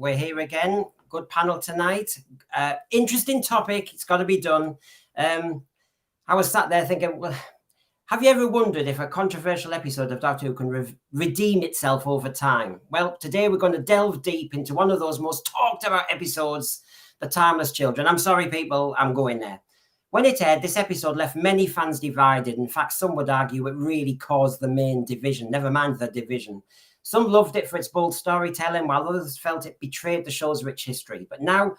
we're here again. Good panel tonight. Interesting topic. It's got to be done. I was sat there thinking, well, have you ever wondered if a controversial episode of Doctor Who can redeem itself over time? Well, today we're going to delve deep into one of those most talked about episodes, The Timeless Children. I'm sorry, people, I'm going there. When it aired, this episode left many fans divided. In fact, some would argue it really caused the main division, never mind the division. Some loved it for its bold storytelling, while others felt it betrayed the show's rich history. But now,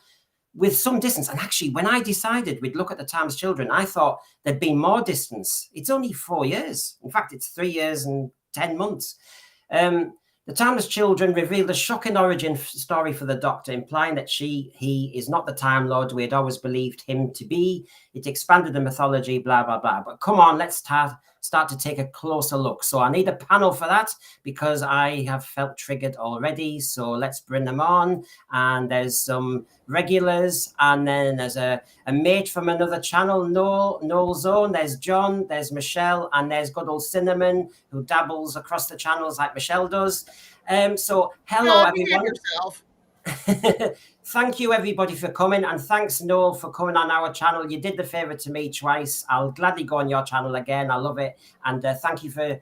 with some distance, and actually, when I decided we'd look at The Timeless Children, I thought there'd been more distance. It's only 4 years. In fact, it's 3 years and 10 months. The Timeless Children revealed a shocking origin story for the Doctor, implying that he is not the Time Lord we had always believed him to be. It expanded the mythology, blah, blah, blah. But come on, let's start to take a closer look. So I need a panel for that because I have felt triggered already. So let's bring them on. And there's some regulars, and then there's a mate from another channel, Noel's Own. There's John, there's Michelle, and there's good old Cinnamon, who dabbles across the channels like Michelle does. So hello, everyone. Thank you, everybody, for coming, and thanks, Noel, for coming on our channel. You did the favor to me twice. I'll gladly go on your channel again. I love it, and thank you for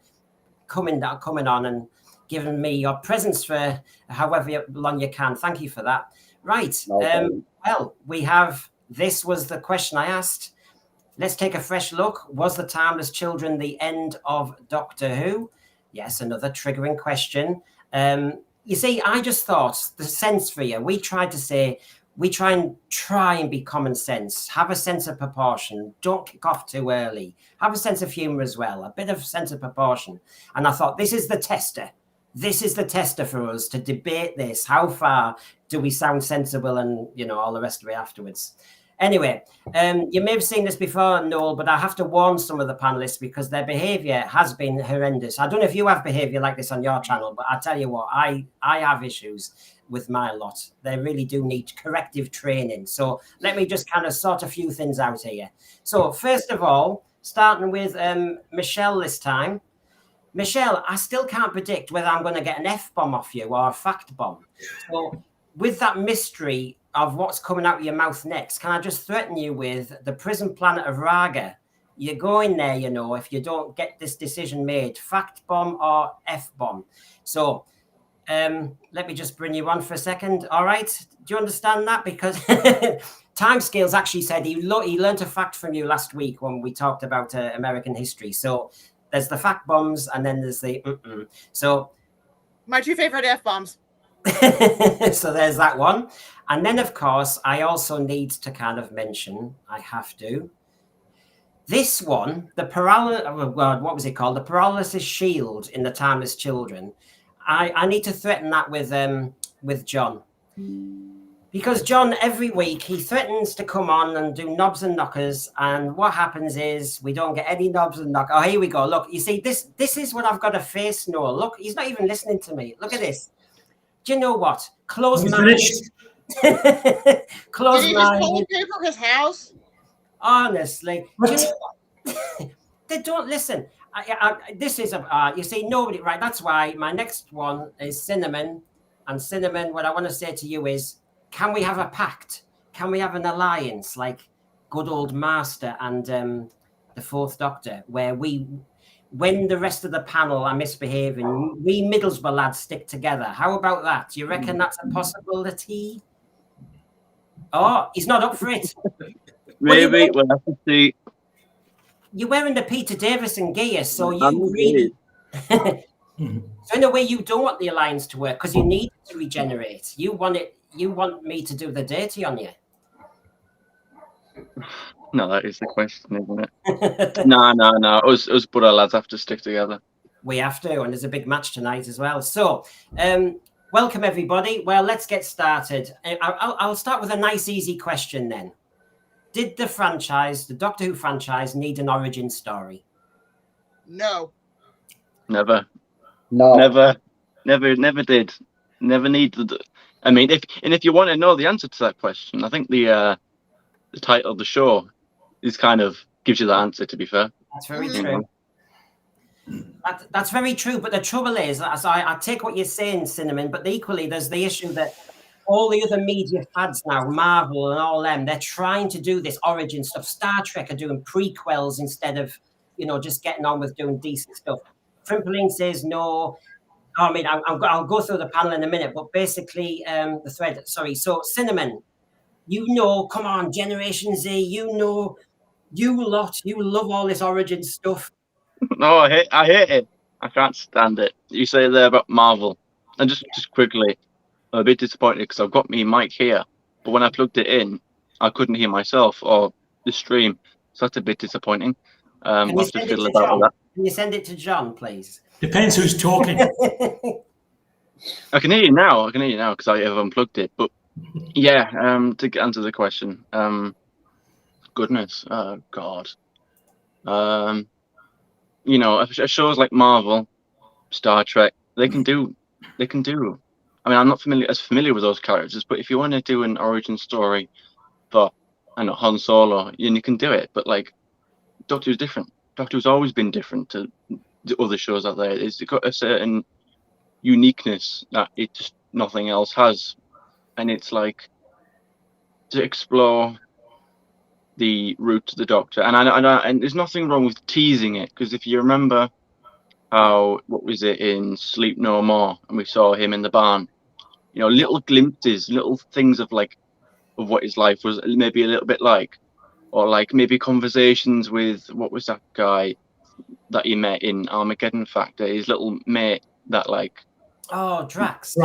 coming on and giving me your presence for however long you can. Thank you for that. Right. Well, we have, this was the question I asked. Let's take a fresh look. Was The Timeless Children the end of Doctor Who? Yes, another triggering question. You see, I just thought the sense for you, we try and be common sense, have a sense of proportion, don't kick off too early, have a sense of humor as well, a bit of sense of proportion. And I thought, this is the tester. This is the tester for us to debate this. How far do we sound sensible and, you know, all the rest of it afterwards? Anyway, you may have seen this before, Noel, but I have to warn some of the panelists because their behavior has been horrendous. I don't know if you have behavior like this on your channel, but I tell you what, I have issues with my lot. They really do need corrective training. So let me just kind of sort a few things out here. So first of all, starting with Michelle this time. Michelle, I still can't predict whether I'm going to get an F-bomb off you or a fact bomb. So with that mystery of what's coming out of your mouth next, can I just threaten you with the prison planet of Raga? You're going there, you know, if you don't get this decision made, fact bomb or F bomb. So let me just bring you on for a second. All right. Do you understand that? Because Timescales actually said he learned a fact from you last week when we talked about American history. So there's the fact bombs and then there's the So my two favorite F bombs. So there's that one. And then, of course, I also need to kind of mention, I have to, this one, the what was it called? The paralysis shield in The Timeless Children. I need to threaten that with John. Because John, every week, he threatens to come on and do knobs and knockers. And what happens is we don't get any knobs and knockers. Oh, here we go. Look, you see, this is what I've got to face, Noel. Look, he's not even listening to me. Look at this. Do you know what? Close my eyes. Close Did he my just toilet paper his house? Honestly, do you know what? They don't listen. This is you see, nobody, right? That's why my next one is Cinnamon. And Cinnamon, what I want to say to you is, can we have a pact? Can we have an alliance like good old Master and the Fourth Doctor, where when the rest of the panel are misbehaving, we Middlesbrough lads stick together? How about that? Do you reckon that's a possibility? Oh, he's not up for it. Maybe we'll have to see. You're wearing the Peter Davison gear, so you really... So in a way, you don't want the alliance to work because you need it to regenerate. You want me to do the dirty on you. No, that is the question, isn't it? No. Us Borough lads have to stick together. We have to, and there's a big match tonight as well. So, welcome everybody. Well, let's get started. I'll start with a nice, easy question then. Did the Doctor Who franchise, need an origin story? No. Never. No. Never did. Never needed. I mean, if you want to know the answer to that question, I think the title of the show is kind of gives you the answer. To be fair, that's very true. That's very true. But the trouble is, I take what you're saying, Cinnamon, but equally there's the issue that all the other media fads now, Marvel and all them, they're trying to do this origin stuff. Star Trek are doing prequels instead of, just getting on with doing decent stuff. Trimpoline says no. I mean, I'll go through the panel in a minute, but basically, the thread. Sorry. So, Cinnamon, come on, Generation Z, you love all this origin stuff. No, I hate it. I can't stand it. You say there about Marvel, and just quickly, I'm a bit disappointed because I've got me mic here, but when I plugged it in, I couldn't hear myself or the stream, so that's a bit disappointing. I'll have to fiddle about with that. Can you send it to John, please? Depends who's talking. I can hear you now because I have unplugged it. But yeah, to answer the question, goodness, God, shows like Marvel, Star Trek, they can do. I mean, I'm not as familiar with those characters, but if you want to do an origin story for, Han Solo, and you can do it. But like, Doctor Who's different. Doctor Who's always been different to the other shows out there. It's got a certain uniqueness that it just nothing else has, and it's like to explore the route to the Doctor. And there's nothing wrong with teasing it, because if you remember what was it in Sleep No More, and we saw him in the barn, little glimpses, little things of what his life was maybe a little bit like, or like maybe conversations with, what was that guy that he met in Armageddon Factor, his little mate that Drax.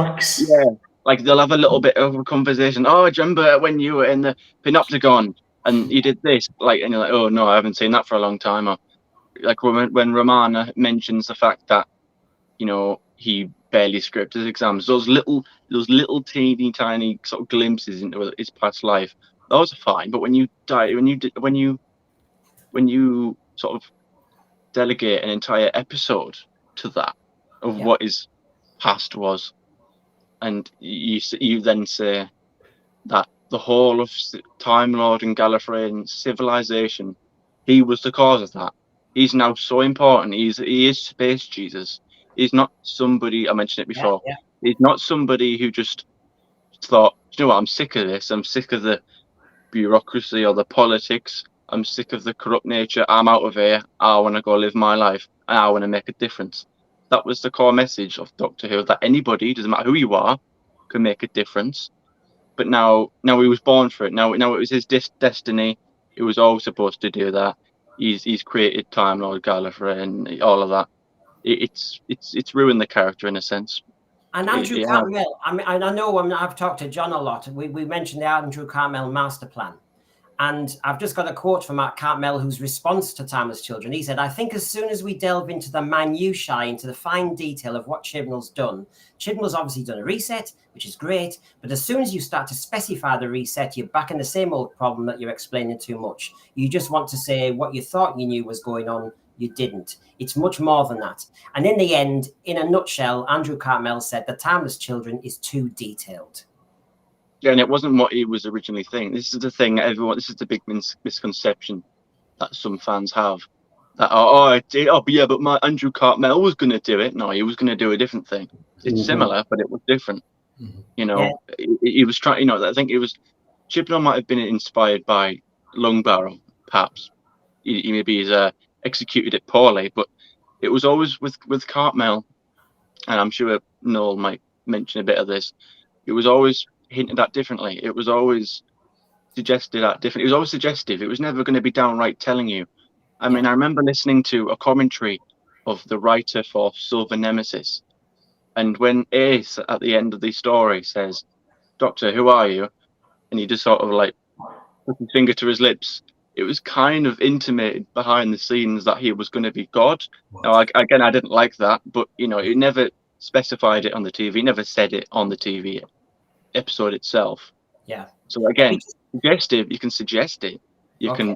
Yeah, like they'll have a little bit of a conversation. Oh, do you remember when you were in the Panopticon and you did this? And you're like, oh no, I haven't seen that for a long time. Or like when Romana mentions the fact that he barely scraped his exams. Those little teeny tiny sort of glimpses into his past life, those are fine. But when you sort of delegate an entire episode to that of what his past was, and you then say that the whole of Time Lord and Gallifreyan civilization, he was the cause of that. He's now so important. He is Space Jesus. He's not somebody, I mentioned it before. Yeah. He's not somebody who just thought, you know what, I'm sick of this. I'm sick of the bureaucracy or the politics. I'm sick of the corrupt nature. I'm out of here. I want to go live my life, and I want to make a difference. That was the core message of Doctor Who, that anybody, doesn't matter who you are, can make a difference. But now he was born for it. Now it was his destiny. It was always supposed to do that. He's created Time Lord Gallifrey and all of that. It's ruined the character in a sense. And Andrew Cartmel, I mean, I know I've talked to John a lot. We mentioned the Andrew Cartmel master plan. And I've just got a quote from Mark Cartmel, whose response to Timeless Children. He said, I think as soon as we delve into the minutiae, into the fine detail of what Chibnall's done, Chibnall's obviously done a reset, which is great. But as soon as you start to specify the reset, you're back in the same old problem that you're explaining too much. You just want to say what you thought you knew was going on. You didn't. It's much more than that. And in the end, in a nutshell, Andrew Cartmel said the Timeless Children is too detailed. Yeah, and it wasn't what he was originally thinking. This is the thing, this is the big misconception that some fans have. That, but my Andrew Cartmel was going to do it. No, he was going to do a different thing. It's similar, but it was different. He was trying, I think it was, Chibnall might have been inspired by Longbarrow, perhaps. He maybe he's executed it poorly, but it was always with Cartmel, and I'm sure Noel might mention a bit of this, it was always hinted at differently. It was always suggested at different. It was always suggestive. It was never going to be downright telling you. I mean, I remember listening to a commentary of the writer for Silver Nemesis, and when Ace at the end of the story says, "Doctor, who are you?" and he just sort of like put his finger to his lips, it was kind of intimated behind the scenes that he was going to be God. Now, I didn't like that, but he never specified it on the TV. He never said it on the TV episode itself. Yeah. So again, suggestive. You can suggest it. You can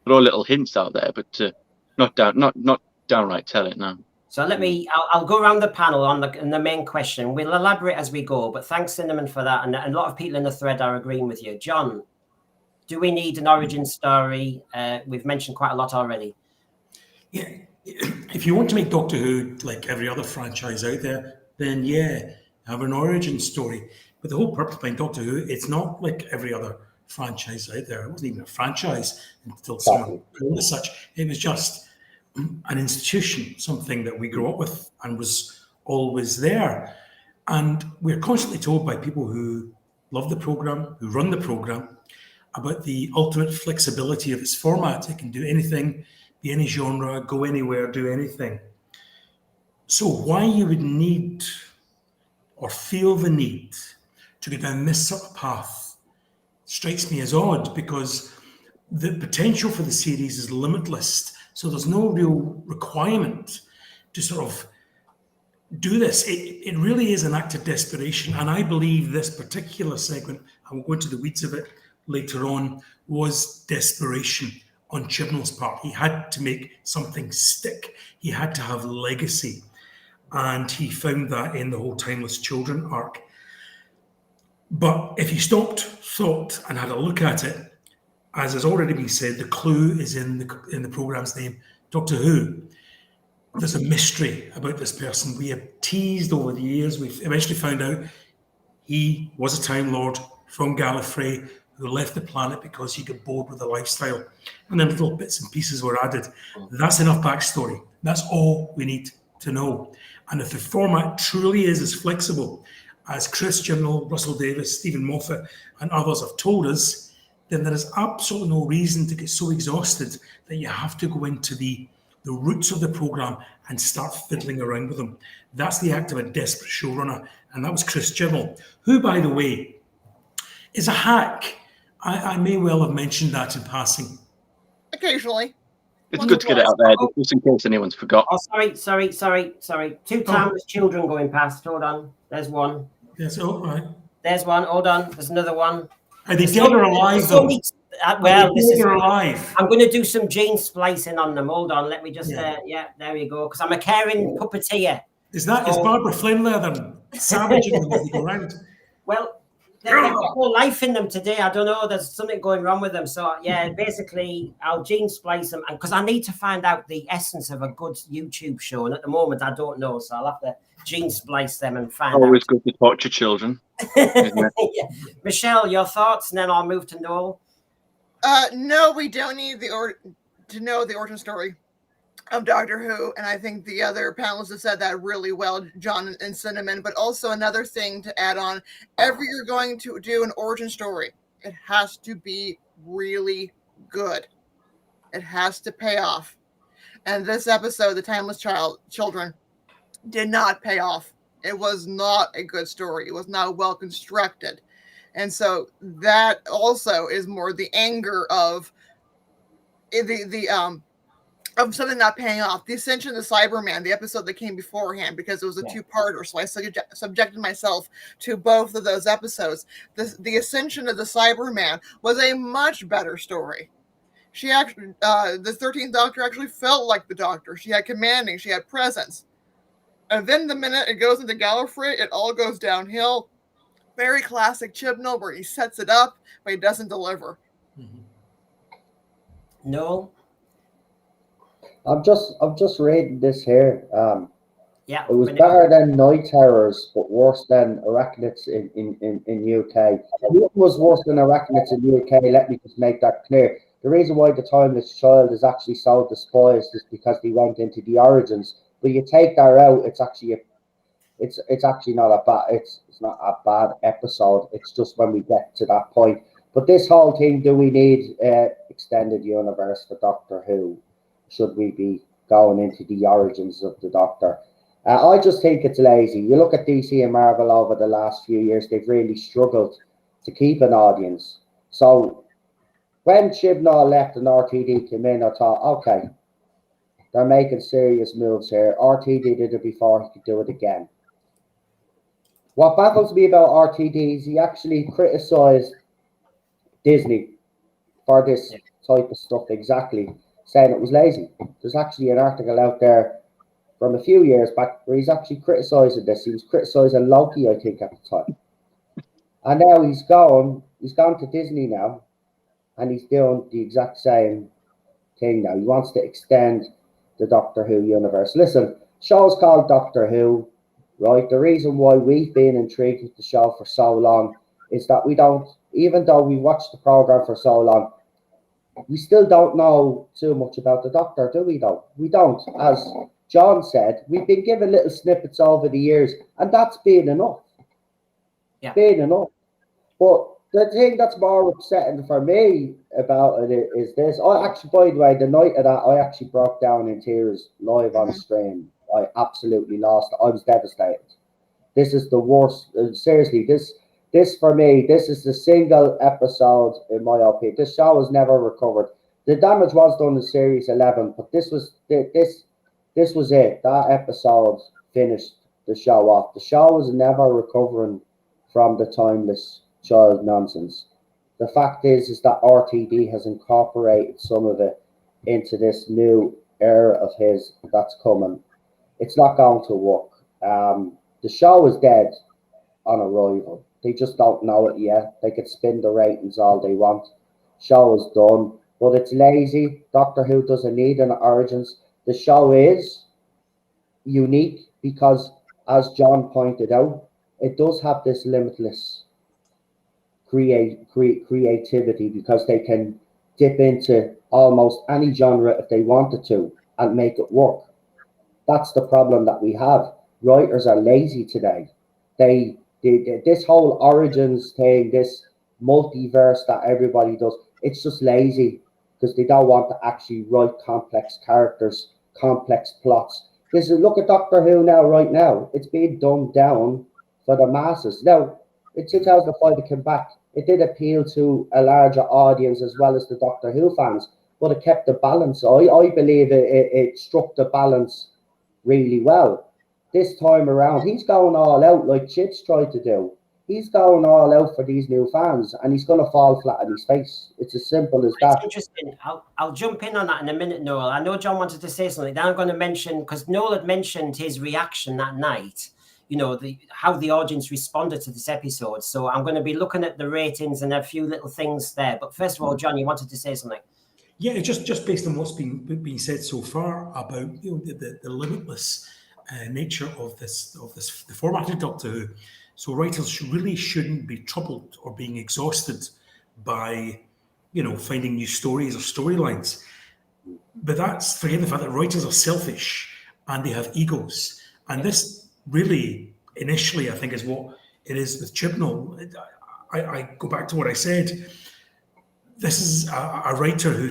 throw little hints out there, but not downright tell it. No. So I'll go around the panel on the main question. We'll elaborate as we go, but thanks, Cinnamon, for that. And a lot of people in the thread are agreeing with you. John, do we need an origin story? We've mentioned quite a lot already. Yeah. If you want to make Doctor Who like every other franchise out there, then have an origin story. But the whole purpose behind Doctor Who, it's not like every other franchise out there. It wasn't even a franchise until someone called it such. It was just an institution, something that we grew up with and was always there. And we're constantly told by people who love the program, who run the program, about the ultimate flexibility of its format. It can do anything, be any genre, go anywhere, do anything. So why you would need or feel the need to go down this sort of path strikes me as odd, because the potential for the series is limitless. So there's no real requirement to sort of do this. It really is an act of desperation. And I believe this particular segment, I will go into the weeds of it later on, was desperation on Chibnall's part. He had to make something stick. He had to have legacy. And he found that in the whole Timeless Children arc. But if you stopped, thought, and had a look at it, as has already been said, the clue is in the programme's name, Doctor Who. There's a mystery about this person. We have teased over the years. We've eventually found out he was a Time Lord from Gallifrey who left the planet because he got bored with the lifestyle. And then little bits and pieces were added. That's enough backstory. That's all we need to know. And if the format truly is as flexible as Chris Chibnall, Russell Davis, Stephen Moffat, and others have told us, then there is absolutely no reason to get so exhausted that you have to go into the roots of the programme and start fiddling around with them. That's the act of a desperate showrunner, and that was Chris Chibnall, who, by the way, is a hack. I may well have mentioned that in passing. Occasionally. It's good to get it out there, just in case anyone's forgot. Oh, sorry. Two Timeless Children going past. Hold on. There's one. Yes, all right. There's one. Hold on. There's another one. Are they dead or alive, though? Well, this is. Alive. I'm going to do some gene splicing on them. Hold on. Let me just. Yeah, there you go. Because I'm a caring puppeteer. Is Barbara Flynn there then? Savaging them as they go around? Well, they've got more life in them today. I don't know. There's something going wrong with them. So, yeah, basically, I'll gene splice them. Because I need to find out the essence of a good YouTube show. And at the moment, I don't know. So I'll have to gene splice them and find out. Always good to torture children. Yeah. Michelle, your thoughts? And then I'll move to Noel. No, we don't need to know the origin story of Doctor Who, and I think the other panelists have said that really well, John and Cinnamon. But also another thing to add on, if you're going to do an origin story, it has to be really good. It has to pay off. And this episode, The Timeless Children, did not pay off. It was not a good story. It was not well constructed. And so that also is more the anger of of something not paying off. The Ascension of the Cyberman, the episode that came beforehand, because it was a two-parter, so I subjected myself to both of those episodes. The Ascension of the Cyberman was a much better story. She actually, the 13th Doctor actually felt like the Doctor. She had commanding, she had presence. And then the minute it goes into Gallifrey, it all goes downhill. Very classic Chibnall, where he sets it up, but he doesn't deliver. No. I've just read this here. Yeah. It was better than Night Terrors, but worse than Arachnids in UK. It was worse than Arachnids in UK. Let me just make that clear. The reason why The Timeless Child is actually so despised is because they went into the origins. But you take that out, it's actually not a bad episode. It's just when we get to that point. But this whole thing, do we need extended universe for Doctor Who? Should we be going into the origins of the Doctor? I just think it's lazy. You look at DC and Marvel over the last few years, they've really struggled to keep an audience. So when Chibnall left and RTD came in, I thought, okay, they're making serious moves here. RTD did it before, he could do it again. What baffles me about RTD is he actually criticised Disney for this type of stuff exactly, saying it was lazy. There's actually an article out there from a few years back where he's actually criticising this. He was criticising Loki, I think, at the time. And now he's gone to Disney now, and he's doing the exact same thing now. He wants to extend the Doctor Who universe. Listen, show's called Doctor Who. right? The reason why we've been intrigued with the show for so long is that we don't, even though we watched the program for so long, we still don't know too much about the Doctor, do we though? We don't. As John said, we've been given little snippets over the years, and that's been enough. Yeah. Been enough. But the thing that's more upsetting for me about it is this. I actually, by the way, the night of that, I actually broke down in tears live on stream. I absolutely lost it. I was devastated. This is the worst. Seriously, this for me, this is the single episode, in my opinion. This show has never recovered. The damage was done in series 11, but this was it. That episode finished the show off. The show was never recovering from the timeless child nonsense. The fact is that RTD has incorporated some of it into this new era of his that's coming. It's not going to work. The show is dead on arrival. They just don't know it yet. They could spin the ratings all they want. Show is done, but it's lazy. Doctor Who doesn't need an origins. The show is unique because, as John pointed out, it does have this limitless creativity because they can dip into almost any genre if they wanted to and make it work. That's the problem that we have. Writers are lazy today. They this whole origins thing, this multiverse that everybody does, it's just lazy because they don't want to actually write complex characters, complex plots. This is, look at Doctor Who now, right now. It's being dumbed down for the masses. Now, in 2005, it came back. It did appeal to a larger audience as well as the Doctor Who fans, but it kept the balance. I believe it struck the balance really well. This time around, he's going all out like Chid's tried to do. He's going all out for these new fans, and he's going to fall flat on his face. It's as simple as that. It's interesting. I'll jump in on that in a minute, Noel. I know John wanted to say something. Then I'm going to mention, because Noel had mentioned his reaction that night, you know, how the audience responded to this episode. So I'm going to be looking at the ratings and a few little things there. But first of all, John, you wanted to say something. Yeah, just based on what's been said so far about, you know, the limitless nature of the formatted Doctor Who. So writers really shouldn't be troubled or being exhausted by, you know, finding new stories or storylines. But that's, forget the fact that writers are selfish and they have egos. And this really, initially, I think, is what it is with Chibnall. I go back to what I said. This is a writer who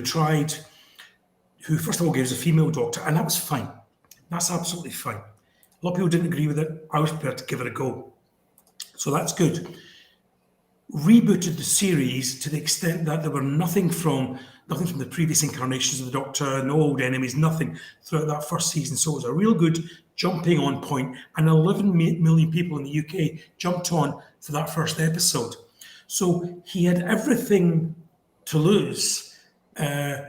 first of all gives a female Doctor, and that was fine. That's absolutely fine. A lot of people didn't agree with it. I was prepared to give it a go. So that's good. Rebooted the series to the extent that there were nothing from the previous incarnations of the Doctor, no old enemies, nothing throughout that first season. So it was a real good jumping on point, and 11 million people in the UK jumped on for that first episode. So he had everything to lose, and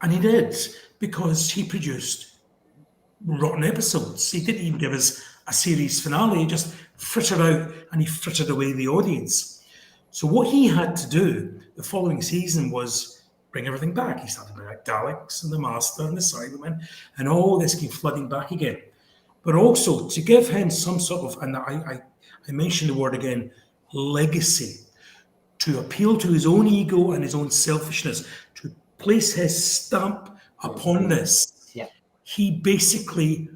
he did, because he produced rotten episodes. He didn't even give us a series finale. He just frittered out, and he frittered away the audience. So what he had to do the following season was bring everything back. He started bringing back Daleks and the Master and the Cybermen, and all this came flooding back again. But also to give him some sort of, and I mentioned the word again, legacy, to appeal to his own ego and his own selfishness, to place his stamp upon this. Yeah. He basically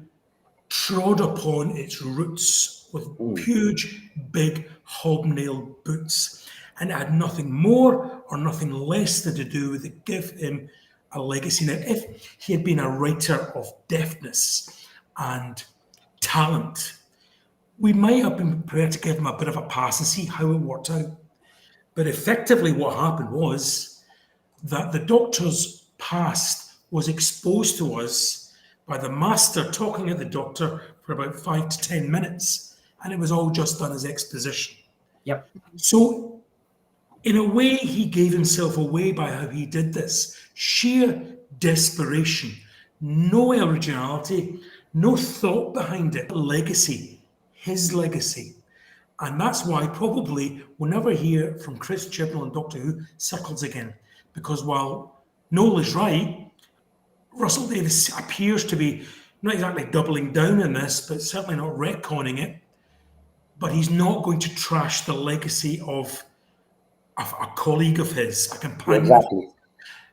trod upon its roots with huge, big hobnail boots, and had nothing more or nothing less than to do with it, give him a legacy. Now, if he had been a writer of deftness and talent, we might have been prepared to give him a bit of a pass and see how it worked out. But effectively what happened was that the Doctor's past was exposed to us by the Master talking at the Doctor for about 5 to 10 minutes, and it was all just done as exposition. Yep. So in a way, he gave himself away by how he did this. Sheer desperation, no originality, no thought behind it. Legacy, his legacy. And that's why probably we'll never hear from Chris Chibnall and Doctor Who circles again. Because while Noel is right, Russell Davies appears to be not exactly doubling down on this, but certainly not retconning it. but he's not going to trash the legacy of a colleague of his, a companion. Exactly.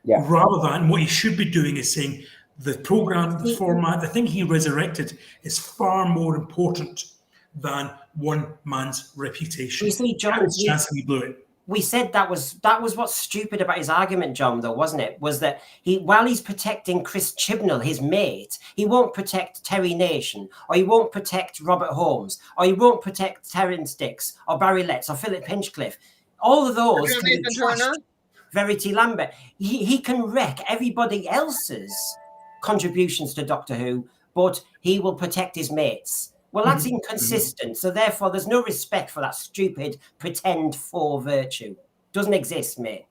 Yeah. Rather than what he should be doing is saying the program, the format, the thing he resurrected is far more important than one man's reputation. You see, John, Had his chance and he blew it. We said that was what's stupid about his argument, John, though, wasn't it? Was that while he's protecting Chris Chibnall, his mate, he won't protect Terry Nation, or he won't protect Robert Holmes, or he won't protect Terence Dix, or Barry Letts, or Philip Hinchcliffe. All of those can be trashed. Verity Lambert. He can wreck everybody else's contributions to Doctor Who, but he will protect his mates. Well, that's inconsistent. So therefore, there's no respect for that stupid pretend for virtue. Doesn't exist, mate.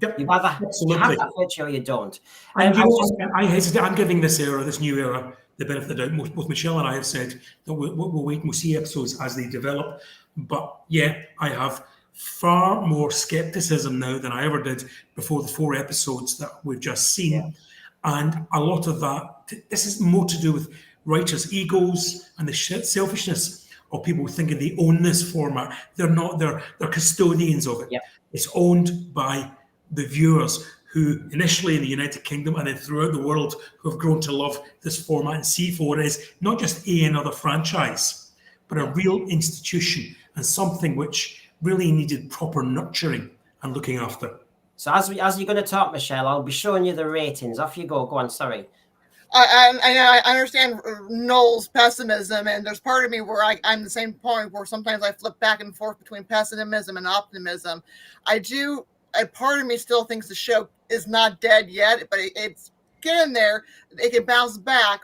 Yep, You either absolutely have that virtue or you don't. And I hesitate. I'm giving this new era, the benefit of the doubt. Both Michelle and I have said that we'll wait and we'll see episodes as they develop. But yeah, I have far more skepticism now than I ever did before the 4 episodes that we've just seen. Yeah. And a lot of that, this is more to do with writers' egos and the selfishness of people thinking they own this format. They're not, they're custodians of it. Yep. It's owned by the viewers who initially in the United Kingdom and then throughout the world who have grown to love this format and see for it as not just another franchise, but a real institution and something which really needed proper nurturing and looking after. So as you're going to talk, Michelle, I'll be showing you the ratings. Off you go. Go on, sorry. I understand Noel's pessimism, and there's part of me where I'm the same point where sometimes I flip back and forth between pessimism and optimism. A part of me still thinks the show is not dead yet, but it's getting there. It can bounce back,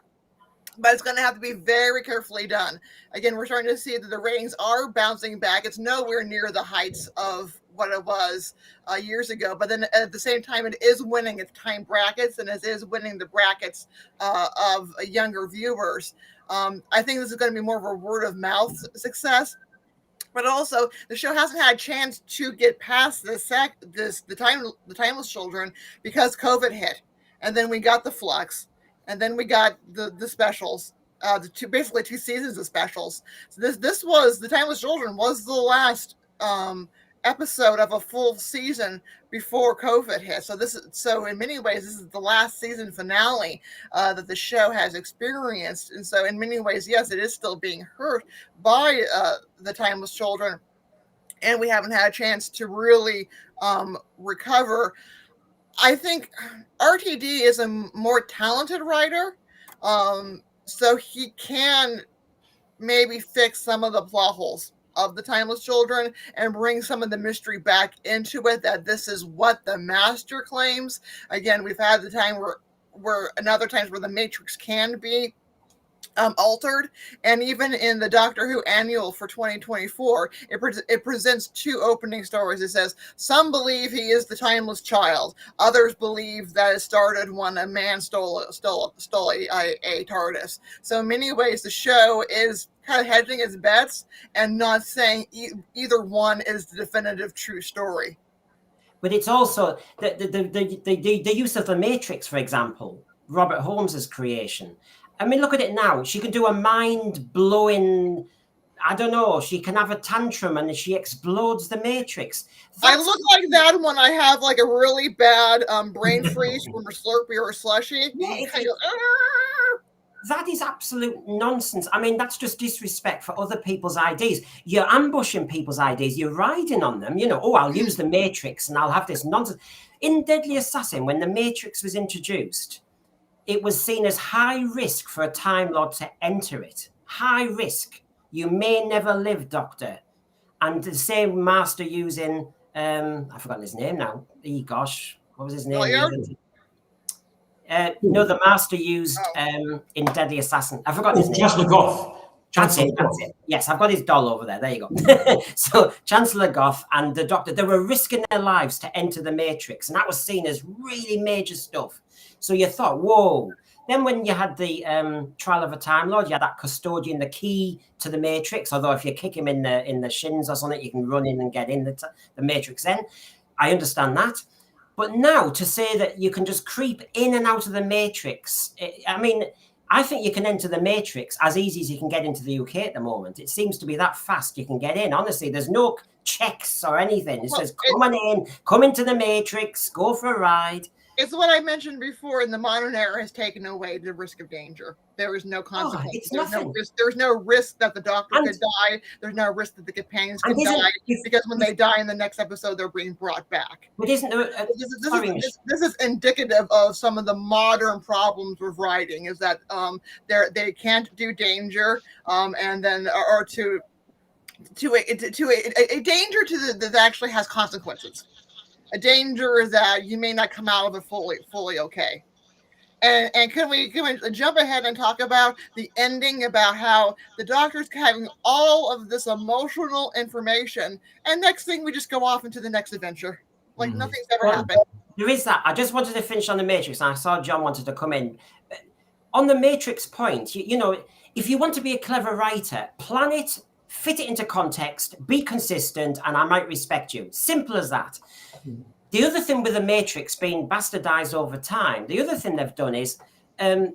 but it's going to have to be very carefully done. Again, we're starting to see that the ratings are bouncing back. It's nowhere near the heights of what it was years ago, but then at the same time, it is winning its time brackets, and it is winning the brackets of younger viewers. I think this is going to be more of a word of mouth success, but also the show hasn't had a chance to get past the Timeless Children because COVID hit, and then we got the Flux, and then we got the specials. Basically 2 seasons of specials. So this was the Timeless Children was the last episode of a full season before COVID hit. So in many ways, this is the last season finale that the show has experienced. And so in many ways, yes, it is still being hurt by the Timeless Children. And we haven't had a chance to really recover. I think RTD is a more talented writer. So he can maybe fix some of the plot holes of the Timeless Children and bring some of the mystery back into it, that this is what the Master claims. Again, we've had the time where another times where the Matrix can be altered, and even in the Doctor Who annual for 2024, it presents 2 opening stories. It says some believe he is the Timeless Child, others believe that it started when a man stole a TARDIS. So in many ways, the show is kind of hedging its bets and not saying either one is the definitive true story. But it's also the use of the Matrix, for example, Robert Holmes's creation. I mean, look at it now. She can do a mind-blowing, I don't know, she can have a tantrum and she explodes the Matrix. I look like that when I have like a really bad brain freeze from a Slurpee or a slushie. Yeah, that is absolute nonsense. I mean, that's just disrespect for other people's ideas. You're ambushing people's ideas. You're riding on them. You know, oh, I'll use the Matrix and I'll have this nonsense. In Deadly Assassin, when the Matrix was introduced, it was seen as high risk for a Time Lord to enter it. High risk. You may never live, Doctor. And the same Master using, I've forgotten his name now. Gosh, what was his name? No, the Master used in Deadly Assassin. I forgot his name. Chancellor Goff. That's it. Yes, I've got his doll over there. There you go. So Chancellor Goff and the Doctor, they were risking their lives to enter the Matrix. And that was seen as really major stuff. So you thought, whoa. Then when you had the Trial of a Time Lord, you had that custodian, the key to the Matrix. Although if you kick him in the shins or something, you can run in and get in the Matrix then. I understand that. But now to say that you can just creep in and out of the Matrix, I mean, I think you can enter the Matrix as easy as you can get into the UK at the moment. It seems to be that fast you can get in. Honestly, there's no checks or anything. It says, come on in, come into the Matrix, go for a ride. It's what I mentioned before. In the modern era, has taken away the risk of danger. There is no consequence. It's There's nothing. no risk. There's no risk that the doctor could die. There's no risk that the companions could die, because when they die in the next episode, they're being brought back. But isn't there? This is indicative of some of the modern problems with writing. Is that they can't do danger, and then or to a danger that actually has consequences. A danger is that you may not come out of it fully okay. And can we jump ahead and talk about the ending, about how the doctor's having all of this emotional information, and next thing we just go off into the next adventure like nothing's ever happened. There is that. I just wanted to finish on the Matrix, and I saw John wanted to come in. On the Matrix point, you know, if you want to be a clever writer, plan it, fit it into context, be consistent, and I might respect you. Simple as that. The other thing with the Matrix being bastardized over time, the other thing they've done is, I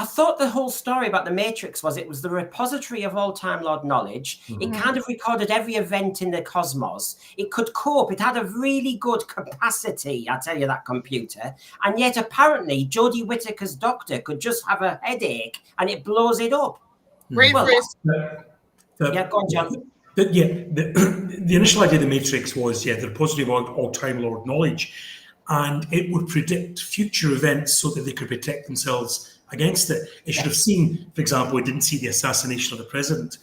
thought the whole story about the Matrix was it was the repository of all Time Lord knowledge. It kind of recorded every event in the cosmos. It could cope. It had a really good capacity, I tell you, that computer. And yet apparently Jodie Whittaker's doctor could just have a headache and it blows it up. Great phrase. Yeah, go on, John. The initial idea of the Matrix was, the repository of all Time Lord knowledge, and it would predict future events so that they could protect themselves against it. It should have seen, for example, it didn't see the assassination of the president,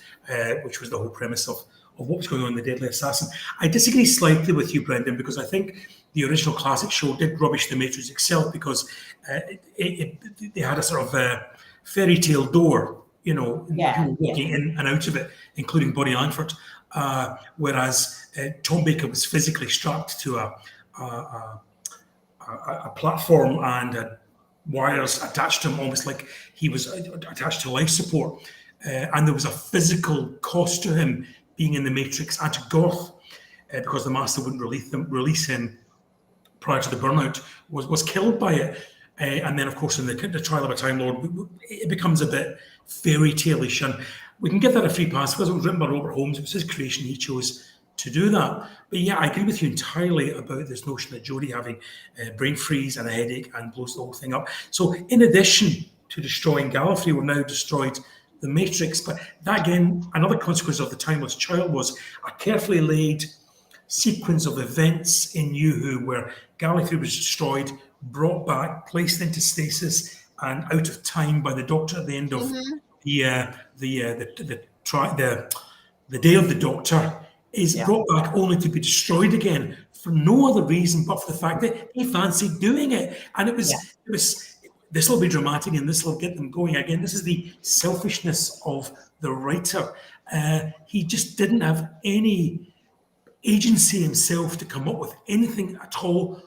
which was the whole premise of what was going on in The Deadly Assassin. I disagree slightly with you, Brendan, because I think the original classic show did rubbish the Matrix itself, because they had a sort of fairy tale door, you know, walking in and out of it, including Bonnie Langford, whereas Tom Baker was physically strapped to a platform and wires attached to him, almost like he was attached to life support. And there was a physical cost to him being in the Matrix and to Goth, because the Master wouldn't release him prior to the burnout, was killed by it. And then, of course, in the trial of a Time Lord, it becomes a bit fairy tale-ish. And we can give that a free pass because it was written by Robert Holmes. It was his creation. He chose to do that. But yeah, I agree with you entirely about this notion that Jodie having brain freeze and a headache and blows the whole thing up. So in addition to destroying Gallifrey, we've now destroyed the Matrix. But that, again, another consequence of the Timeless Child was a carefully laid sequence of events in New Who where Gallifrey was destroyed, brought back, placed into stasis and out of time by the Doctor at the end of the Day of the Doctor, is brought back only to be destroyed again for no other reason but for the fact that he fancied doing it. And it was this will be dramatic and this will get them going again. This is the selfishness of the writer. He just didn't have any agency himself to come up with anything at all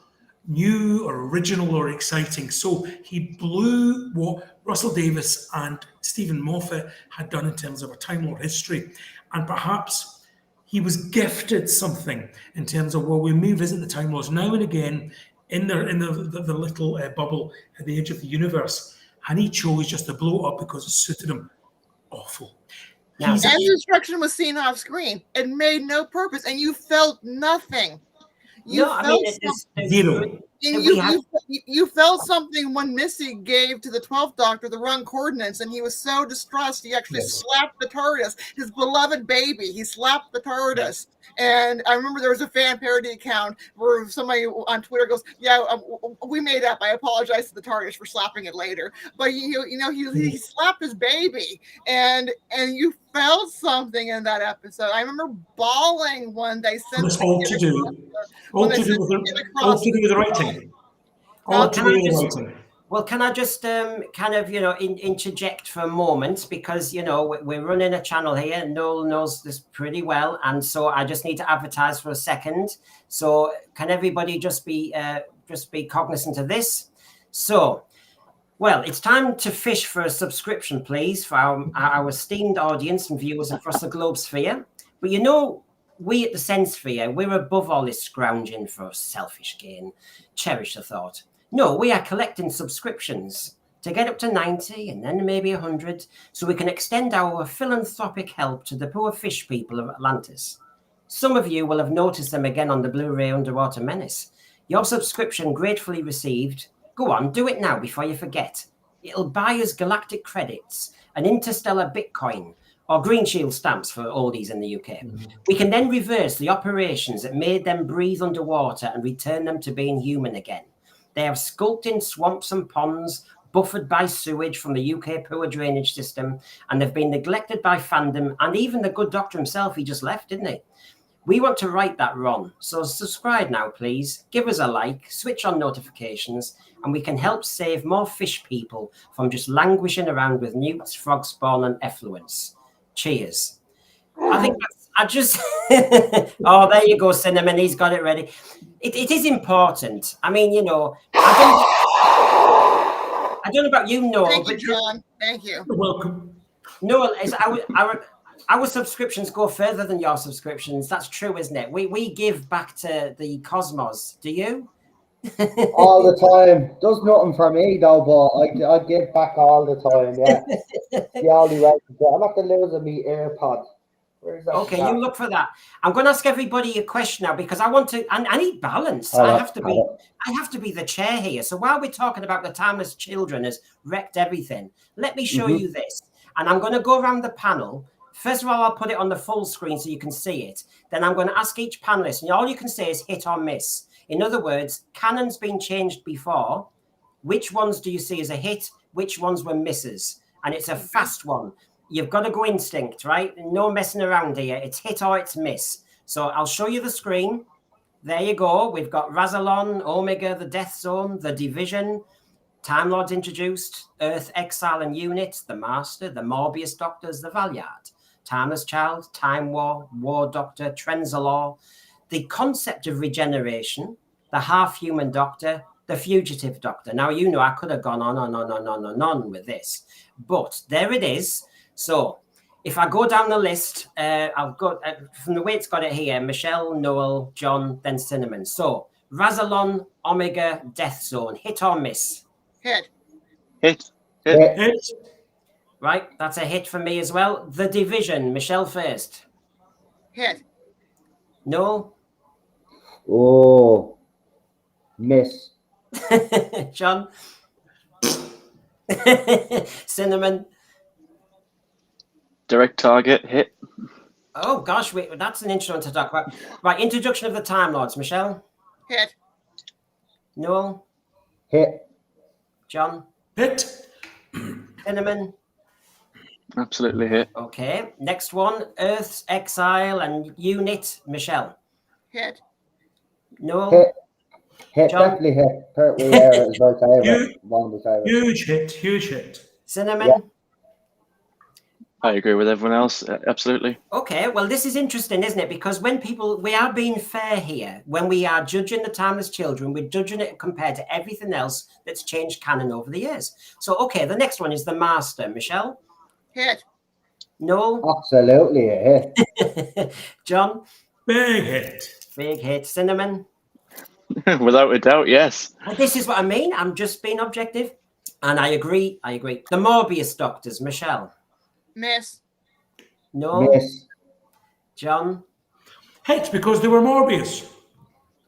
new or original or exciting. So he blew what Russell Davies and Stephen Moffat had done in terms of a Time Lord history. And perhaps he was gifted something in terms of, well, we may visit the Time Lords now and again in the little bubble at the edge of the universe. And he chose just to blow it up because it suited him. Awful. And the destruction was seen off screen. It made no purpose, and you felt nothing. You felt something when Missy gave to the 12th Doctor the wrong coordinates, and he was so distressed he actually slapped the TARDIS, his beloved baby. He slapped the TARDIS. And I remember there was a fan parody account where somebody on Twitter goes, we made up. I apologize to the TARDIS for slapping it later. But he slapped his baby, and you felt something in that episode. I remember bawling when they sent it all to do with the writing. Well, can I just interject for a moment, because we're running a channel here. Noel knows this pretty well, and so I just need to advertise for a second. So can everybody just be cognizant of this? So, well, it's time to fish for a subscription, please, for our esteemed audience and viewers across the globe sphere. But we at the Sense Sphere, we're above all this scrounging for selfish gain. Cherish the thought. No, we are collecting subscriptions. to get up to 90 and then maybe 100, so we can extend our philanthropic help to the poor fish people of Atlantis. Some of you will have noticed them again on the Blu-ray Underwater Menace. Your subscription gratefully received. Go on, do it now before you forget. It'll buy us galactic credits, an interstellar Bitcoin, or Green Shield stamps for oldies in the UK. We can then reverse the operations that made them breathe underwater and return them to being human again. They have skulked in swamps and ponds, buffered by sewage from the UK poor drainage system, and they've been neglected by Fandom, and even the good doctor himself, he just left, didn't he? We want to right that wrong, so subscribe now, please. Give us a like, switch on notifications, and we can help save more fish people from just languishing around with newts, frog spawn, and effluence. Cheers. I think I just... Oh, there you go, Cinnamon. He's got it ready. It is important. I mean, you know, I don't know about you, Noel. Thank you, John. Thank you. You're welcome. Noel, our subscriptions go further than your subscriptions. That's true, isn't it? We give back to the cosmos. Do you? All the time. Does nothing for me though, but I give back all the time. Yeah, the only way to do it. I'm not losing me AirPod. Okay, you look for that. I'm going to ask everybody a question now because I want to. I need balance. I have to be the chair here. So while we're talking about the timeless children has wrecked everything, let me show you this. And I'm going to go around the panel. First of all, I'll put it on the full screen so you can see it. Then I'm going to ask each panelist, and all you can say is hit or miss. In other words, canon's been changed before. Which ones do you see as a hit? Which ones were misses? And it's a fast one. You've got to go instinct, right? No messing around here. It's hit or it's miss. So I'll show you the screen. There you go. We've got Razalon, Omega, the Death Zone, the Division, Time Lords introduced, Earth, Exile and Unit, the Master, the Morbius Doctors, the Valiant, Timeless Child, Time War, War Doctor, Trenzalore, the concept of regeneration, the half-human Doctor, the Fugitive Doctor. Now, you know, I could have gone on with this, but there it is. So if I go down the list, I'll go from the way it's got it here, Michelle, Noel, John, then Cinnamon. So Razalon, Omega, Death Zone, hit or miss? Hit. Hit. Right, that's a hit for me as well. The Division, Michelle first. Hit. Noel? Oh, miss. John? Cinnamon? Direct target, hit. Oh, gosh, that's an interesting one to talk about. Right, introduction of the Time Lords, Michelle? Hit. Noel? Hit. John? Hit. Cinnamon? Absolutely hit. Okay, next one, Earth's Exile and Unit, Michelle? Hit. Noel? Hit. Hit. John? Definitely hit. Pertwee Air is my favourite. One of my favourites. Huge hit. Cinnamon? Yeah. I agree with everyone else. Absolutely. Okay, well, this is interesting, isn't it? Because when we are being fair here, when we are judging the Timeless Children, we're judging it compared to everything else that's changed canon over the years. So, okay, the next one is the Master. Michelle? Hit. Noel? Absolutely a hit. John? Big hit. Big hit. Cinnamon? Without a doubt, yes. Well, this is what I mean. I'm just being objective. And I agree. The Morbius Doctors. Michelle? Miss. Noel? Miss. John? Hit because they were Morbius.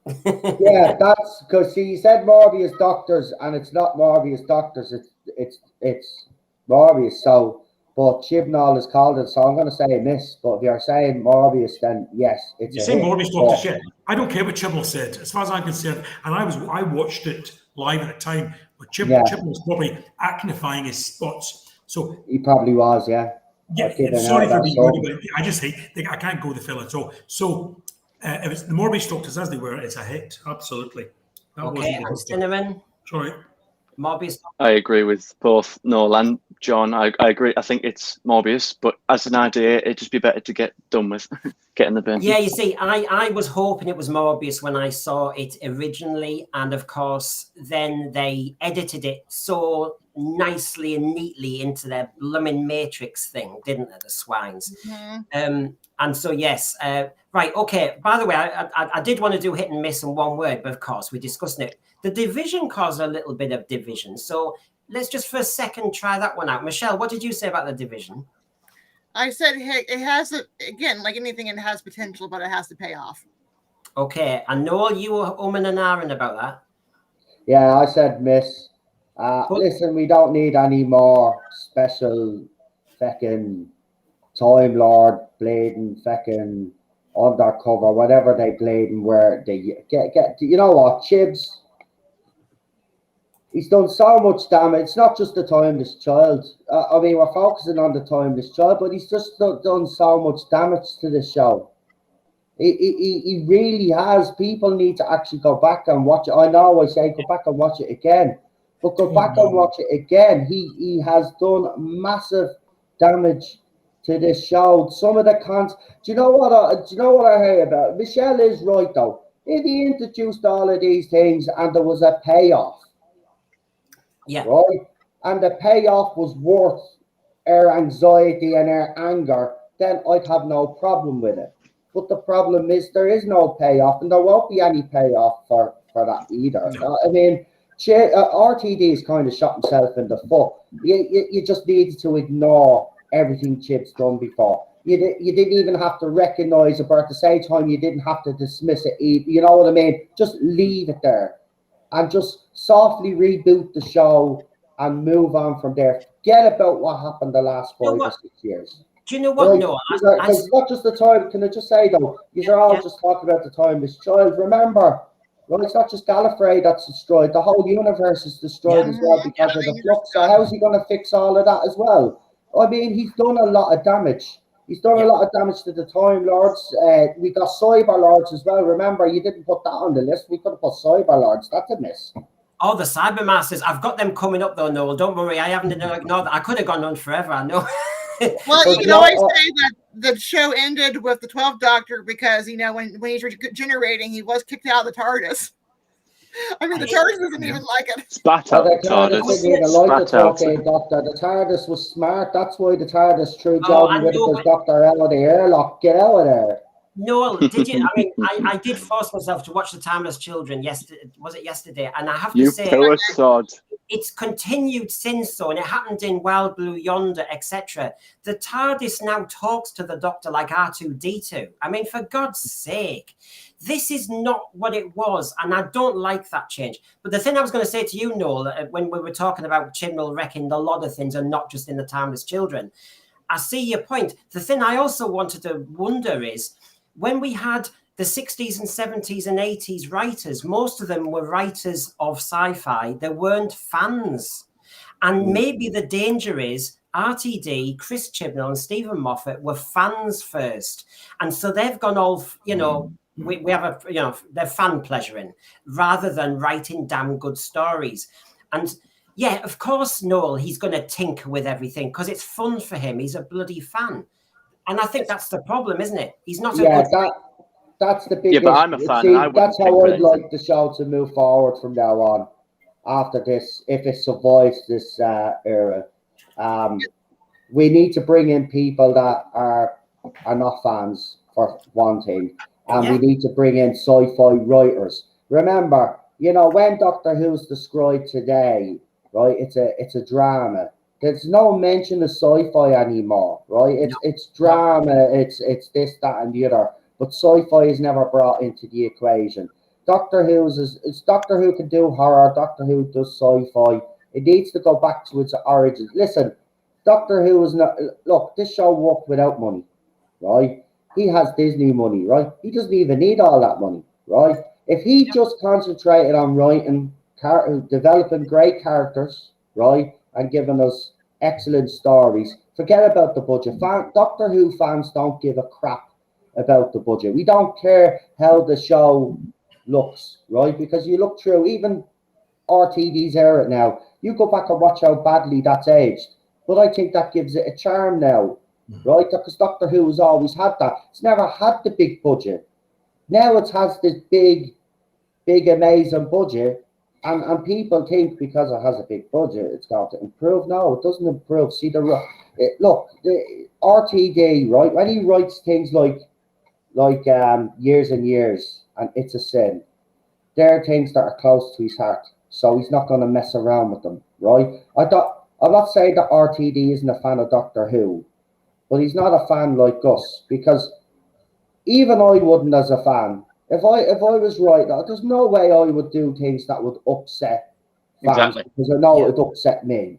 Yeah, that's because you said Morbius Doctors, and it's not Morbius Doctors. It's Morbius. So, but Chibnall is called it. So I'm going to say miss. But if you're saying Morbius, then yes, it's. You say Morbius Doctors, yeah. I don't care what Chibnall said, as far as I'm concerned. And I watched it live at the time, but Chibnall was probably acnifying his spots. So he probably was, yeah. Yeah, sorry for being rude, but I just hate. I can't go the filler at all. So if it's the Morbius Doctors as they were, it's a hit, absolutely. Okay, and Cinnamon. Sorry. Morbius. I agree with both Noel and John. I agree. I think it's Morbius, but as an idea, it'd just be better to get done with, getting the bin. Yeah, you see, I was hoping it was Morbius when I saw it originally, and of course, then they edited it so nicely and neatly into their blooming Matrix thing, didn't they, the swines? Mm-hmm. And so, yes, right, okay. By the way, I did want to do hit and miss in one word, but of course, we're discussing it. The Division caused a little bit of division. So let's just for a second try that one out. Michelle, what did you say about the division? I said, hey, it has to, again, like anything, it has potential, but it has to pay off. Okay, and Noel, you were umming and ahhing about that. Yeah, I said miss. Listen, we don't need any more special feckin' Time Lord bleeding feckin' undercover, whatever they bleeding where they get. You know what, Chibs? He's done so much damage. It's not just the timeless child. I mean, we're focusing on the timeless child, but he's just done so much damage to the show. He really has. People need to actually go back and watch it. I know I say go back and watch it again, but go back and watch it again. He has done massive damage to this show. Some of the cons. Do you know what I hear about? Michelle is right though. If he introduced all of these things and there was a payoff, yeah, right, and the payoff was worth her anxiety and her anger, then I'd have no problem with it. But the problem is there is no payoff, and there won't be any payoff for that either. No. I mean, RTD has kind of shot himself in the foot. You just needed to ignore everything Chip's done before. You didn't even have to recognize it, but at the same time, you didn't have to dismiss it. You know what I mean? Just leave it there and just softly reboot the show and move on from there. Forget about what happened the last 5 or 6 years. Do you know what? Right? No, Because not just the time. Can I just say though? These are all just talking about the timeless child. Remember, well, it's not just Gallifrey that's destroyed. The whole universe is destroyed as well because of the flux. So how's he going to fix all of that as well? I mean, he's done a lot of damage. He's done a lot of damage to the Time Lords. We got Cyber Lords as well. Remember, you didn't put that on the list. We could have put Cyber Lords. That's a miss. Oh, the Cyber Masters. I've got them coming up though, Noel. Don't worry. I haven't ignored that. I could have gone on forever. I know. Well, you can always say that the show ended with the 12th Doctor because, you know, when he's regenerating, he was kicked out of the TARDIS. I mean, the TARDIS doesn't even like it. Spat out the TARDIS. The TARDIS was smart. That's why the TARDIS threw Jordan Whittaker's Doctor out of the airlock. Get out of there. Noel, did you? I mean, I did force myself to watch The Timeless Children yesterday. Was it yesterday? And I have to say, it's continued since so, and it happened in Wild Blue Yonder, etc. The TARDIS now talks to the Doctor like R2-D2. I mean, for God's sake, this is not what it was, and I don't like that change. But the thing I was going to say to you, Noel, when we were talking about Chibnall wrecking a lot of things and not just in The Timeless Children, I see your point. The thing I also wanted to wonder is, when we had the 60s and 70s and 80s writers, most of them were writers of sci-fi. They weren't fans. And maybe the danger is RTD, Chris Chibnall and Stephen Moffat were fans first. And so they've gone all, you know, we have a, you know, they're fan pleasuring rather than writing damn good stories. And yeah, of course, Noel, he's going to tinker with everything because it's fun for him. He's a bloody fan. And I think that's the problem, isn't it? He's not a good that's the biggest. Yeah, but I'm a fan. See, that's how I'd like the show to move forward from now on. After this, if it survives this era, we need to bring in people that are not fans for one thing, and we need to bring in sci-fi writers. Remember, you know, when Doctor Who's described today, right? It's a drama. There's no mention of sci-fi anymore, right? It's drama. It's this, that, and the other. But sci-fi is never brought into the equation. Doctor Who can do horror. Doctor Who does sci-fi. It needs to go back to its origins. Listen, Doctor Who is not. Look, this show worked without money, right? He has Disney money, right? He doesn't even need all that money, right? If he just concentrated on writing, developing great characters, right, and giving us excellent stories, forget about the budget. Doctor Who fans don't give a crap about the budget. We don't care how the show looks, right? Because you look through even RTD's era now, you go back and watch how badly that's aged. But I think that gives it a charm now, right? Because Doctor Who has always had that. It's never had the big budget. Now it has this big, amazing budget. And people think because it has a big budget, it's going to improve. No, it doesn't improve. See, the RTD, right? When he writes things like Years and Years and It's a Sin, they're things that are close to his heart. So he's not going to mess around with them, right? I'm not saying that RTD isn't a fan of Doctor Who, but he's not a fan like us, because even I wouldn't as a fan. If I was right, there's no way I would do things that would upset fans, Exactly. because I know it would upset me.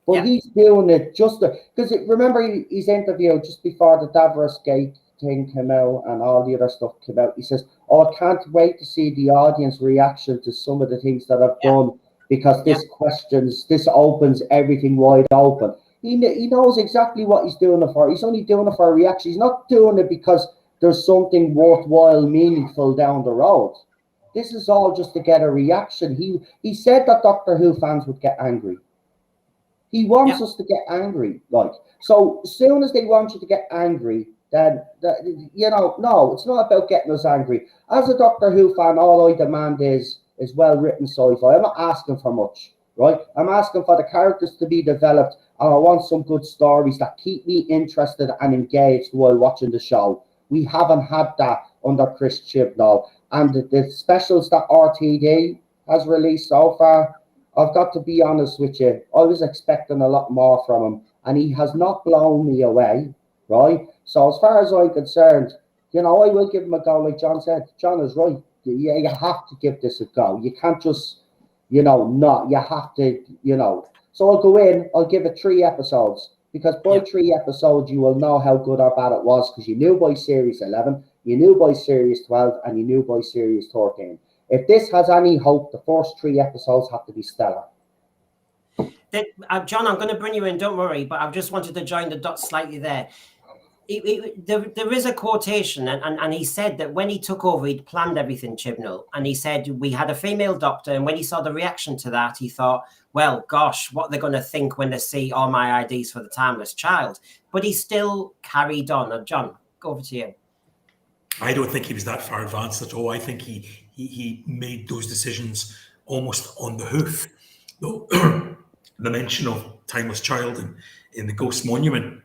But he's doing it just because remember his interview just before the Davros Gate thing came out and all the other stuff came out. He says, "Oh, I can't wait to see the audience reaction to some of the things that I've done, because this opens everything wide open." He knows exactly what he's doing it for. He's only doing it for a reaction. He's not doing it because there's something worthwhile, meaningful down the road. This is all just to get a reaction. He said that Doctor Who fans would get angry. He wants us to get angry, like. So as soon as they want you to get angry, then no, it's not about getting us angry. As a Doctor Who fan, all I demand is well-written sci-fi. I'm not asking for much, right? I'm asking for the characters to be developed, and I want some good stories that keep me interested and engaged while watching the show. We haven't had that under Chris Chibnall, and the specials that RTD has released so far, I've got to be honest with you, I was expecting a lot more from him, and he has not blown me away, right? So as far as I'm concerned, I will give him a go. Like John said, John is right. You have to give this a go. You can't just, not. You have to, So I'll go in, I'll give it 3 episodes, because by 3 episodes, you will know how good or bad it was, because you knew by series 11, you knew by series 12, and you knew by series 13. If this has any hope, the first 3 episodes have to be stellar. John, I'm going to bring you in, don't worry, but I just wanted to join the dots slightly there. There is a quotation, and he said that when he took over, he'd planned everything, Chibnall, and he said we had a female doctor, and when he saw the reaction to that, he thought, well, gosh, what they're going to think when they see all my IDs for the Timeless Child. But he still carried on. Now, John, go over to you. I don't think he was that far advanced at all. I think he made those decisions almost on the hoof. Though the mention of Timeless Child in the Ghost Monument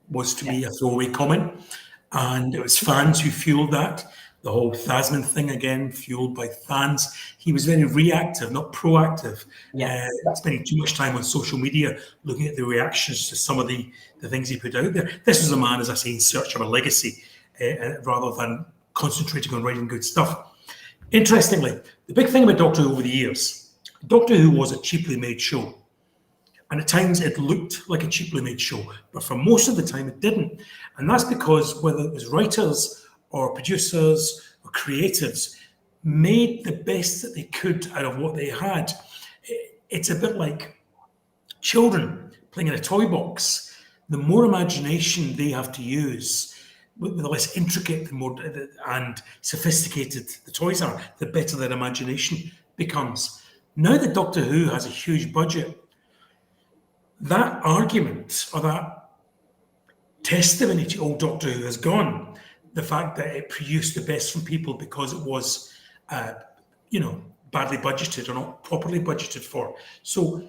was to me a throwaway comment, and it was fans who fueled that. The whole Thasman thing, again, fueled by fans. He was very reactive, not proactive. Spending too much time on social media looking at the reactions to some of the things he put out there. This was a man, as I say, in search of a legacy, rather than concentrating on writing good stuff. Interestingly, the big thing about Doctor Who over the years, Doctor Who was a cheaply made show. And at times it looked like a cheaply made show, but for most of the time it didn't. And that's because whether it was writers or producers or creatives made the best that they could out of what they had. It's a bit like children playing in a toy box. The more imagination they have to use, the less intricate and sophisticated the toys are, the better their imagination becomes. Now that Doctor Who has a huge budget, that argument or that testimony to old Doctor Who has gone. The fact that it produced the best from people because it was, badly budgeted or not properly budgeted for. So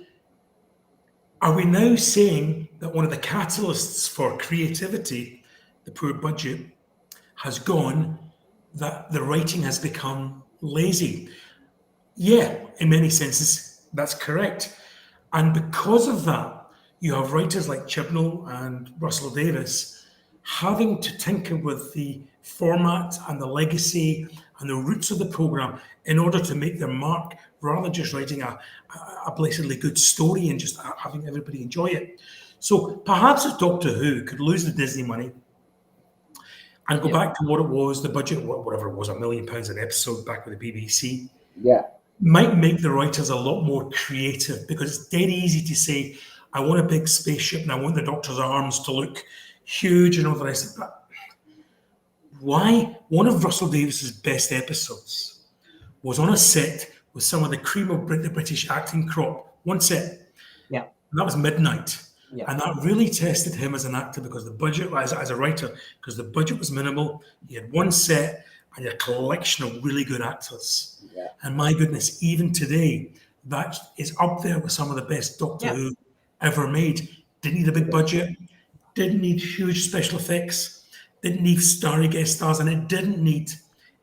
are we now saying that one of the catalysts for creativity, the poor budget, has gone, that the writing has become lazy? Yeah, in many senses, that's correct. And because of that, you have writers like Chibnall and Russell Davies having to tinker with the format and the legacy and the roots of the programme in order to make their mark, rather than just writing a blatantly good story and just having everybody enjoy it. So perhaps if Doctor Who could lose the Disney money and go back to what it was, the budget, whatever it was, £1 million an episode back with the BBC, might make the writers a lot more creative, because it's dead easy to say, I want a big spaceship and I want the Doctor's arms to look huge and all the rest of that. Why? One of Russell Davies's best episodes was on a set with some of the cream of the British acting crop. One set. Yeah. And that was Midnight. Yeah. And that really tested him as an actor, because the budget, as a writer, because the budget was minimal. He had one set and a collection of really good actors. Yeah. And my goodness, even today, that is up there with some of the best Doctor Who ever made. Didn't need a big budget, didn't need huge special effects, didn't need starry guest stars, and it didn't need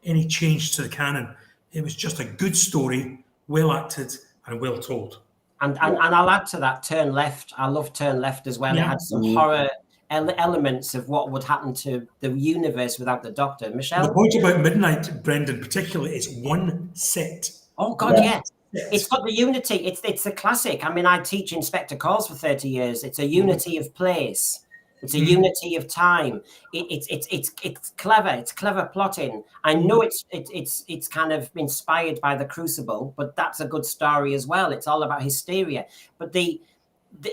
any change to the canon. It was just a good story, well acted and well told. And I'll add to that Turn Left. I love Turn Left as well. It had some horror elements of what would happen to the universe without the Doctor. Michelle? The point about Midnight, Brendan, particularly, is one set. Oh, God, yes. It's got the unity. It's a classic. I mean, I teach Inspector Calls for 30 years. It's a unity of place. It's a unity of time. It's clever. It's clever plotting. I know it's kind of inspired by The Crucible, but that's a good story as well. It's all about hysteria. But the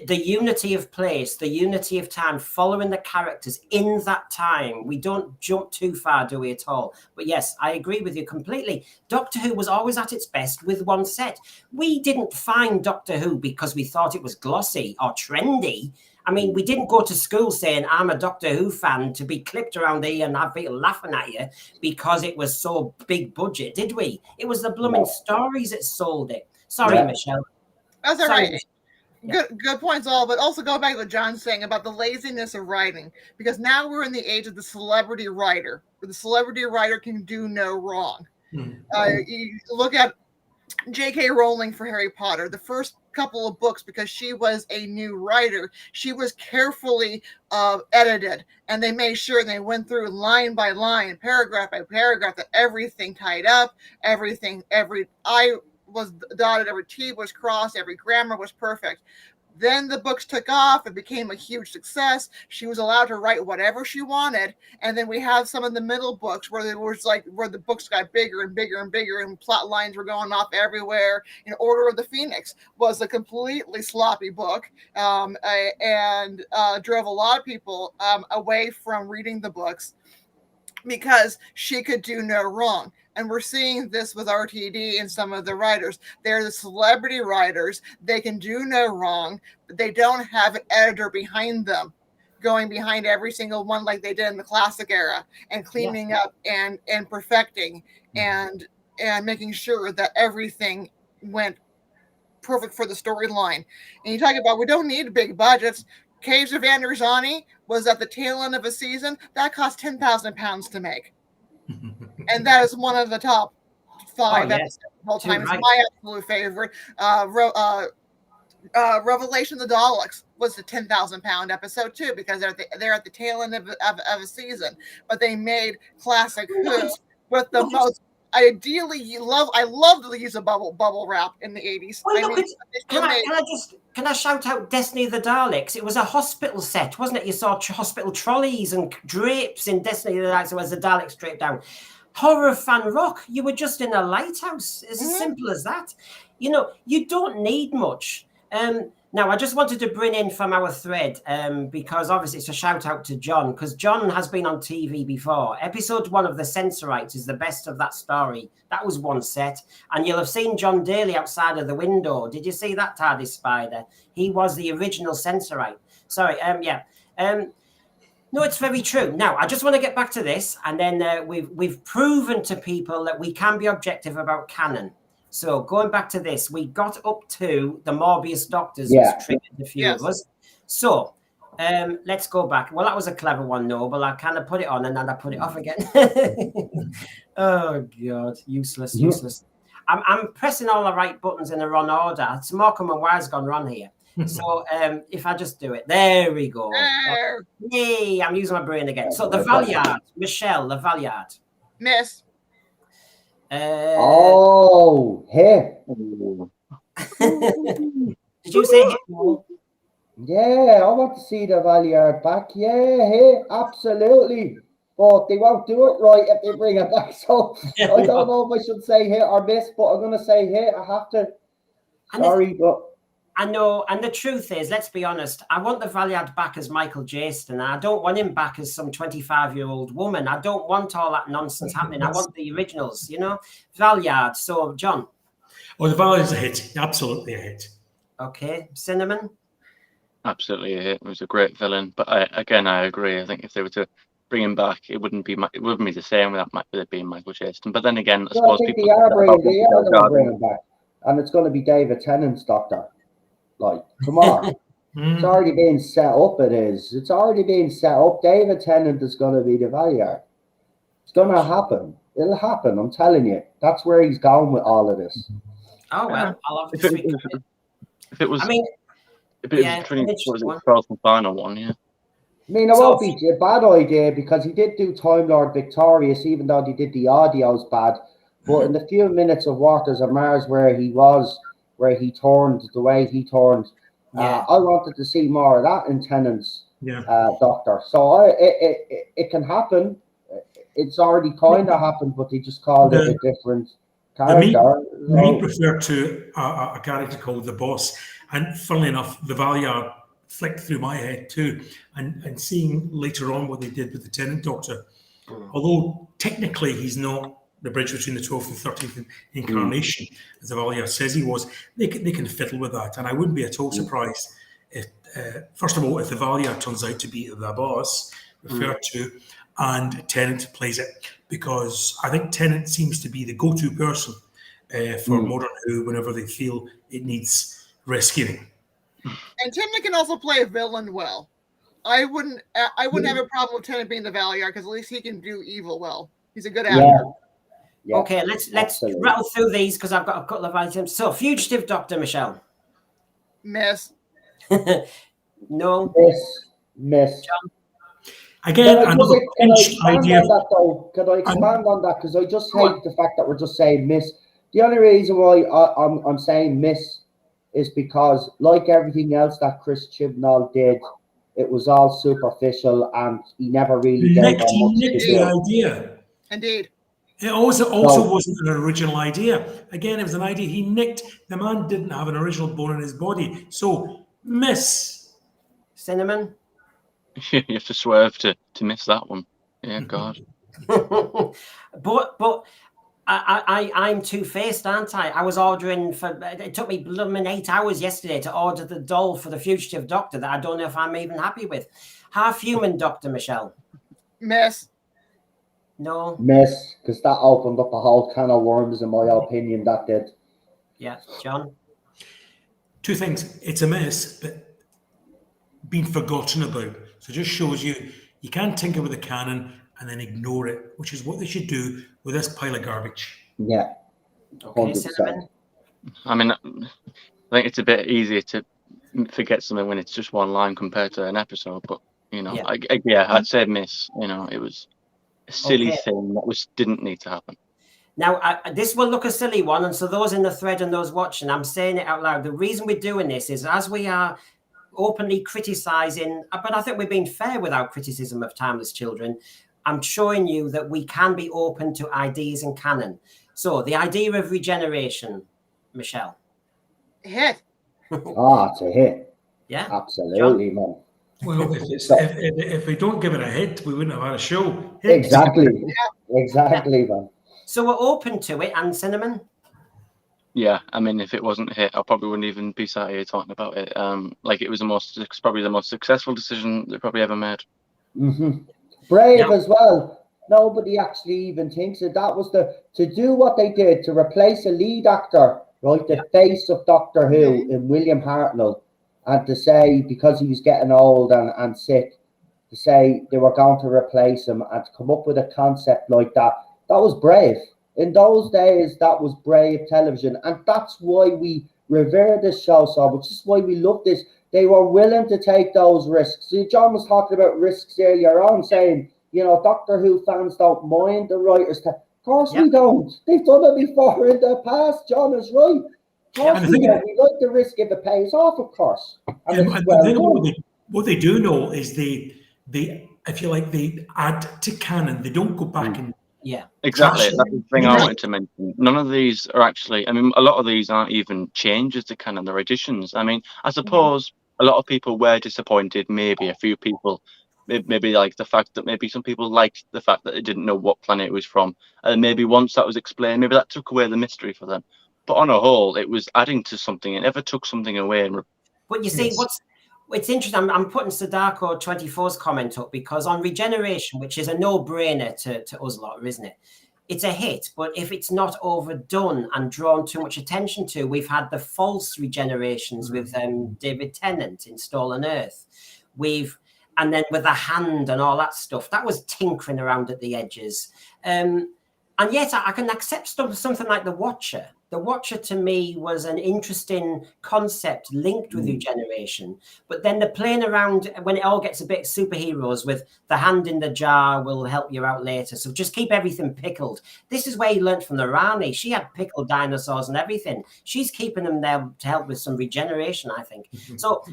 unity of place, the unity of time, following the characters in that time. We don't jump too far, do we, at all? But yes, I agree with you completely. Doctor Who was always at its best with one set. We didn't find Doctor Who because we thought it was glossy or trendy. I mean, we didn't go to school saying, I'm a Doctor Who fan, to be clipped around here and have people laughing at you because it was so big budget, did we? It was the blooming stories that sold it. Sorry, Michelle. That's all right. Good points all, but also go back to what John's saying about the laziness of writing, because now we're in the age of the celebrity writer, where the celebrity writer can do no wrong. You look at J.K. Rowling for Harry Potter, the first couple of books, because she was a new writer, she was carefully edited, and they made sure they went through line by line, paragraph by paragraph, that everything tied up, every I was dotted, every T was crossed, every grammar was perfect. Then the books took off and became a huge success. She was allowed to write whatever she wanted. And then we have some of the middle books where there was where the books got bigger and bigger and bigger and plot lines were going off everywhere. Order of the Phoenix was a completely sloppy book and drove a lot of people away from reading the books because she could do no wrong. And we're seeing this with RTD and some of the writers. They're the celebrity writers. They can do no wrong, but they don't have an editor behind them, going behind every single one like they did in the classic era, and cleaning up and perfecting and making sure that everything went perfect for the storyline. And you talk about, we don't need big budgets. Caves of Androzani was at the tail end of a season. That cost £10,000 to make. And that is one of the top 5 episodes of all time. It's my absolute favorite. Revelation of the Daleks was a £10,000 episode too, because they're at the tail end of a season. But they made classic Who with the most. Ideally, I love the use of bubble wrap in the 80s. Well, can I shout out Destiny of the Daleks? It was a hospital set, wasn't it? You saw hospital trolleys and drapes in Destiny of the Daleks as the Daleks draped down. Horror Fan Rock, you were just in a lighthouse. It's as simple as that. You don't need much. Now, I just wanted to bring in from our thread, because obviously it's a shout out to John, because John has been on TV before. Episode 1 of The Censorites is the best of that story. That was one set. And you'll have seen John Daly outside of the window. Did you see that, TARDIS Spider? He was the original Censorite. Sorry, no, it's very true. Now, I just want to get back to this, and then we've proven to people that we can be objective about canon. So going back to this, we got up to the Morbius Doctors, which triggered a few of us. So let's go back. Well, that was a clever one, Noble. I kind of put it on and then I put it off again. Oh, God. Useless. I'm pressing all the right buttons in the wrong order. It's Morecambe and Wise gone wrong here. So if I just do it, there we go. Yay, I'm using my brain again. So the Valeyard, Michelle, the Valeyard. Miss. Here. Did you say hit? Yeah, I want to see the Valeyard back. Yeah, here, absolutely. But they won't do it right if they bring it back. So I don't know if I should say hit or miss, but I'm going to say hit. I have to. Sorry, but. I know, and the truth is, let's be honest, I want the Valeyard back as Michael Jaston, and I don't want him back as some 25-year-old woman. I don't want all that nonsense happening. I want the originals, Valeyard. So, John. Oh, the Valeyard's a hit. Absolutely a hit. Okay. Cinnamon? Absolutely a hit. It was a great villain. But I agree. I think if they were to bring him back, it wouldn't be the same with it being Michael Jaston. But then again, I suppose people they are going to bring him back. And it's going to be David Tennant's Doctor. Like, come on. It's already being set up, it is. It's already being set up. David Tennant is going to be the Valeyard. It's going to happen. It'll happen, I'm telling you. That's where he's going with all of this. Oh, well, I'll have to If it was, I mean, if it yeah, was between, what was it, one. 12th and final one, yeah. I mean, it won't be a bad idea because he did do Time Lord Victorious, even though he did the audios bad. But in the few minutes of Waters of Mars where he turned the way he turned, Yeah. I wanted to see more of that in Tennant's Yeah. Doctor. So it can happen. It's already kind of happened, but they just called it a different character. Me prefer to a character called the Boss, and funnily enough, the Valeyard flicked through my head too, and seeing later on what they did with the Tenant Doctor, although technically he's not the bridge between the 12th and 13th incarnation, as the Valeyard says he was, they can fiddle with that, and I wouldn't be at all surprised if, first of all, if the Valeyard turns out to be the Boss referred to, and Tennant plays it, because I think Tennant seems to be the go-to person for Modern Who whenever they feel it needs rescuing. And Tennant can also play a villain well. I wouldn't have a problem with Tennant being the Valeyard because at least he can do evil well. He's a good actor. Yeah, okay, let's rattle through these because I've got a couple of items. So, Fugitive Doctor, Michelle. Miss. No. Miss. John? Again, another pinched idea. Can I expand on that? Because I just hate the fact that we're just saying miss. The only reason why I'm saying miss is because, like everything else that Chris Chibnall did, it was all superficial and he never really gave He much nicked to the do. idea. Indeed. It also wasn't an original idea. Again, it was an idea he nicked. The man didn't have an original bone in his body. So, miss. Cinnamon? You have to swerve to miss that one. Yeah, God. but I'm two-faced, aren't I? I was ordering it took me blooming 8 hours yesterday to order the doll for the Fugitive Doctor that I don't know if I'm even happy with. Half human Doctor, Michelle. Miss. No. Miss, because that opened up a whole can of worms, in my opinion, that did. Yeah, John? Two things. It's a miss, but been forgotten about. So it just shows you can't tinker with the canon and then ignore it, which is what they should do with this pile of garbage. Yeah. Okay, Cinnamon? I mean, I think it's a bit easier to forget something when it's just one line compared to an episode, but, you know, I'd say miss. You know, it was a silly thing that didn't need to happen. Now, this will look a silly one, and so those in the thread and those watching, I'm saying it out loud. The reason we're doing this is as we are openly criticizing, but I think we're being fair with our criticism of Timeless Children, I'm showing you that we can be open to ideas and canon. So the idea of regeneration, Michelle. Hit. It's a hit. Yeah. Absolutely, man. Well, if we don't give it a hit, we wouldn't have had a show. Hit. Exactly. Exactly, man. So we're open to it, and Cinnamon? Yeah, I mean, if it wasn't a hit, I probably wouldn't even be sat here talking about it. Like it was probably the most successful decision they probably ever made. Brave as well. Nobody actually even thinks that was to do what they did to replace a lead actor, right? The face of Doctor Who in William Hartnell, and to say because he was getting old and sick, to say they were going to replace him and to come up with a concept like that. That was brave. In those days, that was brave television. And that's why we revere this show so much. This is why we love this. They were willing to take those risks. See, John was talking about risks earlier on, saying, you know, Doctor Who fans don't mind the writers. Of course we don't. They've done it before in the past. John is right. Of course we don't. We like the risk if it pays off, of course. What they do know is they if you like, they add to canon. They don't go back and exactly. That's the thing I wanted to mention. None of these are actually. I mean, a lot of these aren't even changes to canon. They're additions. I mean, I suppose a lot of people were disappointed. Maybe a few people, maybe like the fact that maybe some people liked the fact that they didn't know what planet it was from, and maybe once that was explained, maybe that took away the mystery for them. But on a whole, it was adding to something. It never took something away. But you see, it's interesting. I'm putting Sadako 24's comment up because on regeneration, which is a no-brainer to us lot, isn't it? It's a hit, but if it's not overdone and drawn too much attention to, we've had the false regenerations with David Tennant in Stolen Earth. And then with the hand and all that stuff, that was tinkering around at the edges. And yet I can accept something like The Watcher The Watcher to me was an interesting concept linked with regeneration, but then they're playing around when it all gets a bit superheroes with the hand in the jar will help you out later. So just keep everything pickled. This is where he learned from the Rani. She had pickled dinosaurs and everything. She's keeping them there to help with some regeneration, I think. So,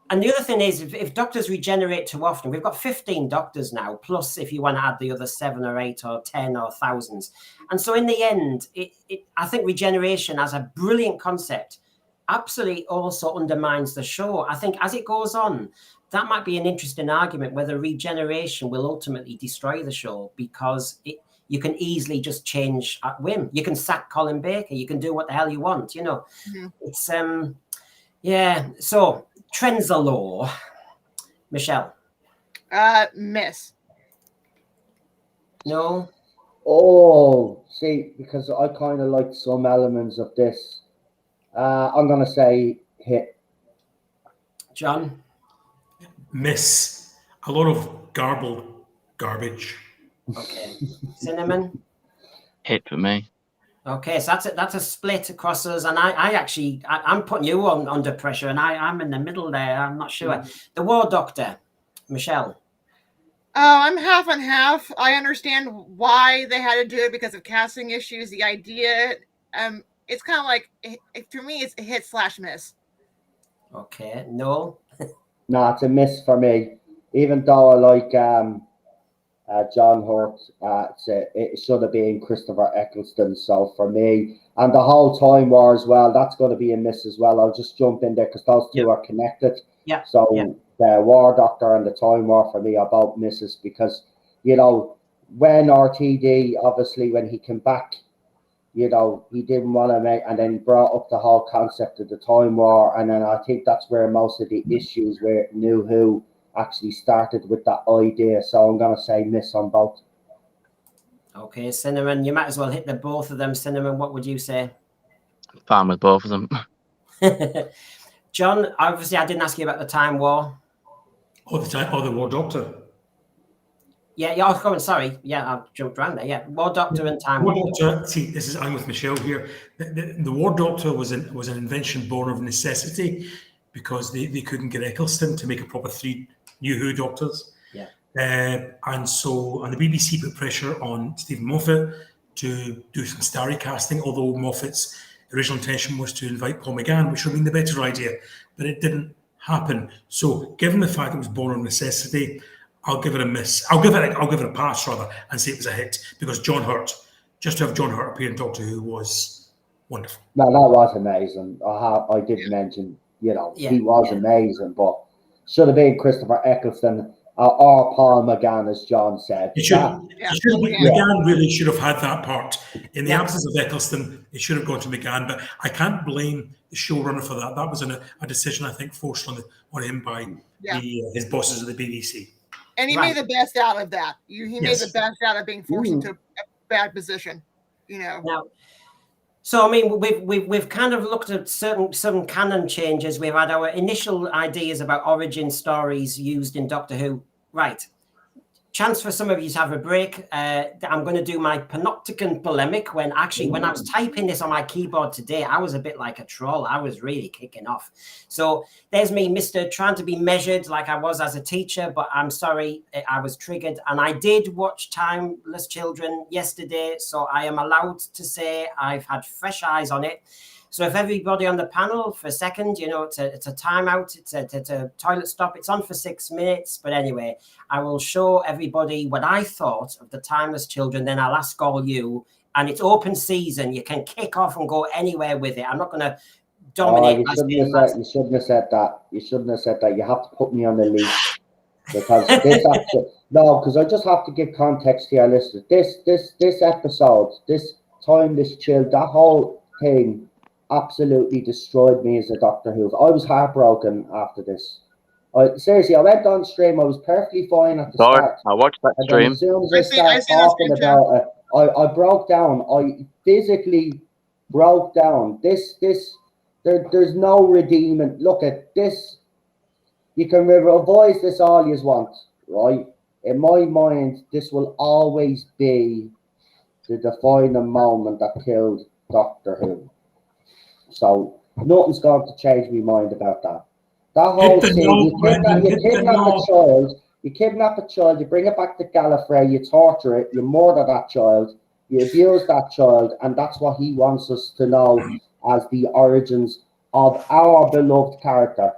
and the other thing is, if doctors regenerate too often, we've got 15 doctors now, plus if you want to add the other 7 or 8 or 10 or thousands. And so in the end, I think regeneration as a brilliant concept absolutely also undermines the show. I think as it goes on, that might be an interesting argument whether regeneration will ultimately destroy the show, because you can easily just change at whim. You can sack Colin Baker. You can do what the hell you want, you know. It's, yeah. So trends are law. Michelle? Miss. No? Oh, see, because I kind of like some elements of this. I'm going to say hit. John? Miss. A lot of garbled garbage. Okay. Cinnamon? Hit for me. Okay, so that's a split across us, and I'm putting you on under pressure, and I'm in the middle there. I'm not sure. The War Doctor, Michelle. Oh, I'm half and half. I understand why they had to do it because of casting issues. The idea, it's kind of like, for me, it's a hit/miss. Okay, no. No, it's a miss for me. Even though I like John Hurt, it should have been Christopher Eccleston. So for me, and the whole Time War as well, that's going to be a miss as well. I'll just jump in there because those two are connected. Yeah. So the War Doctor and the Time War for me are both misses, because, you know, when RTD, obviously when he came back, you know, he didn't want to make, and then he brought up the whole concept of the Time War, and then I think that's where most of the issues with New Who actually started with that idea. So I'm going to say miss on both. Okay, Cinnamon, you might as well hit the both of them. Cinnamon, what would you say? Fine with both of them. John, obviously I didn't ask you about the Time War. The War Doctor. Yeah, I was going, sorry. Yeah, I jumped around there. Yeah, War Doctor and Time War War. Doctor, see, I'm with Michelle here. The War Doctor was an invention born of necessity, because they couldn't get Eccleston to make a proper 3 New Who Doctors. Yeah. And the BBC put pressure on Stephen Moffat to do some starry casting, although Moffat's original intention was to invite Paul McGann, which would have been the better idea, but it didn't happen. So given the fact it was born of necessity, I'll give it a miss. I'll give it a pass rather, and say it was a hit, because John Hurt, just to have John Hurt appear in Doctor Who was wonderful. No, that was amazing. I did mention, you know, he was amazing, but should have been Christopher Eccleston or Paul McGann, as John said. McGann really should have had that part. In the absence of Eccleston, it should have gone to McGann, but I can't blame the showrunner for that. That was a decision, I think, forced on him by his bosses at the BBC. And he made the best out of that. He made the best out of being forced into a bad position, you know. Now, so I mean, we've kind of looked at some canon changes. We've had our initial ideas about origin stories used in Doctor Who. Right. Chance for some of you to have a break. I'm going to do my panopticon polemic when I was typing this on my keyboard today, I was a bit like a troll. I was really kicking off. So there's me, Mr. trying to be measured like I was as a teacher, but I'm sorry, I was triggered. And I did watch Timeless Children yesterday, so I am allowed to say I've had fresh eyes on it. So if everybody on the panel for a second, you know, it's a timeout, it's a toilet stop. It's on for 6 minutes. But anyway, I will show everybody what I thought of the Timeless Children. Then I'll ask all you. And it's open season. You can kick off and go anywhere with it. I'm not going to dominate. You shouldn't have said that. You shouldn't have said that. You have to put me on the leash. Because this actually, no, because I just have to give context to our listeners. This episode, this Timeless Child, that whole thing absolutely destroyed me as a Doctor Who. I was heartbroken after this. Seriously, I went on stream. I was perfectly fine at the start. I watched that stream. As soon as I started talking about it, I broke down. I physically broke down. There's no redeeming. Look at this. You can revise this all you want, right? In my mind, this will always be the defining moment that killed Doctor Who. So nothing's going to change my mind about that. That whole Hit the thing, note, Brendan, hit the note. you kidnap a child, you bring it back to Gallifrey, you torture it, you murder that child, you abuse that child, and that's what he wants us to know as the origins of our beloved character.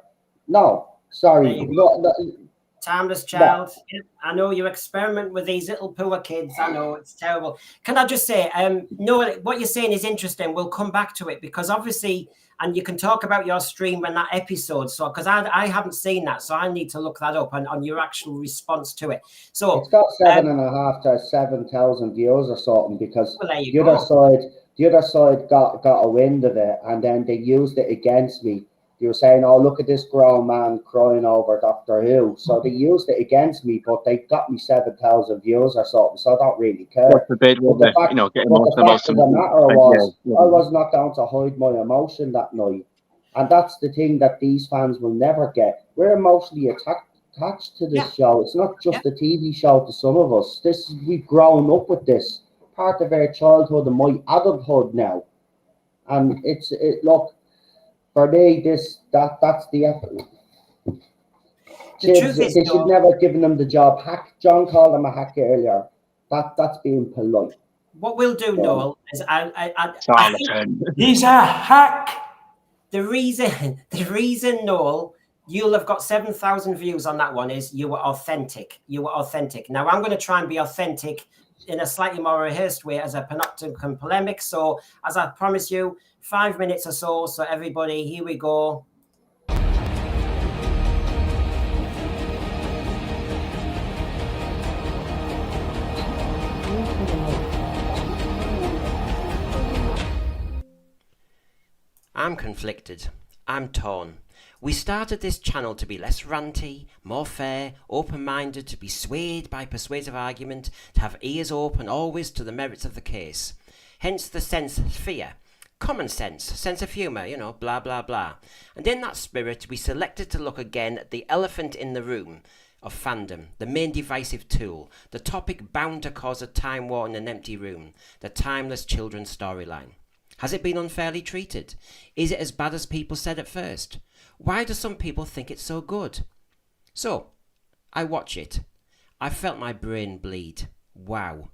No, sorry, no, Timeless child. Yeah, I know you experiment with these little poor kids. I know it's terrible. Can I just say, no, what you're saying is interesting. We'll come back to it because obviously, and you can talk about your stream and that episode. So, because I haven't seen that, so I need to look that up and on your actual response to it. So it's got 7.5 to 7,000 views or something because well, the other side got a wind of it and then they used it against me. They were saying, "Oh, look at this grown man crying over Doctor Who." So they used it against me, but they got me 7,000 views or something. So I don't really care. What's the bid? The fact of the matter was, I was not going to hide my emotion that night, and that's the thing that these fans will never get. We're emotionally attached to this show. It's not just a TV show to some of us. We've grown up with this, part of our childhood and my adulthood now, and look. For me, that's the effort. They should never have given them the job. Hack. John called him a hack earlier. That's being polite. What we'll do, Noel, is he's a hack. The reason, Noel, you'll have got 7,000 views on that one is you were authentic. You were authentic. Now I'm going to try and be authentic in a slightly more rehearsed way as a panopticon polemic. So as I promise you, 5 minutes or so. So everybody, here we go. I'm conflicted. I'm torn. We started this channel to be less ranty, more fair, open-minded, to be swayed by persuasive argument, to have ears open always to the merits of the case. Hence the sense of fear. Common sense of humour, blah, blah, blah. And in that spirit, we selected to look again at the elephant in the room of fandom, the main divisive tool, the topic bound to cause a time war in an empty room, the timeless children's storyline. Has it been unfairly treated? Is it as bad as people said at first? Why do some people think it's so good? So, I watch it. I felt my brain bleed. Wow.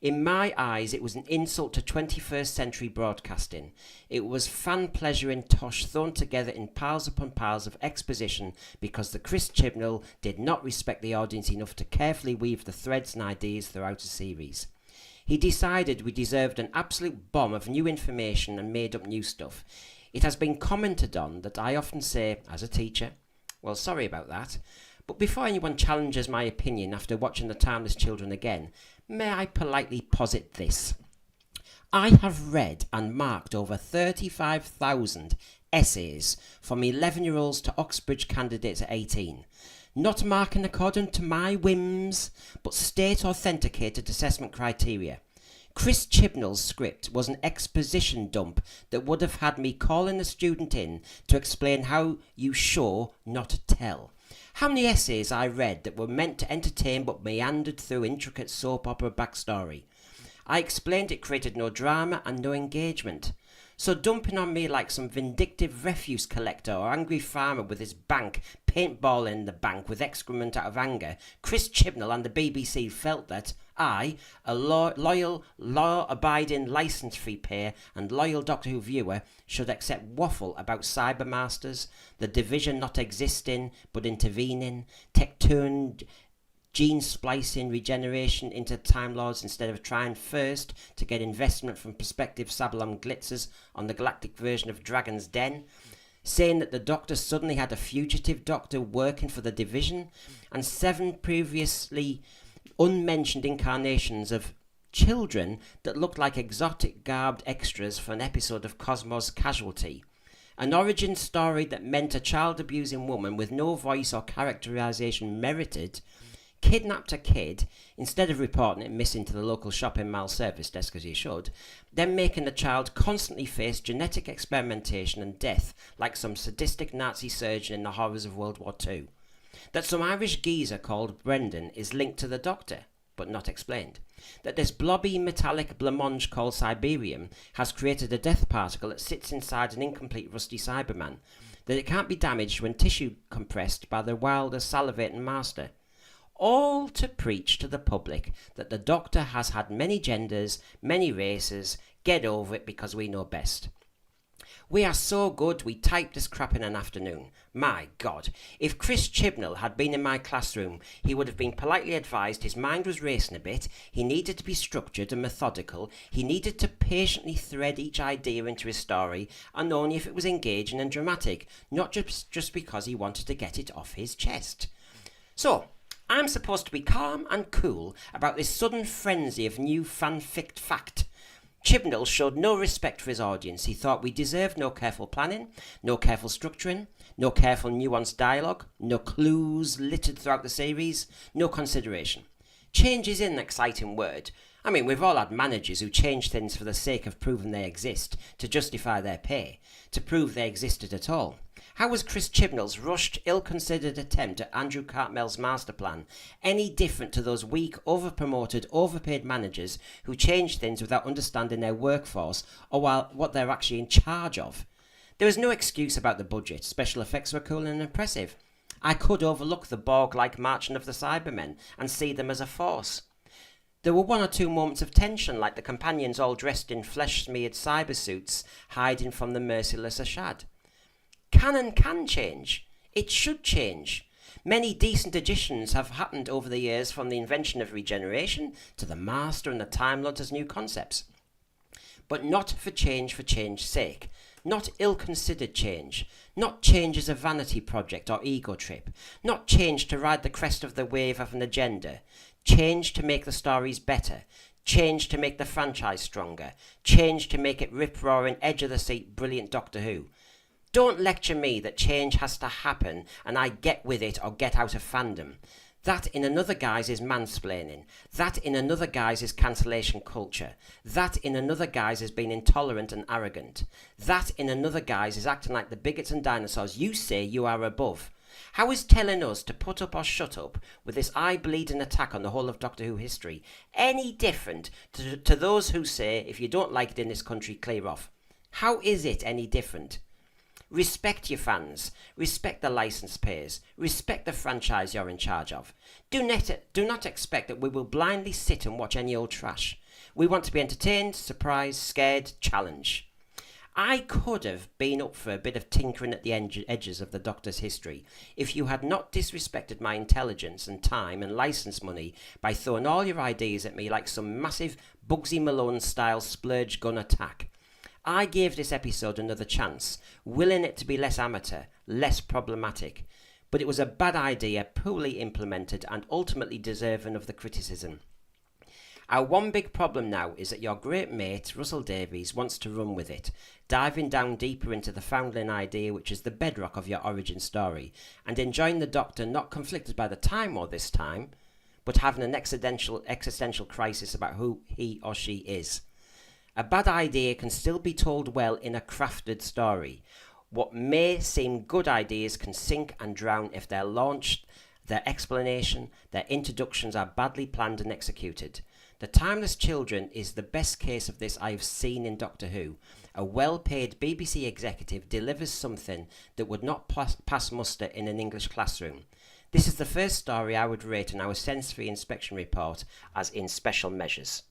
In my eyes, it was an insult to 21st century broadcasting. It was fan pleasure in tosh thrown together in piles upon piles of exposition because the Chris Chibnall did not respect the audience enough to carefully weave the threads and ideas throughout a series. He decided we deserved an absolute bomb of new information and made up new stuff. It has been commented on that I often say, as a teacher, well, sorry about that. But before anyone challenges my opinion after watching The Timeless Children again, may I politely posit this. I have read and marked over 35,000 essays from 11-year-olds to Oxbridge candidates at 18. Not marking according to my whims, but state-authenticated assessment criteria. Chris Chibnall's script was an exposition dump that would have had me calling a student in to explain how you show, not tell. How many essays I read that were meant to entertain but meandered through intricate soap opera backstory. I explained it created no drama and no engagement. So dumping on me like some vindictive refuse collector or angry farmer with his bank paintballing the bank with excrement out of anger, Chris Chibnall and the BBC felt that I, a loyal, law-abiding licence-free payer and loyal Doctor Who viewer, should accept waffle about cybermasters, the division not existing but intervening, tech-turned gene splicing regeneration into Time Lords instead of trying first to get investment from prospective Sabalom glitzers on the galactic version of Dragon's Den, saying that the Doctor suddenly had a fugitive Doctor working for the division, and 7 previously unmentioned incarnations of children that looked like exotic garbed extras for an episode of Cosmos Casualty. An origin story that meant a child-abusing woman with no voice or characterization merited kidnapped a kid, instead of reporting it missing to the local shopping mall service desk as he should, then making the child constantly face genetic experimentation and death like some sadistic Nazi surgeon in the horrors of World War II. That some Irish geezer called Brendan is linked to the Doctor. but not explained. That this blobby metallic blancmange called Cyberium has created a death particle that sits inside an incomplete rusty Cyberman. That it can't be damaged when tissue compressed by the wilder salivating master. All to preach to the public that the Doctor has had many genders, many races, get over it because we know best. We are so good we typed this crap in an afternoon. My God, if Chris Chibnall had been in my classroom, he would have been politely advised his mind was racing a bit, he needed to be structured and methodical, he needed to patiently thread each idea into his story, and only if it was engaging and dramatic, not just because he wanted to get it off his chest. So, I'm supposed to be calm and cool about this sudden frenzy of new fanfic fact. Chibnall showed no respect for his audience. He thought we deserved no careful planning, no careful structuring, no careful nuanced dialogue, no clues littered throughout the series, no consideration. Change is an exciting word. I mean, we've all had managers who change things for the sake of proving they exist, to justify their pay, to prove they existed at all. How was Chris Chibnall's rushed, ill-considered attempt at Andrew Cartmell's master plan any different to those weak, over-promoted, overpaid managers who change things without understanding their workforce or what they're actually in charge of? There was no excuse about the budget. Special effects were cool and impressive. I could overlook the Borg-like marching of the Cybermen and see them as a force. There were one or two moments of tension, like the companions all dressed in flesh-smeared cybersuits hiding from the merciless Ashad. Canon can change. It should change. Many decent additions have happened over the years, from the invention of regeneration to the Master and the Time Lord as new concepts. But not for change's sake. Not ill-considered change. Not change as a vanity project or ego trip. Not change to ride the crest of the wave of an agenda. Change to make the stories better. Change to make the franchise stronger. Change to make it rip-roaring, edge-of-the-seat, brilliant Doctor Who. Don't lecture me that change has to happen and I get with it or get out of fandom. That in another guise is mansplaining. That in another guise is cancellation culture. That in another guise is being intolerant and arrogant. That in another guise is acting like the bigots and dinosaurs you say you are above. How is telling us to put up or shut up with this eye-bleeding attack on the whole of Doctor Who history any different to those who say, if you don't like it in this country, clear off? How is it any different? Respect your fans, respect the license payers, respect the franchise you're in charge of. Do not expect that we will blindly sit and watch any old trash. We want to be entertained, surprised, scared, challenged. I could have been up for a bit of tinkering at the edges of the Doctor's history if you had not disrespected my intelligence and time and license money by throwing all your ideas at me like some massive Bugsy Malone-style splurge gun attack. I gave this episode another chance, willing it to be less amateur, less problematic. But it was a bad idea, poorly implemented, and ultimately deserving of the criticism. Our one big problem now is that your great mate, Russell Davies, wants to run with it, diving down deeper into the Foundling idea, which is the bedrock of your origin story, and enjoying the Doctor not conflicted by the Time War this time, but having an existential crisis about who he or she is. A bad idea can still be told well in a crafted story. What may seem good ideas can sink and drown if they're launched, their explanation, their introductions are badly planned and executed. The Timeless Children is the best case of this I've seen in Doctor Who. A well-paid BBC executive delivers something that would not pass muster in an English classroom. This is the first story I would rate in our sensory inspection report as in special measures.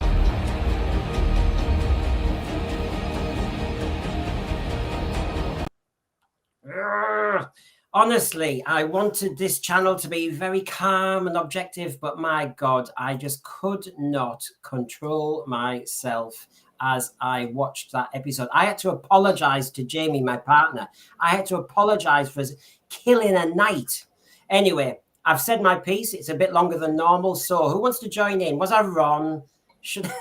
Honestly, I wanted this channel to be very calm and objective, but my God, I just could not control myself as I watched that episode. I had to apologize to Jamie, my partner. I had to apologize for killing a knight. Anyway, I've said my piece. It's a bit longer than normal. So who wants to join in? Was I wrong? Should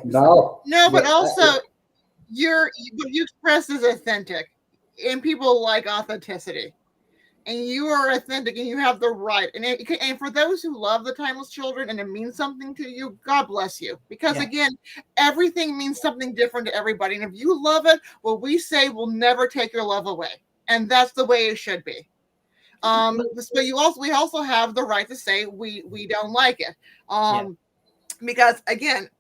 No, but also what you express is authentic, and people like authenticity. And you are authentic, and you have the right. And for those who love the Timeless Children and it means something to you, God bless you. Because again, everything means something different to everybody. And if you love it, what we say will never take your love away. And that's the way it should be. So we also have the right to say we don't like it. because again,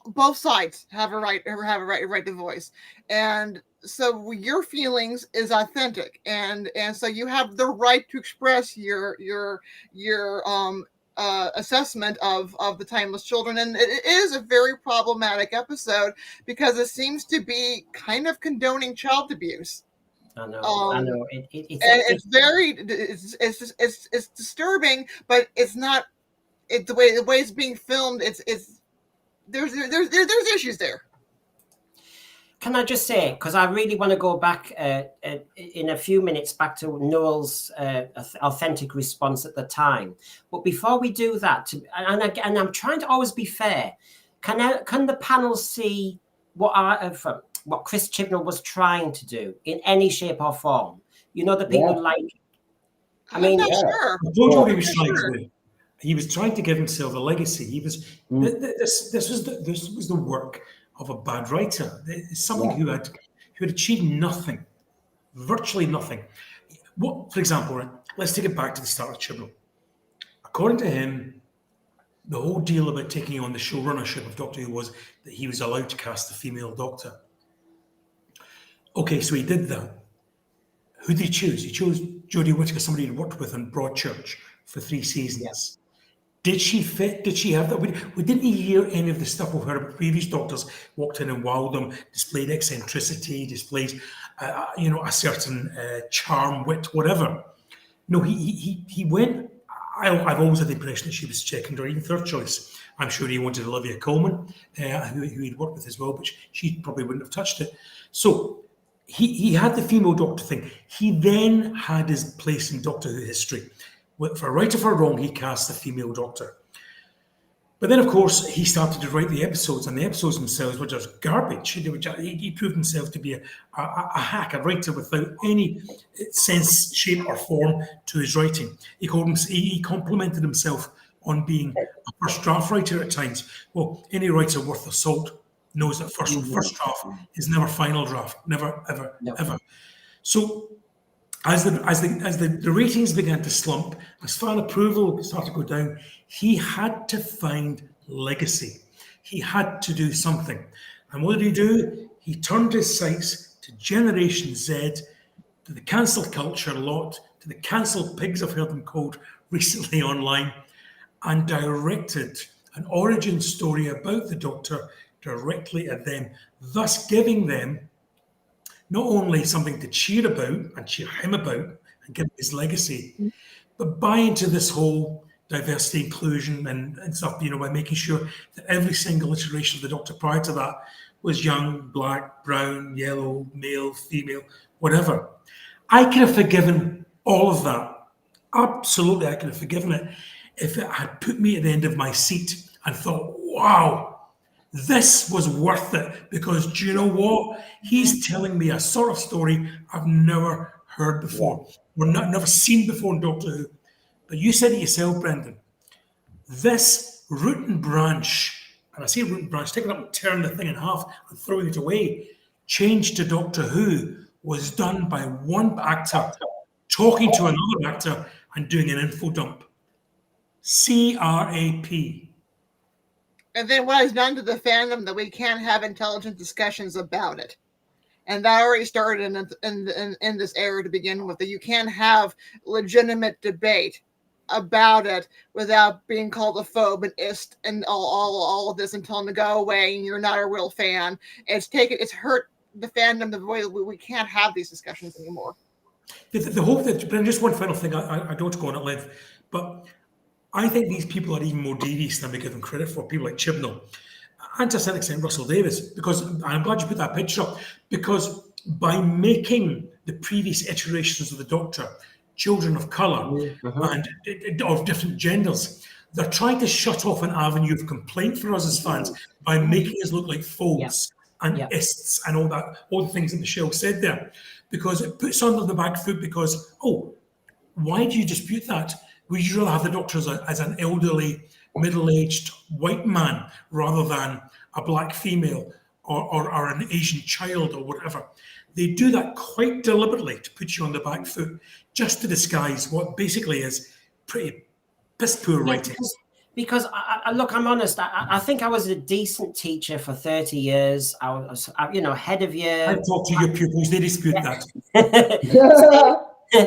both sides have a right to voice, and so your feelings is authentic, and so you have the right to express your assessment of the Timeless Children. And it is a very problematic episode because it seems to be kind of condoning child abuse. I know. And it's very it's disturbing, but it's not. The way it's being filmed, it's there's issues there. Can I just say, because I really want to go back in a few minutes back to Noel's authentic response at the time, but before we do that, and I'm trying to always be fair, can the panel see what Chris Chibnall was trying to do in any shape or form? You know, the people I mean, I'm not sure. I told you what he was trying to do. He was trying to give himself a legacy. He was this was the work of a bad writer. It's somebody who had achieved nothing, virtually nothing. What, for example, let's take it back to the start of Chibnall. According to him, the whole deal about taking on the showrunnership of Doctor Who was that he was allowed to cast a female Doctor. Okay, so he did that. Who did he choose? He chose Jodie Whittaker, somebody he'd worked with in Broadchurch for 3 seasons. Yes. Did she fit? Did she have that? We didn't hear any of the stuff we've heard about previous Doctors. Walked in and wowed them, displayed eccentricity, displayed, a certain charm, wit, whatever. No, he went. I've always had the impression that she was second or even third choice. I'm sure he wanted Olivia Colman, who he'd worked with as well, but she probably wouldn't have touched it. So he had the female Doctor thing. He then had his place in Doctor Who history. For right or for wrong, he cast the female Doctor. But then, of course, he started to write the episodes, and the episodes themselves were just garbage. He proved himself to be a hack, a writer without any sense, shape, or form to his writing. He complimented himself on being a first draft writer at times. Well, any writer worth of salt knows that first draft is never final draft, never, ever, ever. So as the ratings began to slump, as fan approval started to go down, he had to find legacy. He had to do something. And what did he do? He turned his sights to Generation Z, to the cancel culture lot, to the cancel pigs, I've heard them called recently online, and directed an origin story about the Doctor directly at them, thus giving them not only something to cheer about and cheer him about and give his legacy, but buy into this whole diversity, inclusion and stuff, by making sure that every single iteration of the Doctor prior to that was young, black, brown, yellow, male, female, whatever. I could have forgiven all of that. Absolutely, I could have forgiven it if it had put me at the end of my seat and thought, wow, this was worth it, because do you know what? He's telling me a sort of story I've never heard before, or never seen before in Doctor Who. But you said it yourself, Brendan. This root and branch, and I say root and branch, taking up and turn the thing in half and throwing it away, change to Doctor Who was done by one actor talking to another actor and doing an info dump. CRAP. And then what is done to the fandom that we can't have intelligent discussions about it. And that already started in this era to begin with, that you can't have legitimate debate about it without being called a phobe and ist and all of this and telling them to go away and you're not a real fan. It's hurt the fandom the way that we can't have these discussions anymore. The whole thing, but just one final thing, I don't want to go on at length, but I think these people are even more devious than we give them credit for, people like Chibnall, and to a certain extent Russell Davies, because I'm glad you put that picture up, because by making the previous iterations of the Doctor children of colour and of different genders, they're trying to shut off an avenue of complaint for us as fans by making us look like phobes and ists and all the things that Michelle said there, because it puts under the back foot, because, why do you dispute that? Would you rather have the Doctor as an elderly, middle-aged white man rather than a black female or an Asian child or whatever? They do that quite deliberately to put you on the back foot, just to disguise what basically is pretty piss-poor writing. Because look, I'm honest. I think I was a decent teacher for 30 years. I was, head of year. I've talked to your pupils; they dispute that.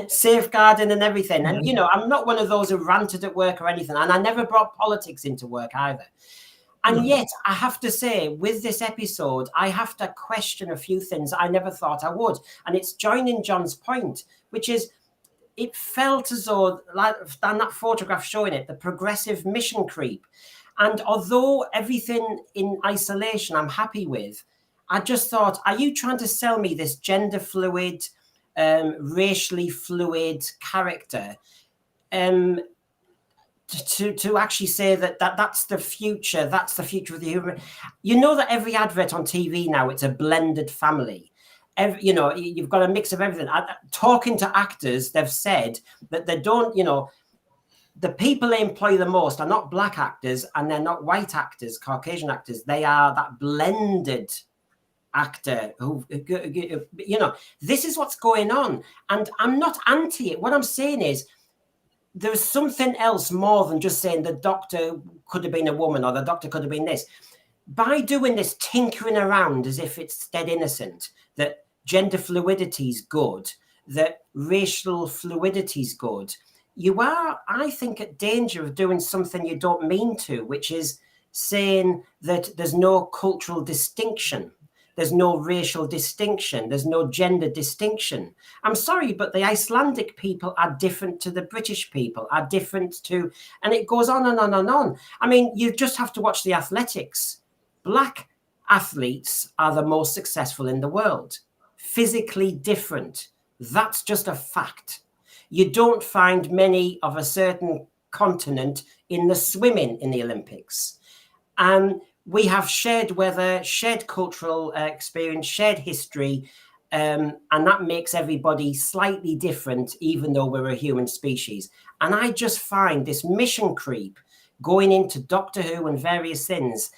Safeguarding and everything. And, I'm not one of those who ranted at work or anything. And I never brought politics into work either. And yet, I have to say, with this episode, I have to question a few things I never thought I would. And it's joining John's point, which is, it felt as though, like that photograph showing it, the progressive mission creep. And although everything in isolation I'm happy with, I just thought, are you trying to sell me this gender fluid, racially fluid character, to actually say that's the future of the human? You know that every advert on TV now, it's a blended family. You've got a mix of everything. Talking to actors, they've said that they don't, the people they employ the most are not black actors, and they're not white actors, Caucasian actors. They are that blended actor who, this is what's going on. And I'm not anti it. What I'm saying is, there's something else more than just saying the doctor could have been a woman or the doctor could have been this. By doing this tinkering around as if it's dead innocent, that gender fluidity is good, that racial fluidity is good, you are, I think, at danger of doing something you don't mean to, which is saying that there's no cultural distinction. There's no racial distinction. There's no gender distinction. I'm sorry, but the Icelandic people are different to the British people, are different to, and it goes on and on and on. I mean, you just have to watch the athletics. Black athletes are the most successful in the world. Physically different. That's just a fact. You don't find many of a certain continent in the swimming in the Olympics. And we have shared weather, shared cultural experience, shared history, and that makes everybody slightly different, even though we're a human species. And I just find this mission creep going into Doctor Who and various things,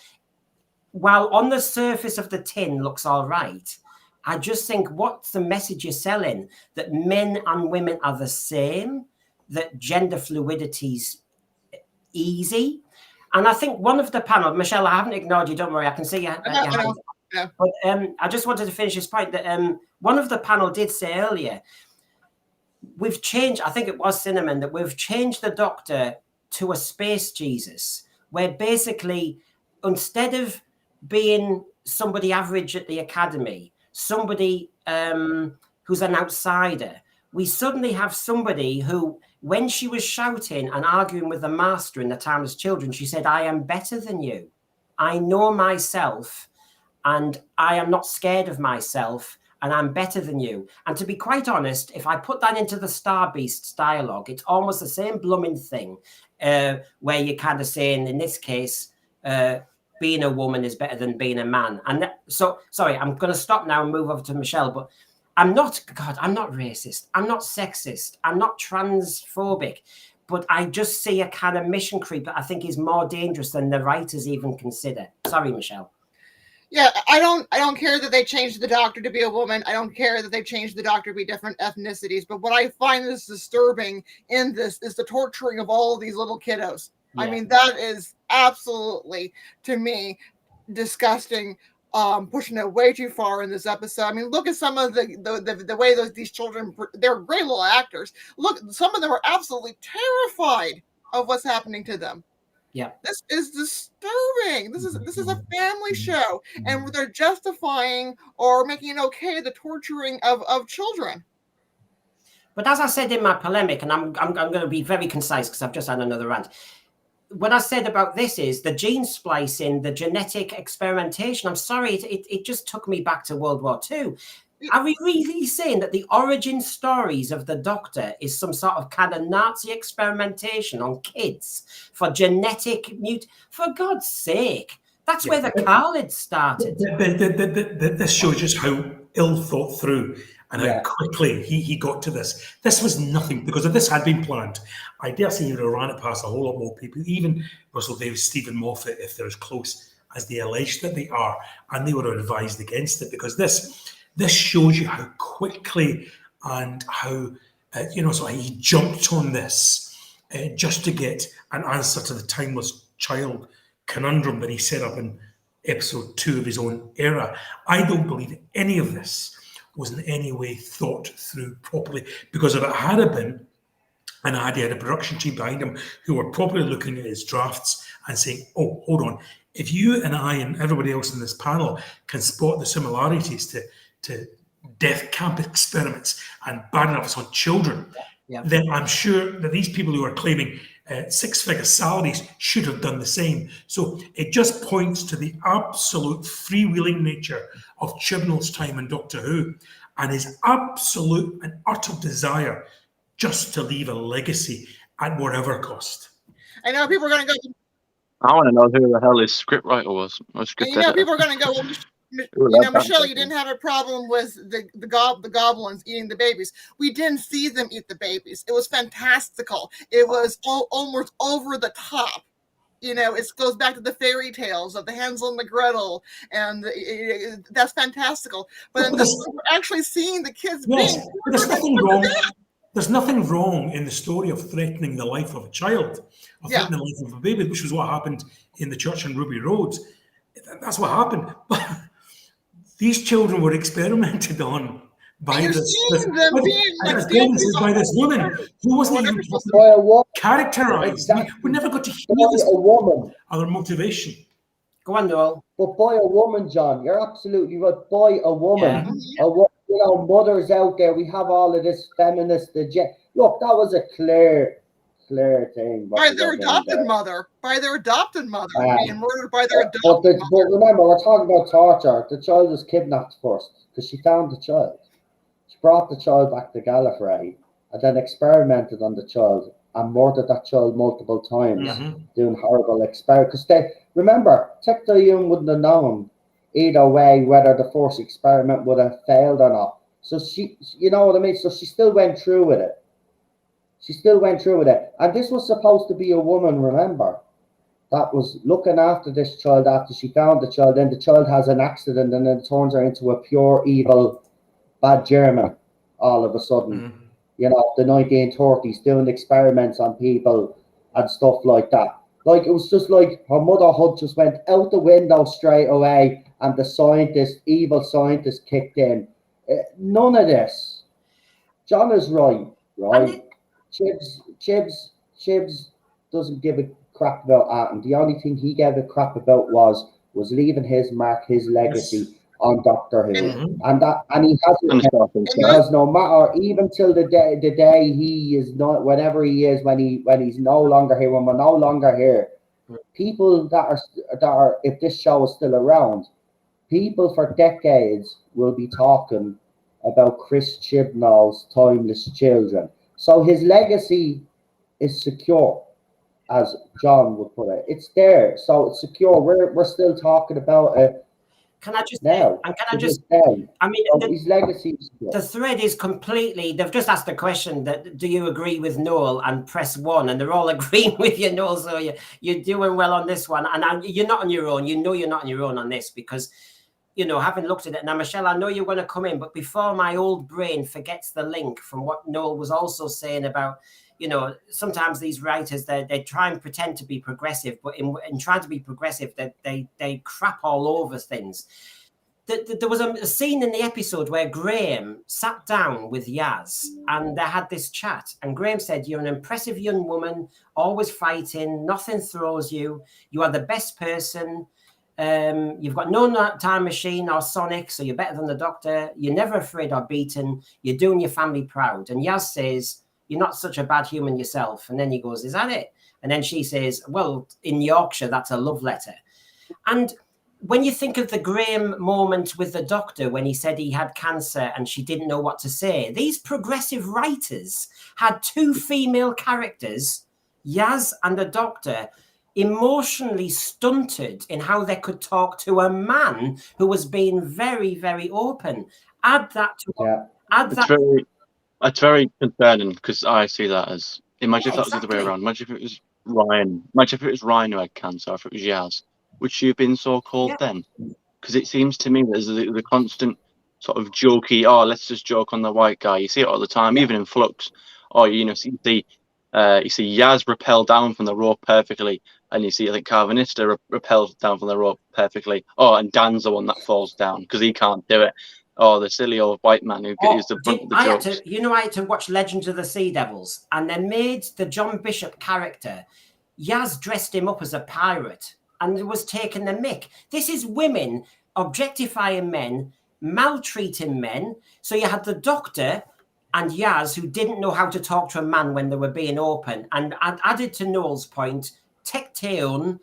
while on the surface of the tin looks all right, I just think, what's the message you're selling? That men and women are the same, that gender fluidity's easy. And I think one of the panel, Michelle, I haven't ignored you, don't worry, I can see you. Yeah. But I just wanted to finish this point that one of the panel did say earlier, we've changed, I think it was Cinnamon, that we've changed the Doctor to a space Jesus, where basically, instead of being somebody average at the academy, somebody who's an outsider, we suddenly have somebody who, when she was shouting and arguing with the master in The Timeless Children, she said, I am better than you. I know myself and I am not scared of myself and I'm better than you. And to be quite honest, if I put that into the Star Beasts dialogue, it's almost the same blooming thing where you're kind of saying, in this case, being a woman is better than being a man. And so, sorry, I'm going to stop now and move over to Michelle, but I'm not racist. I'm not sexist. I'm not transphobic, but I just see a kind of mission creep that I think is more dangerous than the writers even consider. Sorry, Michelle. Yeah, I don't care that they changed the Doctor to be a woman. I don't care that they changed the Doctor to be different ethnicities. But what I find is disturbing in this is the torturing of all of these little kiddos. Yeah. I mean, that is absolutely, to me, disgusting. Pushing it way too far in this episode. I mean, look at some of the way these children, they're great little actors. Look, some of them are absolutely terrified of what's happening to them. Yeah, this is disturbing. This is a family show, and they're justifying or making it okay the torturing of children. But as I said in my polemic, and I'm going to be very concise because I've just had another rant. What I said about this is the gene splicing, the genetic experimentation. I'm sorry, it just took me back to World War II. Are we really saying that the origin stories of the Doctor is some sort of kind of Nazi experimentation on kids for genetic For God's sake, that's where the Khalid started. This shows just how ill thought through and how quickly he got to this. This was nothing, because if this had been planned, I dare say he would have ran it past a whole lot more people, even Russell Davies, Stephen Moffat, if they're as close as they allege that they are, and they would have advised against it, because this shows you how quickly and how, so he jumped on this just to get an answer to the timeless child conundrum that he set up in episode 2 of his own era. I don't believe any of this was in any way thought through properly, because if it had been, and he had a production team behind him who were probably looking at his drafts and saying, oh, hold on, if you and I and everybody else in this panel can spot the similarities to death camp experiments and bad enough on children, then I'm sure that these people who are claiming six-figure salaries should have done the same. So it just points to the absolute freewheeling nature of Chibnall's time in Doctor Who and his absolute and utter desire just to leave a legacy at whatever cost. I know people are going to go. I want to know who the hell his scriptwriter was. People are going to go, Michelle, you didn't have a problem with the goblins eating the babies. We didn't see them eat the babies. It was fantastical. It was almost over the top. It goes back to the fairy tales of the Hansel and the Gretel, and that's fantastical. But in this, we're actually seeing the kids being. There's nothing wrong. There's nothing wrong in the story of threatening the life of a child, or threatening the life of a baby, which was what happened in the church on Ruby Road. That's what happened. But these children were experimented on by this woman who wasn't even characterized. We never got to hear this other motivation. Go on, Noel. But by a woman, John, you're absolutely right. By a woman. Mothers out there, we have all of this feminist agenda. Look, that was a clear thing. By their adopted mother. Being murdered by their adopted mother. But remember, we're talking about torture. The child was kidnapped first because she found the child. She brought the child back to Gallifrey and then experimented on the child and murdered that child multiple times, doing horrible experiments. Because remember, Tectoyun wouldn't have known either way whether the first experiment would have failed or not. So she, you know what I mean? So she still went through with it. And this was supposed to be a woman, remember, that was looking after this child after she found the child. Then the child has an accident and then it turns her into a pure evil, bad German all of a sudden. The 1930s, doing experiments on people and stuff like that. Like, it was just like her motherhood just went out the window straight away and the evil scientist kicked in. None of this. John is right? Chibs doesn't give a crap about art, and the only thing he gave a crap about was leaving his mark, his legacy on Doctor Who. And he hasn't, because no matter, even till the day he is not, whenever he is, when he's no longer here, when we're no longer here, people that are, if this show is still around, people for decades will be talking about Chris Chibnall's Timeless Children. So his legacy is secure, as John would put it. It's there, so it's secure. We're still talking about it. Can I just now? His legacy is secure. The thread is completely. They've just asked the question that, do you agree with Noel, and press 1, and they're all agreeing with you, Noel. So you're doing well on this one, and you're not on your own. You're not on your own on this, because having looked at it now, Michelle, I know you're going to come in, but before my old brain forgets the link from what Noel was also saying about, sometimes these writers, they try and pretend to be progressive, but in trying to be progressive, they crap all over things. There was a scene in the episode where Graham sat down with Yaz and they had this chat, and Graham said, you're an impressive young woman, always fighting, nothing throws you, you are the best person. You've got no time machine or sonic, so you're better than the Doctor. You're never afraid or beaten. You're doing your family proud. And Yaz says, you're not such a bad human yourself. And then he goes, is that it? And then she says, well, in Yorkshire, that's a love letter. And when you think of the Graham moment with the Doctor, when he said he had cancer and she didn't know what to say, these progressive writers had 2 female characters, Yaz and the Doctor, emotionally stunted in how they could talk to a man who was being very, very open. Add that to It's very concerning, because I see that as, imagine if that was the other way around. Imagine if it was Ryan. Imagine if it was Ryan who had cancer, or if it was Yaz. Would she have been so called then? Because it seems to me there's the constant sort of jokey, let's just joke on the white guy. You see it all the time, even in Flux. Or, see You see Yaz rappel down from the rope perfectly, and you see I think Carvanista rappels down from the rope perfectly. Oh, and Dan's the one that falls down because he can't do it. Oh, the silly old white man who is the brunt of the jokes. I had to watch Legends of the Sea Devils, and they made the John Bishop character. Yaz dressed him up as a pirate and was taking the mick. This is women objectifying men, maltreating men. So you had the Doctor and Yaz, who didn't know how to talk to a man when they were being open. And added to Noel's point, Tecteun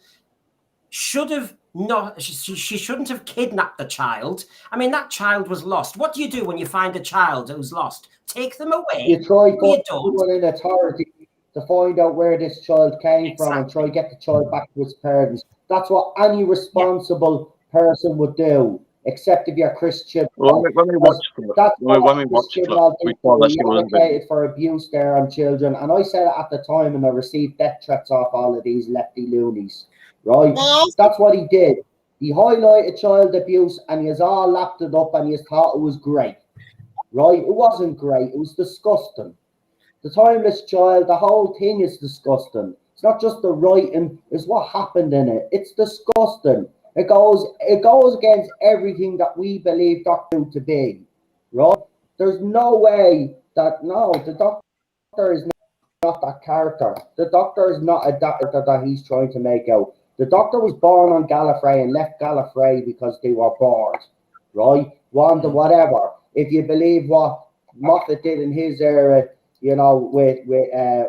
should have not, she shouldn't have kidnapped the child. I mean, that child was lost. What do you do when you find a child who's lost? Take them away. You try to put in authority to find out where this child came from and try to get the child back to its parents. That's what any responsible person would do, except if you're Christian. When we watched it, we thought that she was advocated for abuse there on children, and I said it at the time, and I received death threats off all of these lefty loonies. Right? That's what he did. He highlighted child abuse, and he has all lapped it up, and he has thought it was great. Right? It wasn't great. It was disgusting. The Timeless Child, the whole thing is disgusting. It's not just the writing, it's what happened in it. It's disgusting. It goes against everything that we believe Doctor Who to be. Right? There's no way that, the Doctor is not that character. The Doctor is not a Doctor that he's trying to make out. The Doctor was born on Gallifrey and left Gallifrey because they were bored, right? Wanted whatever. If you believe what Moffat did in his era, you know, with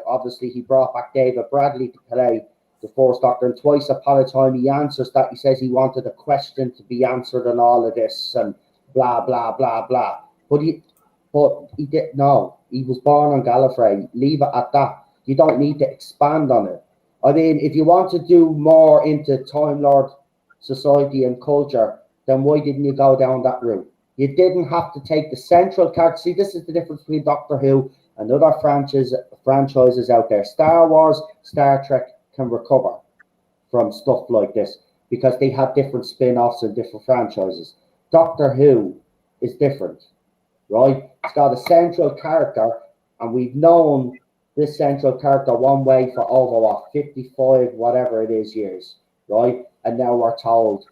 obviously he brought back David Bradley to play the First Doctor, and twice upon a time he answers that. He says he wanted a question to be answered and all of this and blah, blah, blah, blah. But he did no. He was born on Gallifrey. Leave it at that. You don't need to expand on it. I mean, if you want to do more into Time Lord society and culture, then why didn't you go down that route? You didn't have to take the central character. See, this is the difference between Doctor Who and other franchises out there. Star Wars, Star Trek can recover from stuff like this because they have different spin-offs and different franchises. Doctor Who is different, right? It's got a central character, and we've known this central character one way for over 55 whatever it is years, right? And now we're told,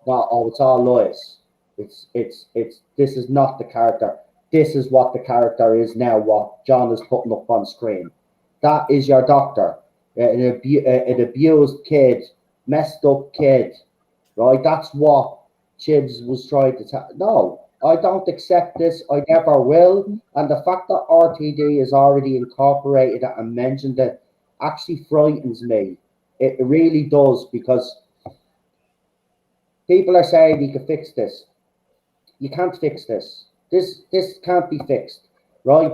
well, oh, it's all lies. It's this is not the character. This is what the character is now, what John is putting up on screen. That is your Doctor, an abused kid, messed up kid, right? That's what Chibs was trying to tell. No, I don't accept this. I never will. And the fact that RTD has already incorporated it and mentioned it actually frightens me. It really does, because people are saying you can fix this. You can't fix this. This can't be fixed, right?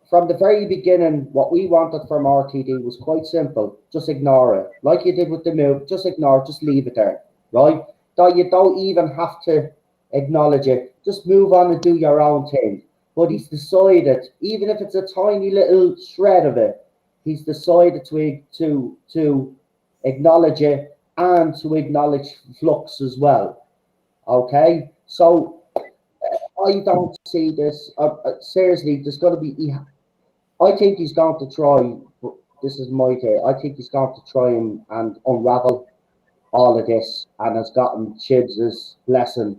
From the very beginning, what we wanted from RTD was quite simple. Just ignore it. Like you did with the move, just ignore it, just leave it there, right? That you don't even have to acknowledge it. Just move on and do your own thing. But he's decided, even if it's a tiny little shred of it, he's decided to acknowledge it and to acknowledge flux as well. Okay? So I don't see this. Seriously, there's got to be. I think he's going to try. This is my take. I think he's going to try and unravel all of this, and has gotten Chibs' blessing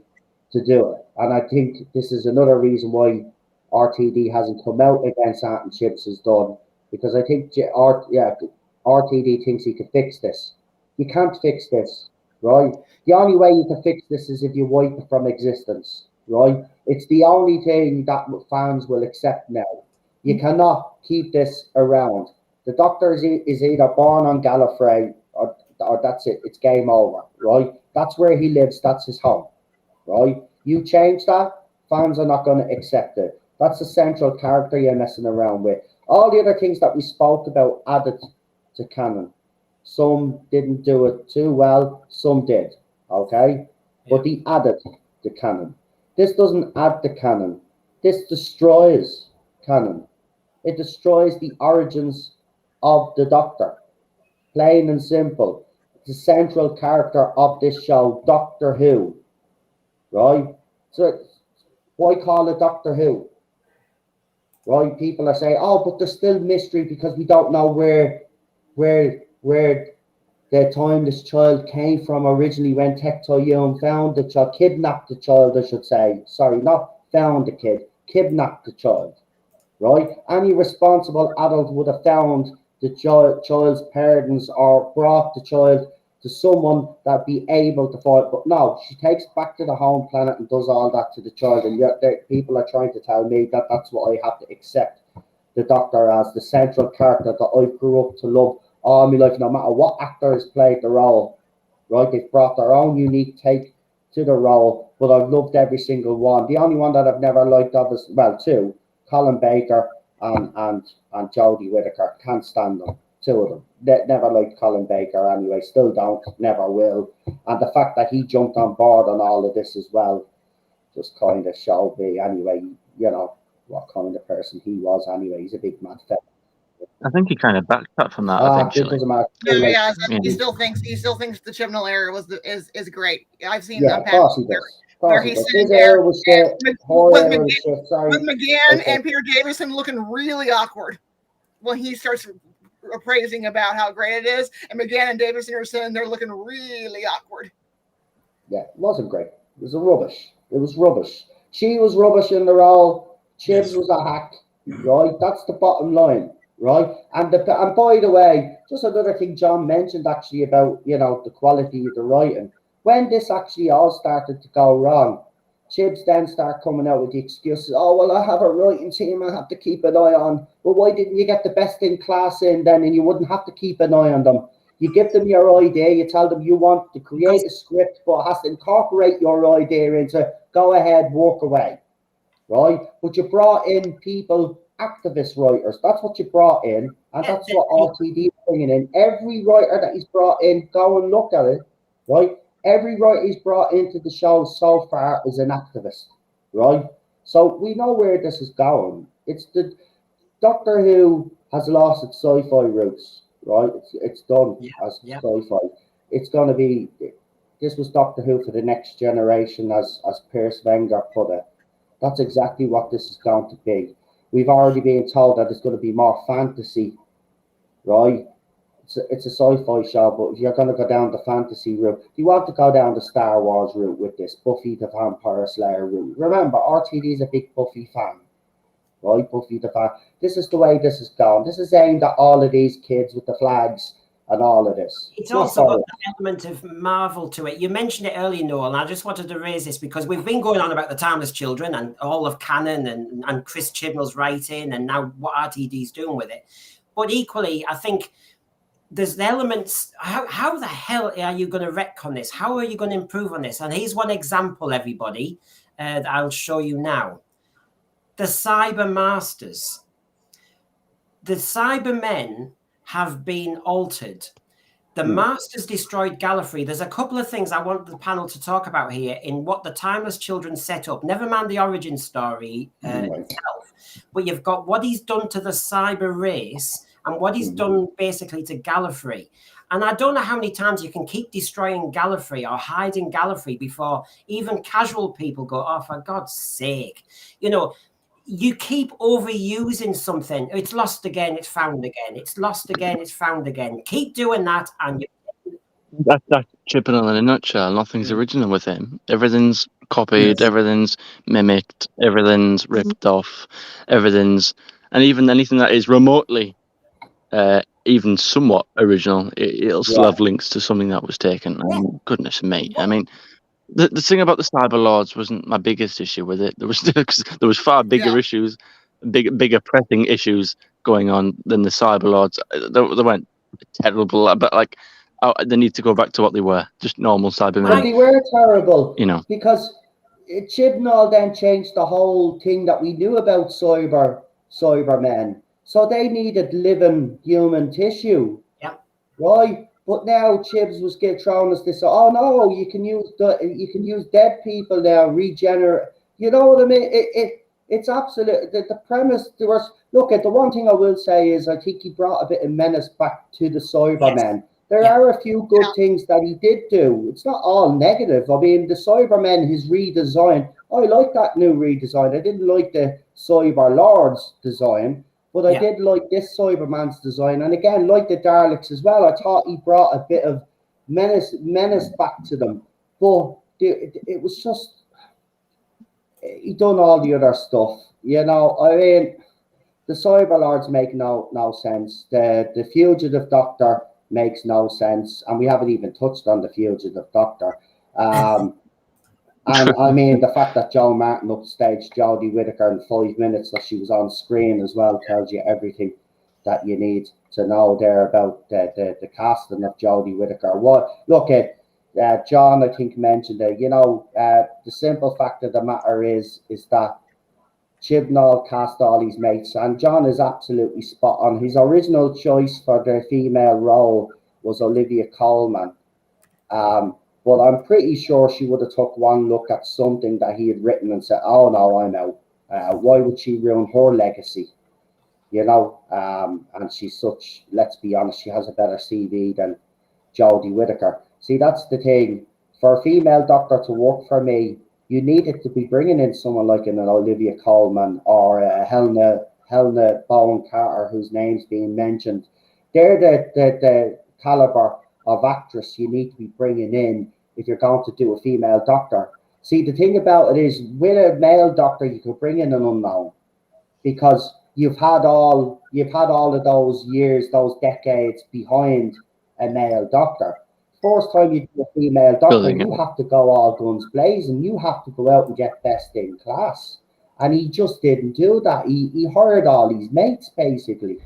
to do it. And I think this is another reason why RTD hasn't come out against something Chibs has done, because I think RTD thinks he can fix this. You can't fix this, right? The only way you can fix this is if you wipe it from existence, right? It's the only thing that fans will accept now. You cannot keep this around. The Doctor is either born on Gallifrey or that's it. It's game over, right? That's where he lives. That's his home, right? You change that, fans are not going to accept it. That's the central character you're messing around with. All the other things that we spoke about added to canon. Some didn't do it too well. Some did, okay? But he added to canon. This doesn't add to canon. This destroys canon. It destroys the origins of the Doctor. Plain and simple. The central character of this show, Doctor Who, right? So why call it Doctor Who? right? People are saying, oh, but there's still mystery because we don't know where the timeless child came from originally when Tectoyun found the child, kidnapped the child, I should say. Sorry, not found the kid, kidnapped the child, right? Any responsible adult would have found the child's parents or brought the child to someone that'd be able to find. But no, she takes it back to the home planet and does all that to the child. And yet people are trying to tell me that that's what I have to accept the Doctor as the central character that I grew up to love all my life, no matter what actor has played the role, right? They've brought their own unique take to the role, but I've loved every single one. The only one that I've never liked of is, well, two, Colin Baker and Jodie Whittaker. Can't stand them, two of them. Never liked Colin Baker anyway, still don't, never will. And the fact that he jumped on board on all of this as well just kind of showed me anyway, you know, what kind of person he was anyway. He's a big mad fella. I think he kind of backed up from that It eventually. doesn't matter. No, Like, yeah, Yeah. he still thinks the Chibnall era is great. I've seen yeah, of course he does. where he's sitting His there era was shit. Her era was shit. Sorry. with McGann Okay. and Peter Davison looking really awkward when he starts appraising about how great it is, and McGann and Davison are sitting there looking really awkward. Yeah, it wasn't great. It was rubbish. It was rubbish. She was rubbish in the role. Chibs was a hack, right? That's the bottom line, right? And by the way, just another thing John mentioned actually about, you know, the quality of the writing. When this actually all started to go wrong, Chibs then start coming out with the excuses. Oh, well, I have a writing team I have to keep an eye on. Well, why didn't you get the best in class in then, and you wouldn't have to keep an eye on them? You give them your idea, you tell them you want to create a script, but it has to incorporate your idea into, go ahead, walk away, right? But you brought in people, activist writers. That's what you brought in, and that's what RTD is bringing in. Every writer that he's brought in, go and look at it, right? Every writer he's brought into the show so far is an activist, right? So we know where this is going. It's the Doctor Who has lost its sci-fi roots, right? It's done as sci-fi. It's going to be, this was Doctor Who for the next generation, as Piers Wenger put it. That's exactly what this is going to be. We've already been told that it's going to be more fantasy, right? It's a sci-fi show, but if you're going to go down the fantasy route, you want to go down the Star Wars route with this, Buffy the Vampire Slayer route. Remember, RTD is a big Buffy fan, right? Buffy the Vampire. This is the way this is going. This is aimed at all of these kids with the flags and all of this. It's also got an element of Marvel to it. You mentioned it earlier, Noel, and I just wanted to raise this because we've been going on about the Timeless Children and all of canon and Chris Chibnall's writing and now what RTD's doing with it. But equally, I think there's the elements. How the hell are you going to retcon this? How are you going to improve on this? And here's one example, everybody, that I'll show you now. The Cyber Masters. The Cybermen have been altered. The Masters destroyed Gallifrey. There's a couple of things I want the panel to talk about here in what the Timeless Children set up. Never mind the origin story itself, but you've got what he's done to the cyber race and what he's done basically to Gallifrey. And I don't know how many times you can keep destroying Gallifrey or hiding Gallifrey before even casual people go, oh, for God's sake. You know, you keep overusing something. It's lost again, it's found again. It's lost again, it's found again. Keep doing that and That's Chibnall in a nutshell. Nothing's original with him. Everything's copied, everything's mimicked, everything's ripped off, and even anything that is remotely even somewhat original, it'll still have links to something that was taken. Goodness me. I mean, the thing about the Cyber Lords wasn't my biggest issue with it. There was far bigger issues, bigger pressing issues going on than the Cyber Lords. They weren't terrible, but like they need to go back to what they were, just normal Cybermen. But they were terrible, you know, because Chibnall then changed the whole thing that we knew about Cybermen. So they needed living human tissue, right? But now Chibs was thrown as this. Oh no, you can use dead people now, regenerate. You know what I mean? It's absolute. The premise there was. Look, at the one thing I will say is I think he brought a bit of menace back to the Cybermen. There are a few good things that he did do. It's not all negative. I mean, the Cybermen, his redesign. I like that new redesign. I didn't like the Cyber Lord's design, but I did like this Cyberman's design. And again, like the Daleks as well, I thought he brought a bit of menace back to them. But it was just, he done all the other stuff. You know, I mean, the Cyber Lords make no sense. The Fugitive Doctor makes no sense. And we haven't even touched on the Fugitive Doctor. And I mean, the fact that Joe Martin upstaged Jodie Whittaker in 5 minutes that she was on screen as well tells you everything that you need to know there about the casting of Jodie Whittaker. Look at John, I think, mentioned it. You know, the simple fact of the matter is that Chibnall cast all his mates, and John is absolutely spot on. His original choice for the female role was Olivia Colman. But I'm pretty sure she would have took one look at something that he had written and said, oh, no, I know. Why would she ruin her legacy? You know, and she's such, let's be honest, she has a better CV than Jodie Whittaker. See, that's the thing. For a female doctor to work for me, you needed to be bringing in someone like an Olivia Colman or Helena Bonham Carter, whose name's being mentioned. They're the caliber of actress you need to be bringing in if you're going to do a female doctor. See, the thing about it is, with a male doctor, you could bring in an unknown because you've had all of those years, those decades behind a male doctor. First time you do a female doctor, you have to go all guns blazing. You have to go out and get best in class. And he just didn't do that. He hired all his mates, basically.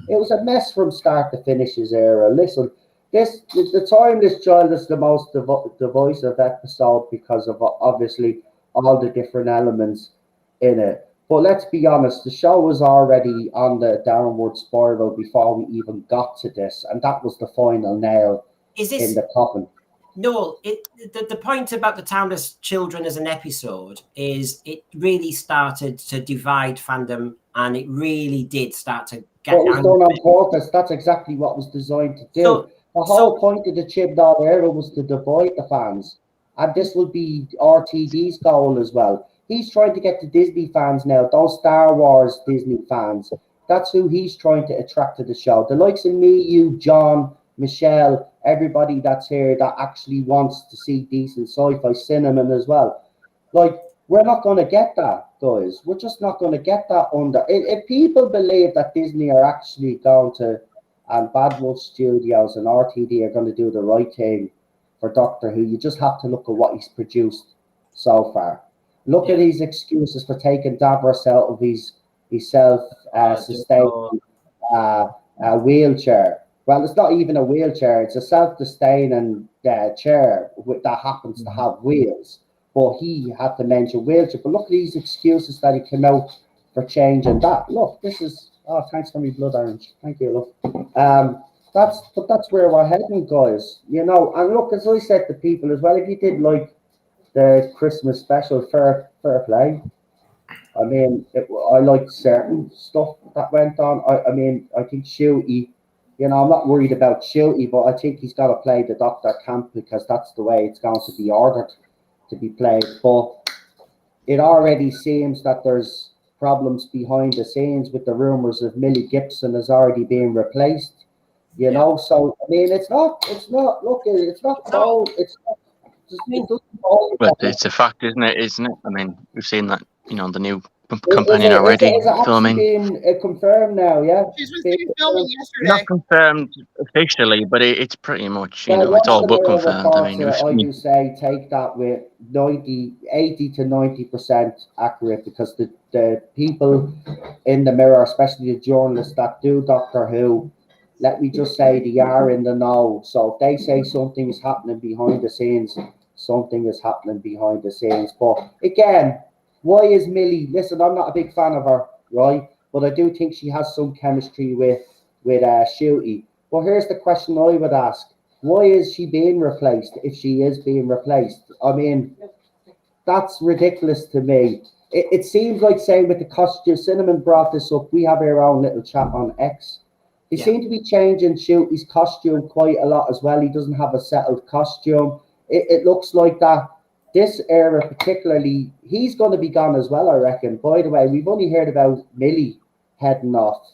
It was a mess from start to finish, his era. Listen, the Timeless Child is the most divisive episode because of obviously all the different elements in it. But let's be honest, the show was already on the downward spiral before we even got to this, and that was the final nail in the coffin. Noel, the point about the Timeless Children as an episode is it really started to divide fandom, and it really did start to get. It was done on purpose. That's exactly what was designed to do. The whole point of the Chibnall era was to divide the fans, and this will be RTD's goal as well. He's trying to get the Disney fans now, those Star Wars Disney fans. That's who he's trying to attract to the show. The likes of me, you, John, Michelle, everybody that's here that actually wants to see decent sci-fi cinema as well. Like, we're not going to get that, guys. We're just not going to get that under. If people believe that Disney are actually going to, and Bad Wolf Studios and RTD are going to do the right thing for Doctor Who, you just have to look at what he's produced so far. Look at his excuses for taking Davros out of his self-sustaining wheelchair. Well, it's not even a wheelchair. It's a self-sustaining chair that happens to have wheels. But he had to mention wheelchair. But look at these excuses that he came out for changing that. Look, this is... Oh, thanks for me blood orange. Thank you, look. That's where we're heading, guys. You know, and look, as I said to people as well, if you did like the Christmas special, fair play. I mean, I liked certain stuff that went on. I mean, I think Shooty, you know, I'm not worried about Shooty, but I think he's got to play the Doctor camp because that's the way it's going to be ordered to be played. But it already seems that there's problems behind the scenes with the rumors of Millie Gibson has already been replaced. You know, so I mean, it's not cold. It's But it's a fact, isn't it? I mean, we've seen that, you know, the new companion already filming. Been confirmed now, yeah. She's been filming yesterday. Not confirmed officially, but it's pretty much, you know, it's all but confirmed. I mean, I do say take that with 80 to 90% accurate, because the people in the Mirror, especially the journalists that do Doctor Who, let me just say they are in the know. So if they say something is happening behind the scenes, something is happening behind the scenes. But again, why is Millie? Listen, I'm not a big fan of her, right? But I do think she has some chemistry with Shooty. Well, here's the question I would ask: why is she being replaced? If she is being replaced, I mean, that's ridiculous to me. It seems like saying with the costume. Cinnamon brought this up. We have our own little chat on X. They seem to be changing Shooty's costume quite a lot as well. He doesn't have a settled costume. It looks like that this era particularly, he's going to be gone as well, I reckon. By the way, we've only heard about Millie heading off,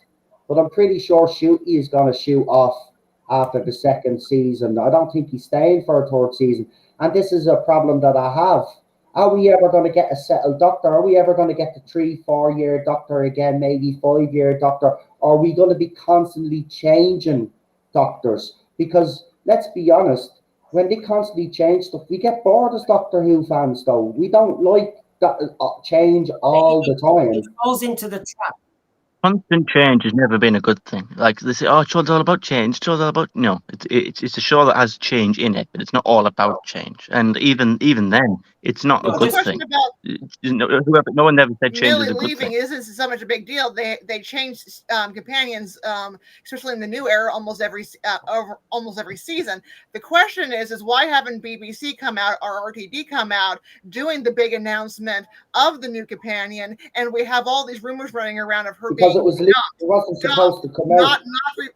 but I'm pretty sure Shooty is going to shoot off after the second season. I don't think he's staying for a third season. And this is a problem that I have. Are we ever going to get a settled doctor? Are we ever going to get the 3-4 year doctor again, maybe 5-year doctor? Or are we going to be constantly changing doctors? Because let's be honest, when they constantly change stuff, we get bored as Doctor Who fans, though. We don't like that change all the time. It falls into the trap. Constant change has never been a good thing. Like they say, oh, show's all about change. Show's all about it's a show that has change in it, but it's not all about change. And even then, it's not a good thing. No one ever said change is a good leaving thing. isn't so much a big deal. They changed companions, especially in the new era, almost every season. The question is why haven't BBC come out or RTD come out doing the big announcement of the new companion? And we have all these rumors running around of her because it wasn't supposed to come out.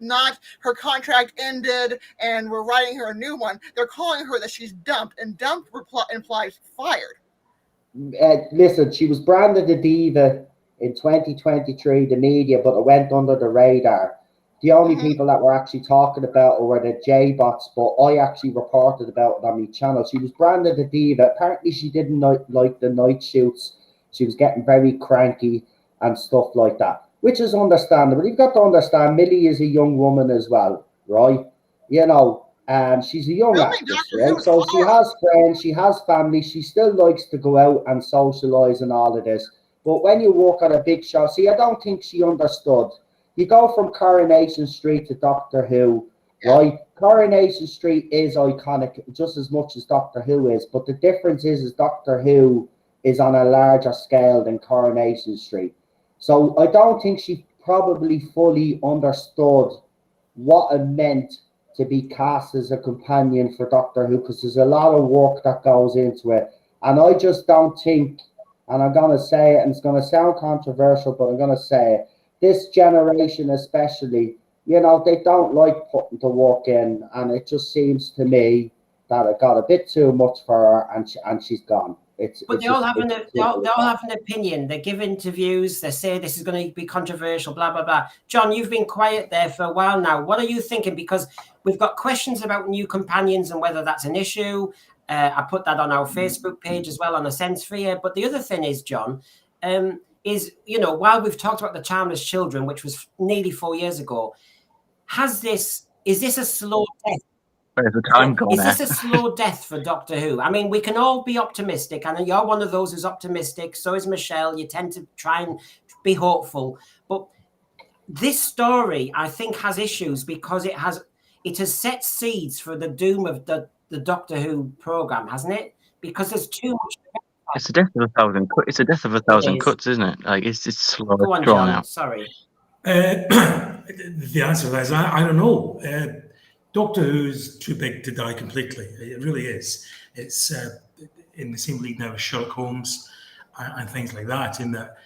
Not her contract ended, and we're writing her a new one. They're calling her that she's dumped, and dumped implies fired. Listen, she was branded a diva in 2023, the media, but it went under the radar. The only people that were actually talking about it were the J-bots, but I actually reported about it on my channel. She was branded a diva. Apparently, she didn't like the night shoots. She was getting very cranky and stuff like that, which is understandable. You've got to understand, Millie is a young woman as well, right? You know, she's a young actress, right? So she has friends, she has family, she still likes to go out and socialise and all of this. But when you work on a big show, see, I don't think she understood. You go from Coronation Street to Doctor Who, right? Coronation Street is iconic just as much as Doctor Who is, but the difference is Doctor Who is on a larger scale than Coronation Street. So I don't think she probably fully understood what it meant to be cast as a companion for Doctor Who, because there's a lot of work that goes into it. And I just don't think, and I'm going to say it, and it's going to sound controversial, but I'm going to say it, this generation especially, you know, they don't like putting the work in, and it just seems to me that it got a bit too much for her, and she's gone. But they all have an opinion. They give interviews. They say this is going to be controversial, blah, blah, blah. John, you've been quiet there for a while now. What are you thinking? Because we've got questions about new companions and whether that's an issue. I put that on our Facebook page as well on a sense sphere. But the other thing is, John, is, you know, while we've talked about the Timeless Children, which was nearly 4 years ago, is this a slow death? Where's the time gone? Is this a slow death for Doctor Who? I mean, we can all be optimistic, and you're one of those who's optimistic. So is Michelle. You tend to try and be hopeful. But this story, I think, has issues because it has set seeds for the doom of the Doctor Who program, hasn't it? Because there's too much. It's a death of a thousand. It's a death of a thousand cuts, isn't it? Like it's slow, Go on, drawn John. out. Sorry. The answer to that is I don't know. Doctor Who is too big to die completely. It really is. It's in the same league now as Sherlock Holmes and things like that. In that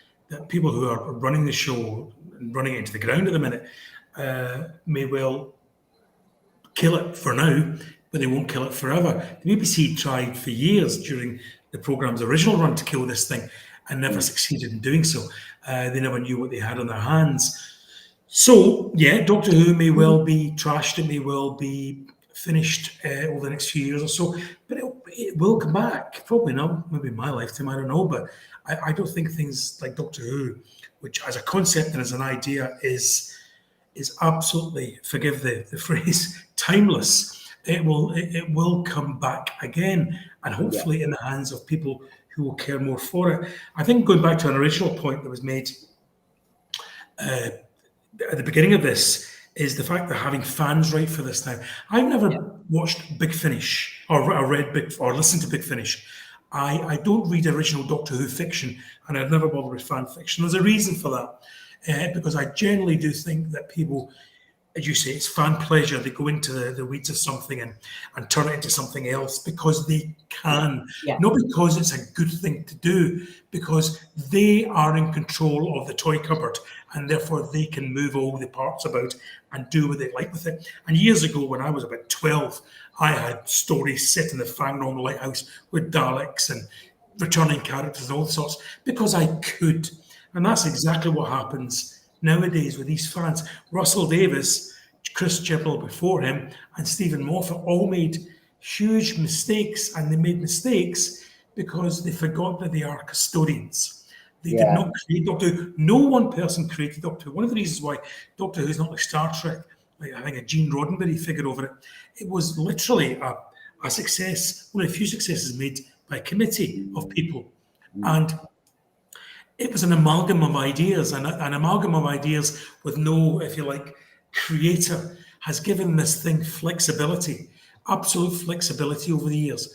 people who are running the show and running it into the ground at the minute may well kill it for now, but they won't kill it forever. The BBC tried for years during the programme's original run to kill this thing and never succeeded in doing so. They never knew what they had on their hands. So, yeah, Doctor Who may well be trashed. It may well be finished over the next few years or so, but it will come back. Probably not, maybe in my lifetime, I don't know. But I don't think things like Doctor Who, which as a concept and as an idea is absolutely, forgive the phrase, timeless. It will come back again, and hopefully in the hands of people who will care more for it. I think going back to an original point that was made at the beginning of this is the fact that having fans write for this now. I've never watched Big Finish or read or listened to Big Finish. I don't read original Doctor Who fiction, and I've never bothered with fan fiction. There's a reason for that, because I generally do think that people as you say, it's fan pleasure. They go into the weeds of something and turn it into something else because they can, not because it's a good thing to do, because they are in control of the toy cupboard and therefore they can move all the parts about and do what they like with it. And years ago, when I was about 12, I had stories set in the Fandom Lighthouse with Daleks and returning characters and all sorts because I could. And that's exactly what happens nowadays with these fans. Russell Davies, Chris Chibnall before him, and Stephen Moffat all made huge mistakes, and they made mistakes because they forgot that they are custodians. They did not create Doctor Who. No one person created Doctor Who. One of the reasons why Doctor Who is not like Star Trek, like I think a Gene Roddenberry figure over it, it was literally a success, one of the few successes made by a committee of people. And it was an amalgam of ideas, and an amalgam of ideas with no, if you like, creator has given this thing flexibility, absolute flexibility over the years.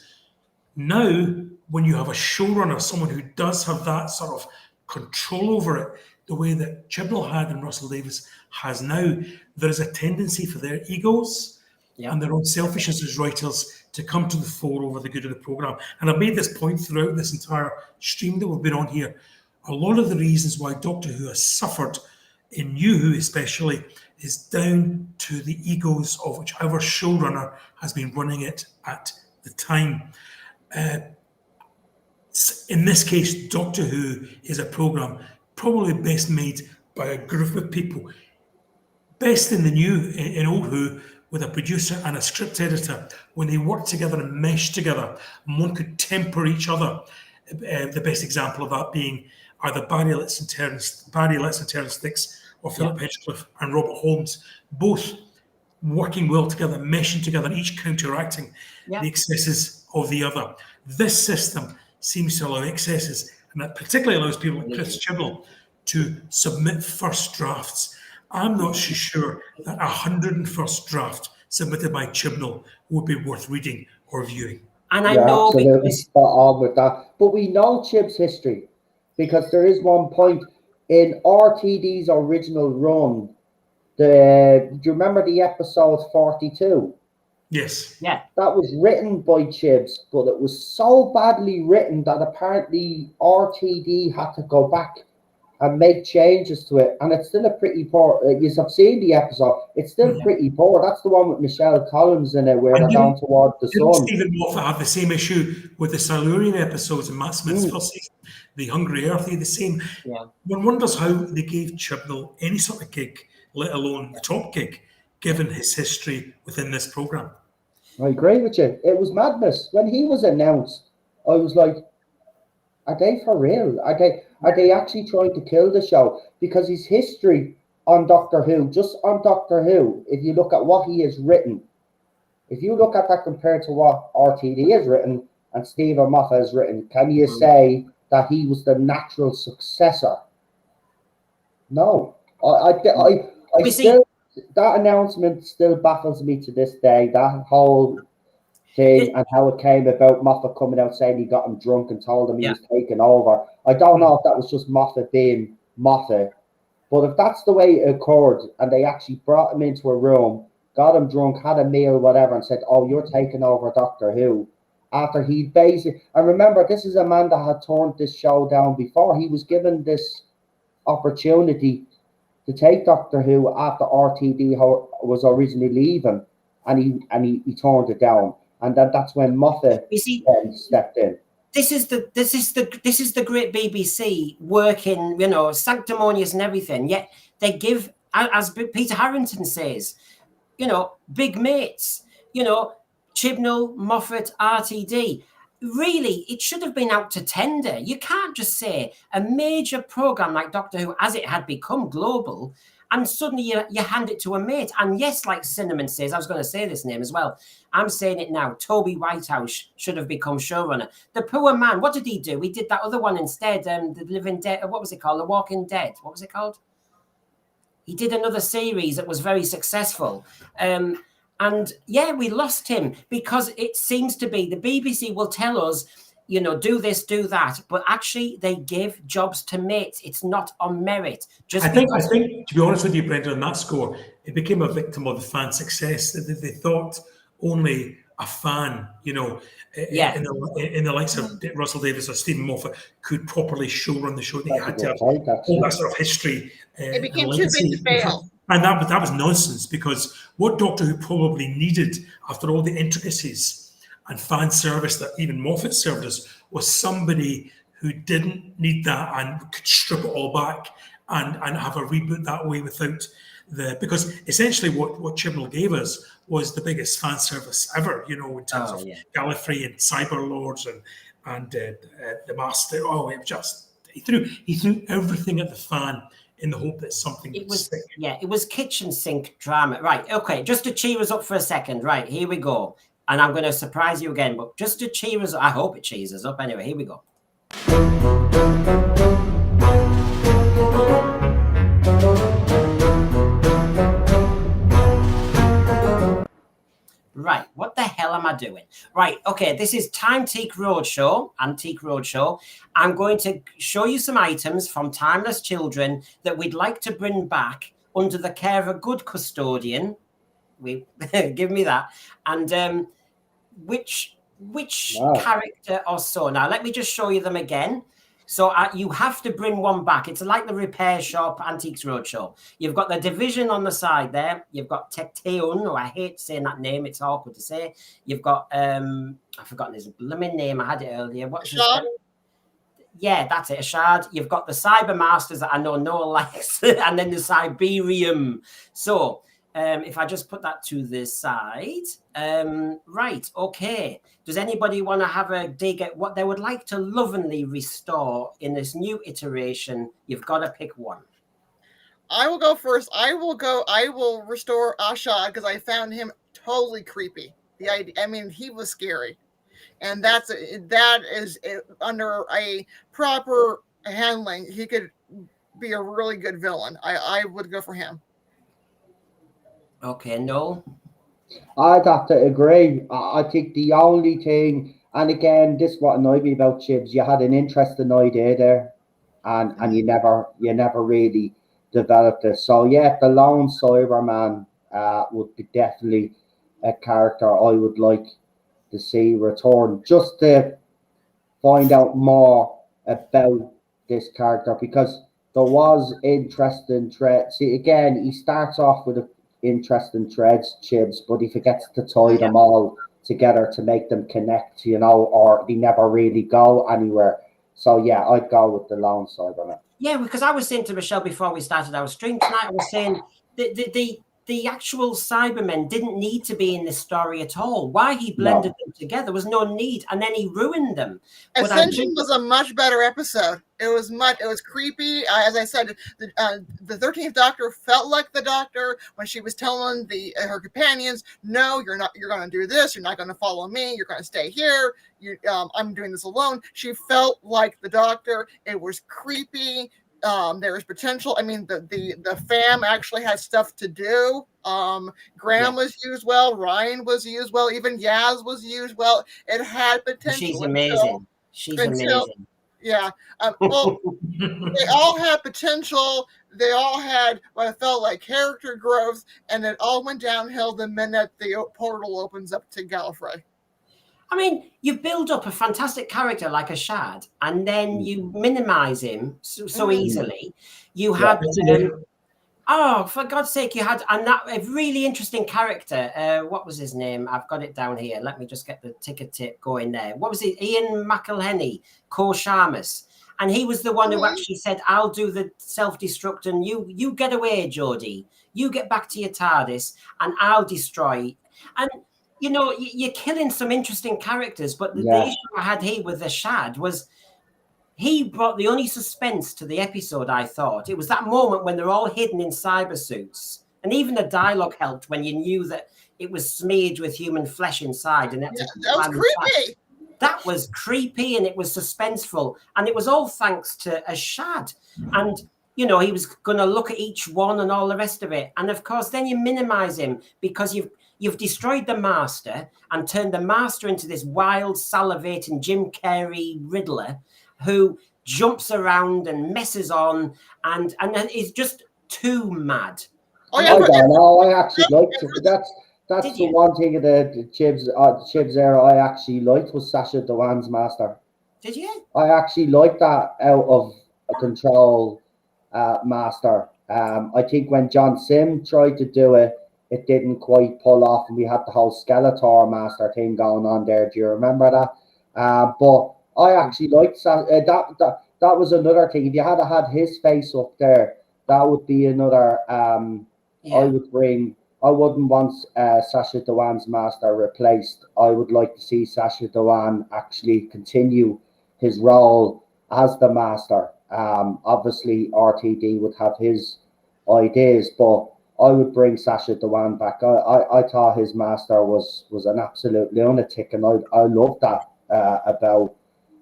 Now, when you have a showrunner, someone who does have that sort of control over it, the way that Chibnall had and Russell Davies has now, there is a tendency for their egos and their own selfishness as writers to come to the fore over the good of the programme. And I've made this point throughout this entire stream that we've been on here. A lot of the reasons why Doctor Who has suffered, in New Who especially, is down to the egos of whichever showrunner has been running it at the time. In this case, Doctor Who is a programme probably best made by a group of people. Best in the new, in Old Who, with a producer and a script editor, when they work together and mesh together, and one could temper each other. The best example of that being either Barry Letts and Terence Dix, or Philip Hinchcliffe and Robert Holmes, both working well together, meshing together, each counteracting the excesses of the other. This system seems to allow excesses, and that particularly allows people like Chris Chibnall to submit first drafts. I'm not so sure that 101st draft submitted by Chibnall would be worth reading or viewing. And I know absolutely spot on with that. But we know Chib's history, because there is one point in RTD's original run. Do you remember the episode 42? Yes. Yeah. That was written by Chibs, but it was so badly written that apparently RTD had to go back and make changes to it. And it's still a pretty poor, you have seen the episode, it's still pretty poor. That's the one with Michelle Collins in it, where they're down toward the sun. Stephen Moffat had the same issue with the Silurian episodes in Matt Smith's first season, the Hungry Earthy, the same. Yeah. One wonders how they gave Chibnall any sort of gig, let alone the top gig, given his history within this programme. I agree with you. It was madness. When he was announced, I was like, are they for real? Are they actually trying to kill the show? Because his history on Doctor Who, just on Doctor Who, if you look at what he has written, if you look at that compared to what RTD has written and Stephen Moffat has written, can you say that he was the natural successor? No. I still, that announcement still baffles me to this day. That whole thing and how it came about, Moffat coming out saying he got him drunk and told him he was taking over. I don't know if that was just Moffat being Moffat, but if that's the way it occurred and they actually brought him into a room, got him drunk, had a meal, whatever, and said, oh, you're taking over Doctor Who, after he basically, and remember, this is a man that had turned this show down before. He was given this opportunity to take Doctor Who after RTD was originally leaving, and he turned it down. And that's when Moffat stepped in. This is the great BBC working, sanctimonious and everything. Yet they give, as Peter Harrington says, big mates. Chibnall, Moffat, RTD. Really, it should have been out to tender. You can't just say a major program like Doctor Who, as it had become global, and suddenly you hand it to a mate. And yes, like Cinnamon says, I was going to say this name as well. I'm saying it now. Toby Whitehouse should have become showrunner. The poor man, what did he do? He did that other one instead, The Living Dead. What was it called? The Walking Dead. What was it called? He did another series that was very successful. And yeah, we lost him because it seems to be the BBC will tell us do this, do that. But actually, they give jobs to mates. It's not on merit. I think, to be honest with you, Brendan, on that score, it became a victim of the fan success. They thought only a fan, in the likes of Russell Davies or Stephen Moffat could properly showrun the show. They had to have all that sort of history. It became too big to fail. And that was nonsense, because what Doctor Who probably needed, after all the intricacies and fan service that even Moffat served us, was somebody who didn't need that and could strip it all back and have a reboot that way without because essentially what Chibnall gave us was the biggest fan service ever, in terms of Gallifrey and Cyber Lords and the Master. Oh, it was just he threw everything at the fan in the hope that something would stick. Yeah, it was kitchen sink drama. Right, okay, just to cheer us up for a second. Right, here we go. And I'm going to surprise you again, but just to cheer us up, I hope it cheers us up. Anyway, here we go. Right, what the hell am I doing? Right, okay, this is Antique Roadshow. I'm going to show you some items from Timeless Children that we'd like to bring back under the care of a good custodian. Give me that. And which character or so. Now, let me just show you them again. So you have to bring one back. It's like the repair shop, Antiques Roadshow. You've got the division on the side there. You've got Tecteun, I hate saying that name. It's awkward to say. You've got, I've forgotten his blooming name. I had it earlier. What's his name? Yeah, that's it, Ashad. You've got the Cyber Masters that I know Noah likes, and then the Cyberium. So if I just put that to the side, right, okay. Does anybody want to have a dig at what they would like to lovingly restore in this new iteration? You've got to pick one. I will go first. I will restore Ashad because I found him totally creepy. He was scary. And that is under a proper handling, he could be a really good villain. I would go for him. Okay, no. I'd have to agree. I think the only thing, and again, this is what annoyed me about Chibs, you had an interesting idea there, and you never really developed it. So yeah, the Lone Cyberman would be definitely a character I would like to see return, just to find out more about this character, because there was interesting threads. See, again, he starts off with interesting threads, Chibs, but he forgets to tie them all together to make them connect, or they never really go anywhere. So yeah, I'd go with the Lone Cyberman. Yeah, because I was saying to Michelle before we started our stream tonight, I was saying the actual Cybermen didn't need to be in this story at all. Why he blended them together was no need, and then he ruined them. Ascension was a much better episode. It was creepy. As I said, the 13th Doctor felt like the Doctor when she was telling her companions, "No, you're not. You're going to do this. You're not going to follow me. You're going to stay here. I'm doing this alone." She felt like the Doctor. It was creepy. There was potential. I mean, the fam actually had stuff to do. Graham was used well. Ryan was used well. Even Yaz was used well. It had potential. She's amazing. She's amazing. Yeah. Well, they all had potential. They all had what I felt like character growth, and it all went downhill the minute the portal opens up to Gallifrey. I mean, you build up a fantastic character like a Shad, and then you minimize him so easily. You had, for God's sake, you had a really interesting character. What was his name? I've got it down here. Let me just get the ticket tip going there. What was it? Ian McElhenney, Co-Shamus. And he was the one who actually said, "I'll do the self-destruct, and you get away, Jodie. You get back to your TARDIS, and I'll destroy." And you're killing some interesting characters, but the issue I had here with the Shad was he brought the only suspense to the episode, I thought. It was that moment when they're all hidden in cyber suits. And even the dialogue helped when you knew that it was smeared with human flesh inside. And that was creepy. That was creepy, and it was suspenseful. And it was all thanks to a Shad. And you know, he was going to look at each one and all the rest of it. And of course, then you minimize him because you've destroyed the master and turned the master into this wild, salivating Jim Carrey Riddler who jumps around and messes on and is just too mad. Oh I yeah, but don't know. I actually liked it. That's Did the you? one thing of the Chibs era I actually liked was Sasha Dewan's master. Did you? I actually liked that out of control master. I think when John Sim tried to do it, it didn't quite pull off, and we had the whole Skeletor master thing going on there. Do you remember that? But I actually liked that. That was another thing. If you had had his face up there, that would be another. Yeah. I wouldn't want Sasha Dewan's master replaced. I would like to see Sasha Dewan actually continue his role as the master. Obviously, RTD would have his ideas, but I would bring Sasha Dewan back. I thought his master was an absolute lunatic, and I love that about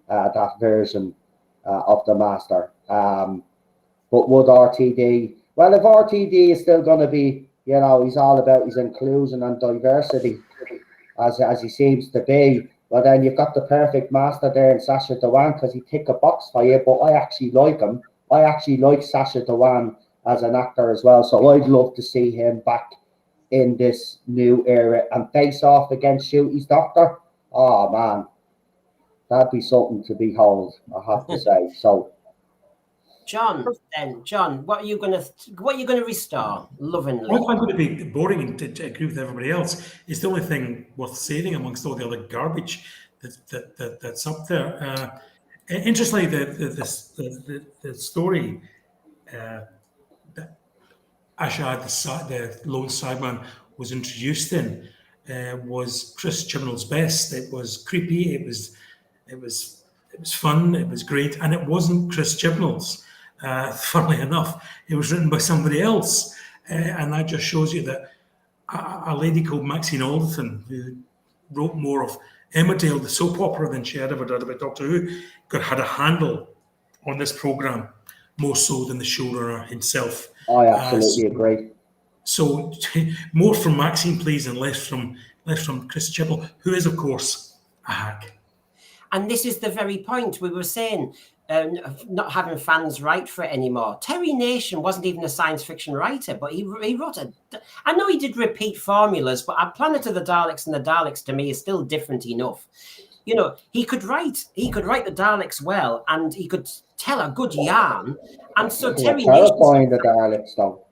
that version of the master. But would RTD? Well, if RTD is still going to be, you know, he's all about his inclusion and diversity, as he seems to be. Well, then you've got the perfect master there in Sasha Dewan because he tick a box for you. But I actually like him. I actually like Sasha Dewan as an actor as well. So I'd love to see him back in this new era and face off against Shooty's Doctor. Oh man, that'd be something to behold, I have to say. So, John, what are you gonna restore lovingly? I'm going to be boring and to agree with everybody else. It's the only thing worth saving amongst all the other garbage that's up there. Interestingly, the story that Ashad, the lone sideman, was introduced in was Chris Chibnall's best. It was creepy. It was fun. It was great, and it wasn't Chris Chibnall's. Funnily enough, it was written by somebody else, and that just shows you that a lady called Maxine Alderton, who wrote more of Emmerdale, the soap opera, than she had ever done about Doctor Who, had a handle on this programme more so than the showrunner himself. I absolutely agree. So more from Maxine, please, and less from Chris Chibnall, who is, of course, a hack. And this is the very point we were saying. Not having fans write for it anymore. Terry Nation wasn't even a science fiction writer, but he wrote I know he did repeat formulas, but Planet of the Daleks and the Daleks to me is still different enough. You know, he could write the Daleks well, and he could tell a good yarn. And so Terry Nation. Terrifying the Daleks, though.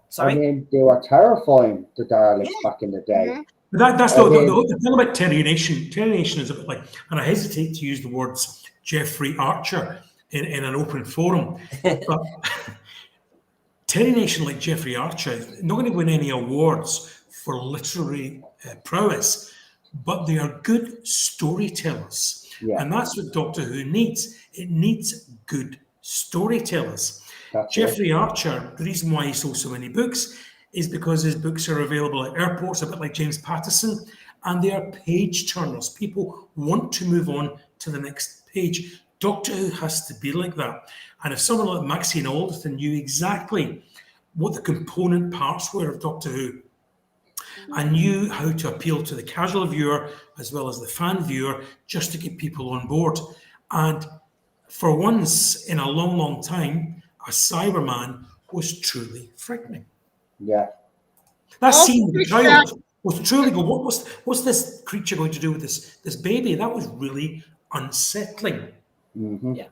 Sorry? I mean, they were terrifying, the Daleks, back in the day. Mhm. That's the thing about Terry Nation. Terry Nation is a bit like, and I hesitate to use the words Jeffrey Archer in an open forum, but Terry Nation, like Jeffrey Archer, is not going to win any awards for literary prowess, but they are good storytellers. Yeah. And that's what Doctor Who needs. It needs good storytellers. That's Jeffrey Archer, the reason why he sold so many books is because his books are available at airports, a bit like James Patterson, and they are page turners. People want to move on to the next page. Doctor Who has to be like that. And if someone like Maxine Alderton knew exactly what the component parts were of Doctor Who and knew how to appeal to the casual viewer as well as the fan viewer just to get people on board. And for once in a long, long time, a Cyberman was truly frightening. Yeah. That scene with the child was truly go, what's this creature going to do with this baby? That was really unsettling. Mm-hmm. Yeah.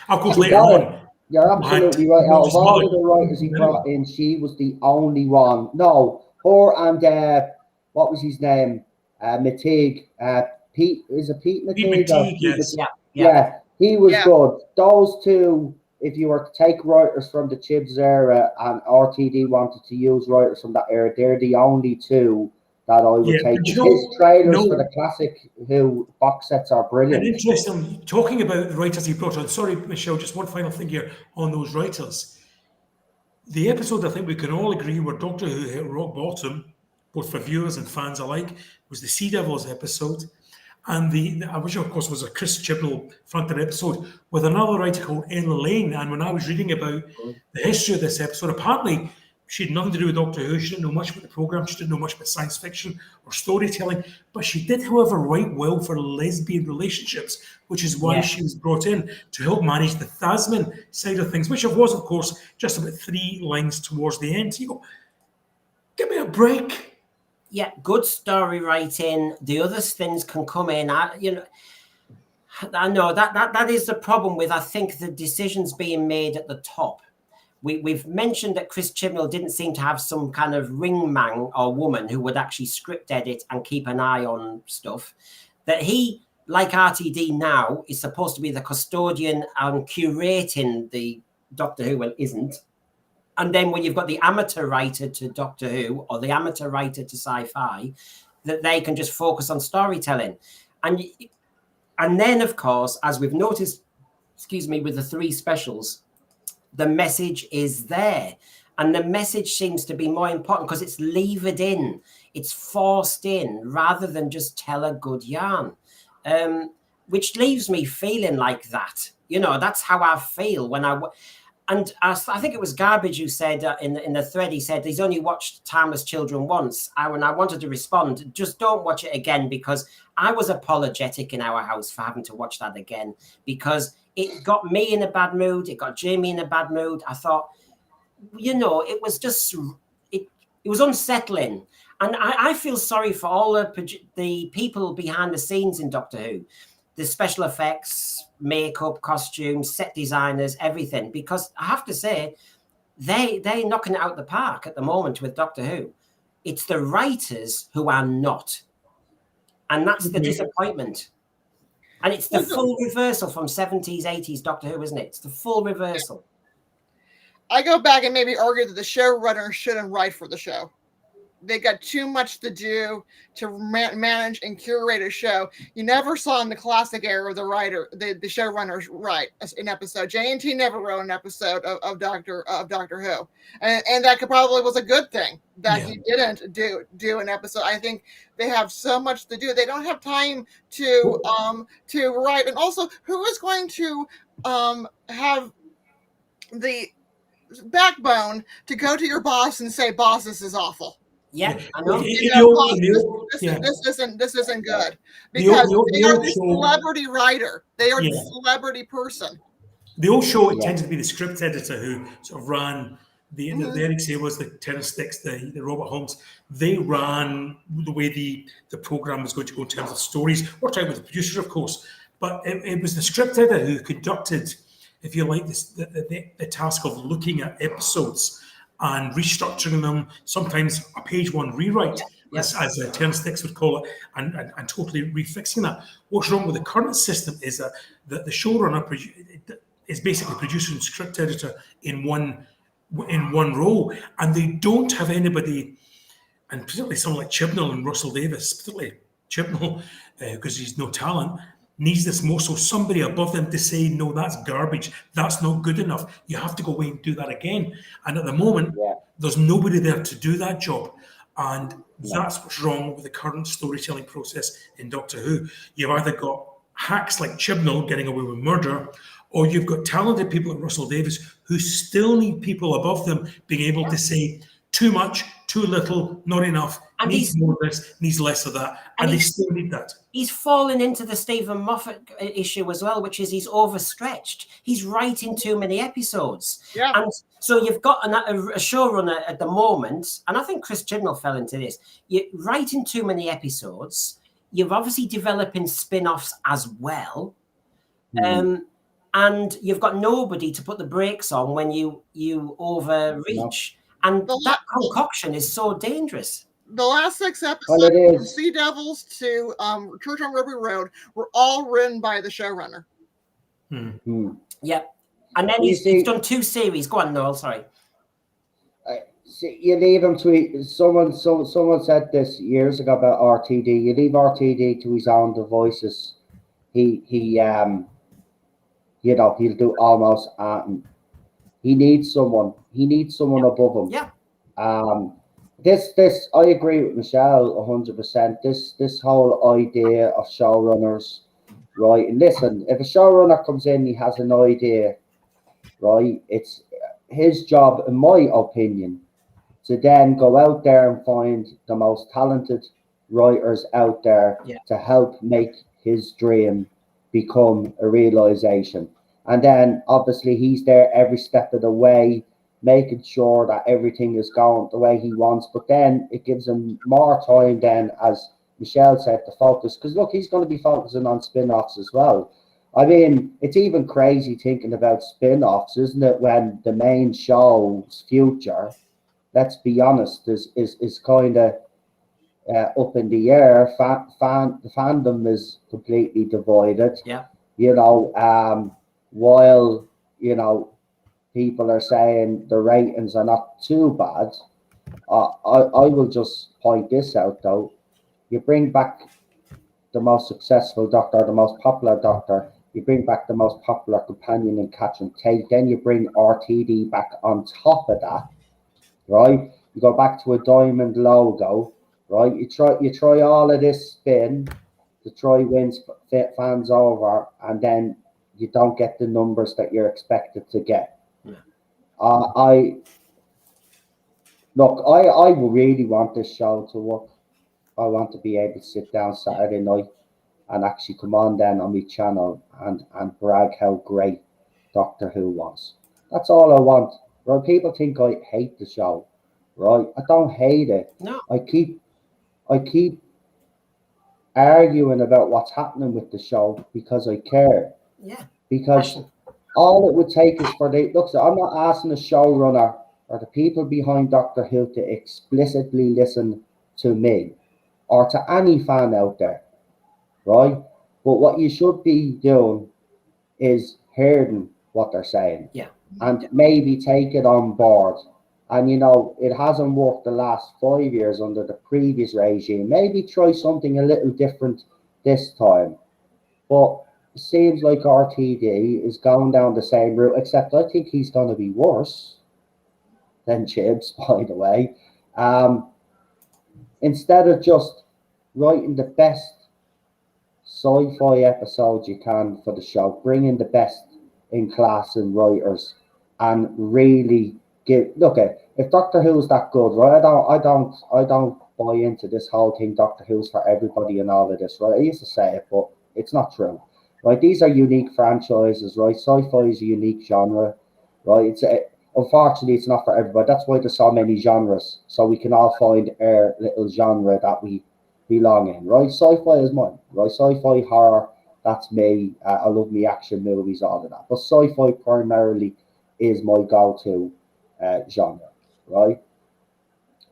Of course, later on. You're absolutely right. Out of all of the writers he brought in, she was the only one. No, her and what was his name? Metigue. Pete, is it Pete Metigue? Metigue, yes. Yeah, he was good. Those two, if you were to take writers from the Chibs era and RTD wanted to use writers from that era, they're the only two that I would take. His trailers for the classic Who box sets are brilliant. And interesting, talking about the writers he brought on, sorry, Michelle, just one final thing here on those writers. The episode I think we can all agree where Doctor Who hit rock bottom, both for viewers and fans alike, was the Sea Devils episode. And the original, of course, was a Chris Chibnall fronted episode with another writer called Ella Lane. And when I was reading about the history of this episode, apparently she had nothing to do with Doctor Who. She didn't know much about the programme. She didn't know much about science fiction or storytelling. But she did, however, write well for lesbian relationships, which is why she was brought in to help manage the Thasmin side of things, which was, of course, just about 3 lines towards the end. So you go, give me a break. Yeah, good story writing. The other things can come in. I know that is the problem with, I think, the decisions being made at the top. We've mentioned that Chris Chibnall didn't seem to have some kind of ringman or woman who would actually script edit and keep an eye on stuff. That he, like RTD now, is supposed to be the custodian and curating the Doctor Who, well, isn't. And then when you've got the amateur writer to Doctor Who or the amateur writer to sci-fi, that they can just focus on storytelling. And then, of course, as we've noticed, with the 3 specials, the message is there. And the message seems to be more important because it's levered in. It's forced in rather than just tell a good yarn, which leaves me feeling like that. That's how I feel when and I think it was Garbage who said in the thread, he said he's only watched Timeless Children once. And I wanted to respond, just don't watch it again, because I was apologetic in our house for having to watch that again, because it got me in a bad mood. It got Jamie in a bad mood. I thought, it was just, it was unsettling. And I feel sorry for all the people behind the scenes in Doctor Who, the special effects, makeup, costumes, set designers, everything, because I have to say, they're knocking it out the park at the moment with Doctor Who. It's the writers who are not. And that's the disappointment. And it's the full reversal from 70s, 80s Doctor Who, isn't it? It's the full reversal. I go back and maybe argue that the showrunner shouldn't write for the show. They got too much to do to manage and curate a show. You never saw in the classic era the showrunners write an episode. JNT never wrote an episode of Doctor Who, and that probably was a good thing that he didn't do an episode. I think they have so much to do; they don't have time to write. And also, who is going to have the backbone to go to your boss and say, "Boss, this is awful." Yeah, I know. This isn't good, because they are the celebrity writer. They are the celebrity person. The old show, it tended to be the script editor who sort of ran the Eric Sables, the Terence Sticks, the Robert Holmes. They ran the way the program was going to go in terms of stories. Worked out with the producer, of course, but it was the script editor who conducted, if you like, the task of looking at episodes and restructuring them, sometimes a page 1 rewrite, as Terence Sticks would call it, and totally refixing that. What's wrong with the current system is that the showrunner is basically producer and script editor in one role, and they don't have anybody, and particularly someone like Chibnall and Russell Davis, particularly Chibnall, because he's no talent, needs this more so somebody above them to say, no, that's garbage, that's not good enough, you have to go away and do that again. And at the moment, there's nobody there to do that job. And that's what's wrong with the current storytelling process in Doctor Who. You've either got hacks like Chibnall getting away with murder, or you've got talented people like Russell Davis who still need people above them being able to say too much, too little, not enough, and needs more of this, needs less of that, and they still need that. He's fallen into the Stephen Moffat issue as well, which is he's overstretched. He's writing too many episodes. Yeah. And so you've got a showrunner at the moment, and I think Chris Chibnall fell into this. You're writing too many episodes. You're obviously developing spin-offs as well. And you've got nobody to put the brakes on when you overreach. And that concoction is so dangerous. The last 6 episodes, from Sea Devils to Church on Ruby Road, were all written by the showrunner. Yep. And then he's done 2 series. Go on, Noel, sorry. You leave him to someone said this years ago about RTD. You leave RTD to his own devices. He'll do almost anything. He needs someone above him. Yeah. this I agree with Michelle 100%. This whole idea of showrunners, right? And listen, if a showrunner comes in, he has an idea, right? It's his job, in my opinion, to then go out there and find the most talented writers out there to help make his dream become a realization. And then obviously he's there every step of the way, making sure that everything is going the way he wants. But then it gives him more time then, as Michelle said, to focus. Because look, he's going to be focusing on spin-offs as well. I mean, it's even crazy thinking about spin-offs, isn't it? When the main show's future, let's be honest, is kind of up in the air. The fandom is completely divided. Yeah. You know, while, you know, people are saying the ratings are not too bad, I will just point this out, though. You bring back the most successful Doctor, the most popular Doctor, you bring back the most popular companion in Catch and Take, then you bring RTD back on top of that, right? You go back to a diamond logo, right? You try all of this spin to try win fans over, and then you don't get the numbers that you're expected to get. Yeah. I really want this show to work. I want to be able to sit down Saturday night and actually come on then on my channel and brag how great Doctor Who was. That's all I want. Right? People think I hate the show. Right? I don't hate it. No. I keep arguing about what's happening with the show because I care. Yeah. Because all it would take is for look, so I'm not asking the showrunner or the people behind Doctor Who to explicitly listen to me or to any fan out there, right? But what you should be doing is hearing what they're saying, and maybe take it on board. And you know, it hasn't worked the last 5 years under the previous regime. Maybe try something a little different this time. But it seems like RTD is going down the same route, except I think he's going to be worse than Chibs, by the way. Instead of just writing the best sci-fi episodes you can for the show, bring in the best in class and writers, and really look at if Doctor Who's that good, right? I don't buy into this whole thing. Doctor Who's for everybody and all of this, right? I used to say it, but it's not true, right? These are unique franchises, right? Sci-fi is a unique genre, right? Unfortunately, it's not for everybody. That's why there's so many genres, so we can all find our little genre that we belong in, right? Sci-fi is mine, right? Sci-fi, horror, that's me. I love me action movies, all of that. But sci-fi primarily is my go-to genre, right?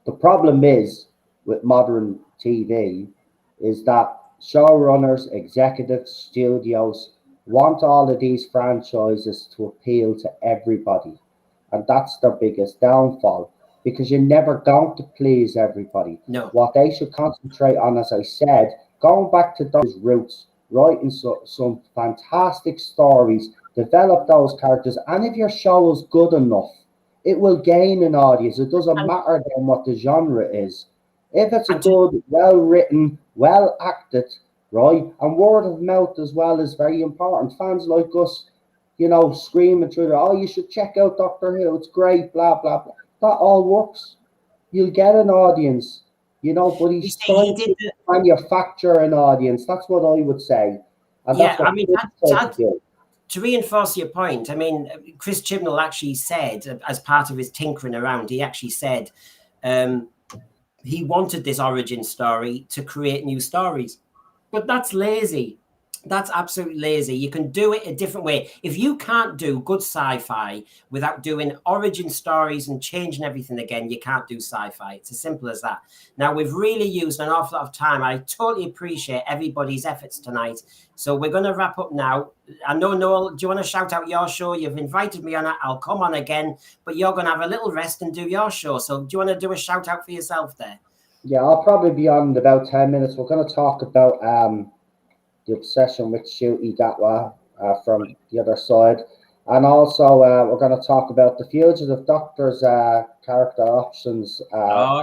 The problem is with modern TV is that showrunners, executives, studios want all of these franchises to appeal to everybody. And that's their biggest downfall, because you're never going to please everybody. No. What they should concentrate on, as I said, going back to those roots, writing some fantastic stories, develop those characters, and if your show is good enough, it will gain an audience. It doesn't matter then what the genre is. If it's a good, well-written, well-acted, right, and word of mouth as well is very important. Fans like us, you know, screaming through you should check out Doctor Who, it's great, blah, blah, blah. That all works. You'll get an audience, you know, but he's trying to manufacture an audience. That's what I would say. And that's what to reinforce your point, I mean, Chris Chibnall actually said, as part of his tinkering around, he actually said he wanted this origin story to create new stories. But that's lazy. That's absolutely lazy. You can do it a different way. If you can't do good sci-fi without doing origin stories and changing everything again, you can't do sci-fi. It's as simple as that. Now, we've really used an awful lot of time. I totally appreciate everybody's efforts tonight. So we're going to wrap up now. I know, Noel, do you want to shout out your show? You've invited me on it. I'll come on again, but you're going to have a little rest and do your show. So do you want to do a shout out for yourself there? Yeah, I'll probably be on in about 10 minutes. We're going to talk about the obsession with Shooty Gatwa from the other side. And also, we're going to talk about the Fugitive Doctor's character options.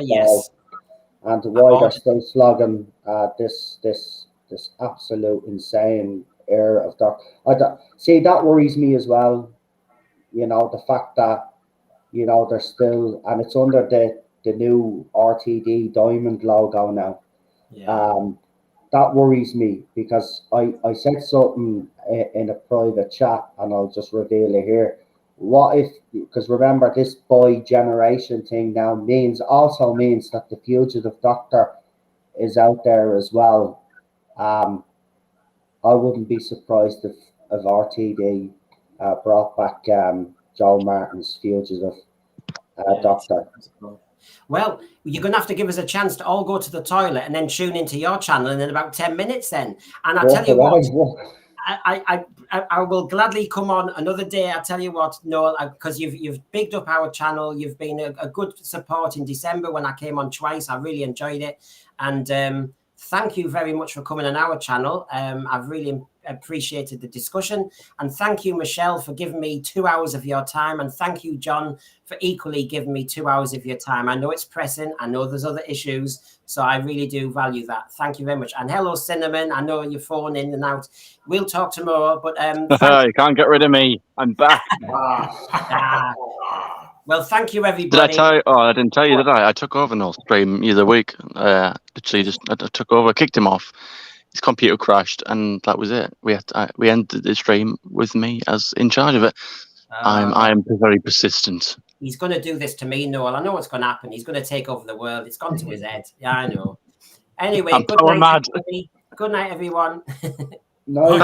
Yes. And why they're still flogging this absolute insane era of Doctor. See, that worries me as well. You know, the fact that, you know, they're still, and it's under the new RTD Diamond logo now. Yeah. That worries me because I said something in a private chat, and I'll just reveal it here. What if, because remember, this boy generation thing now also means that the Fugitive Doctor is out there as well. I wouldn't be surprised if RTD brought back Joe Martin's Fugitive Doctor. Well, you're going to have to give us a chance to all go to the toilet and then tune into your channel in about 10 minutes then. And I'll tell you what, I will gladly come on another day. I tell you what, Noel, because you've bigged up our channel. You've been a good support in December when I came on twice. I really enjoyed it. And thank you very much for coming on our channel. I've really appreciated the discussion. And thank you, Michelle, for giving me 2 hours of your time. And thank you, John, for equally giving me 2 hours of your time. I know it's pressing. I know there's other issues. So I really do value that. Thank you very much. And hello, Cinnamon. I know you're falling in and out. We'll talk tomorrow. But you can't get rid of me. I'm back. Well, thank you, everybody. Did I tell you? Oh, I didn't tell you, did I? I took over North Stream the other week. Literally, I took over, kicked him off. His computer crashed, and that was it. We ended the stream with me as in charge of it. I am very persistent. He's going to do this to me, Noel. I know what's going to happen. He's going to take over the world. It's gone to his head. Yeah, I know. Anyway, I'm good night, mad. everybody. Good night, everyone. No.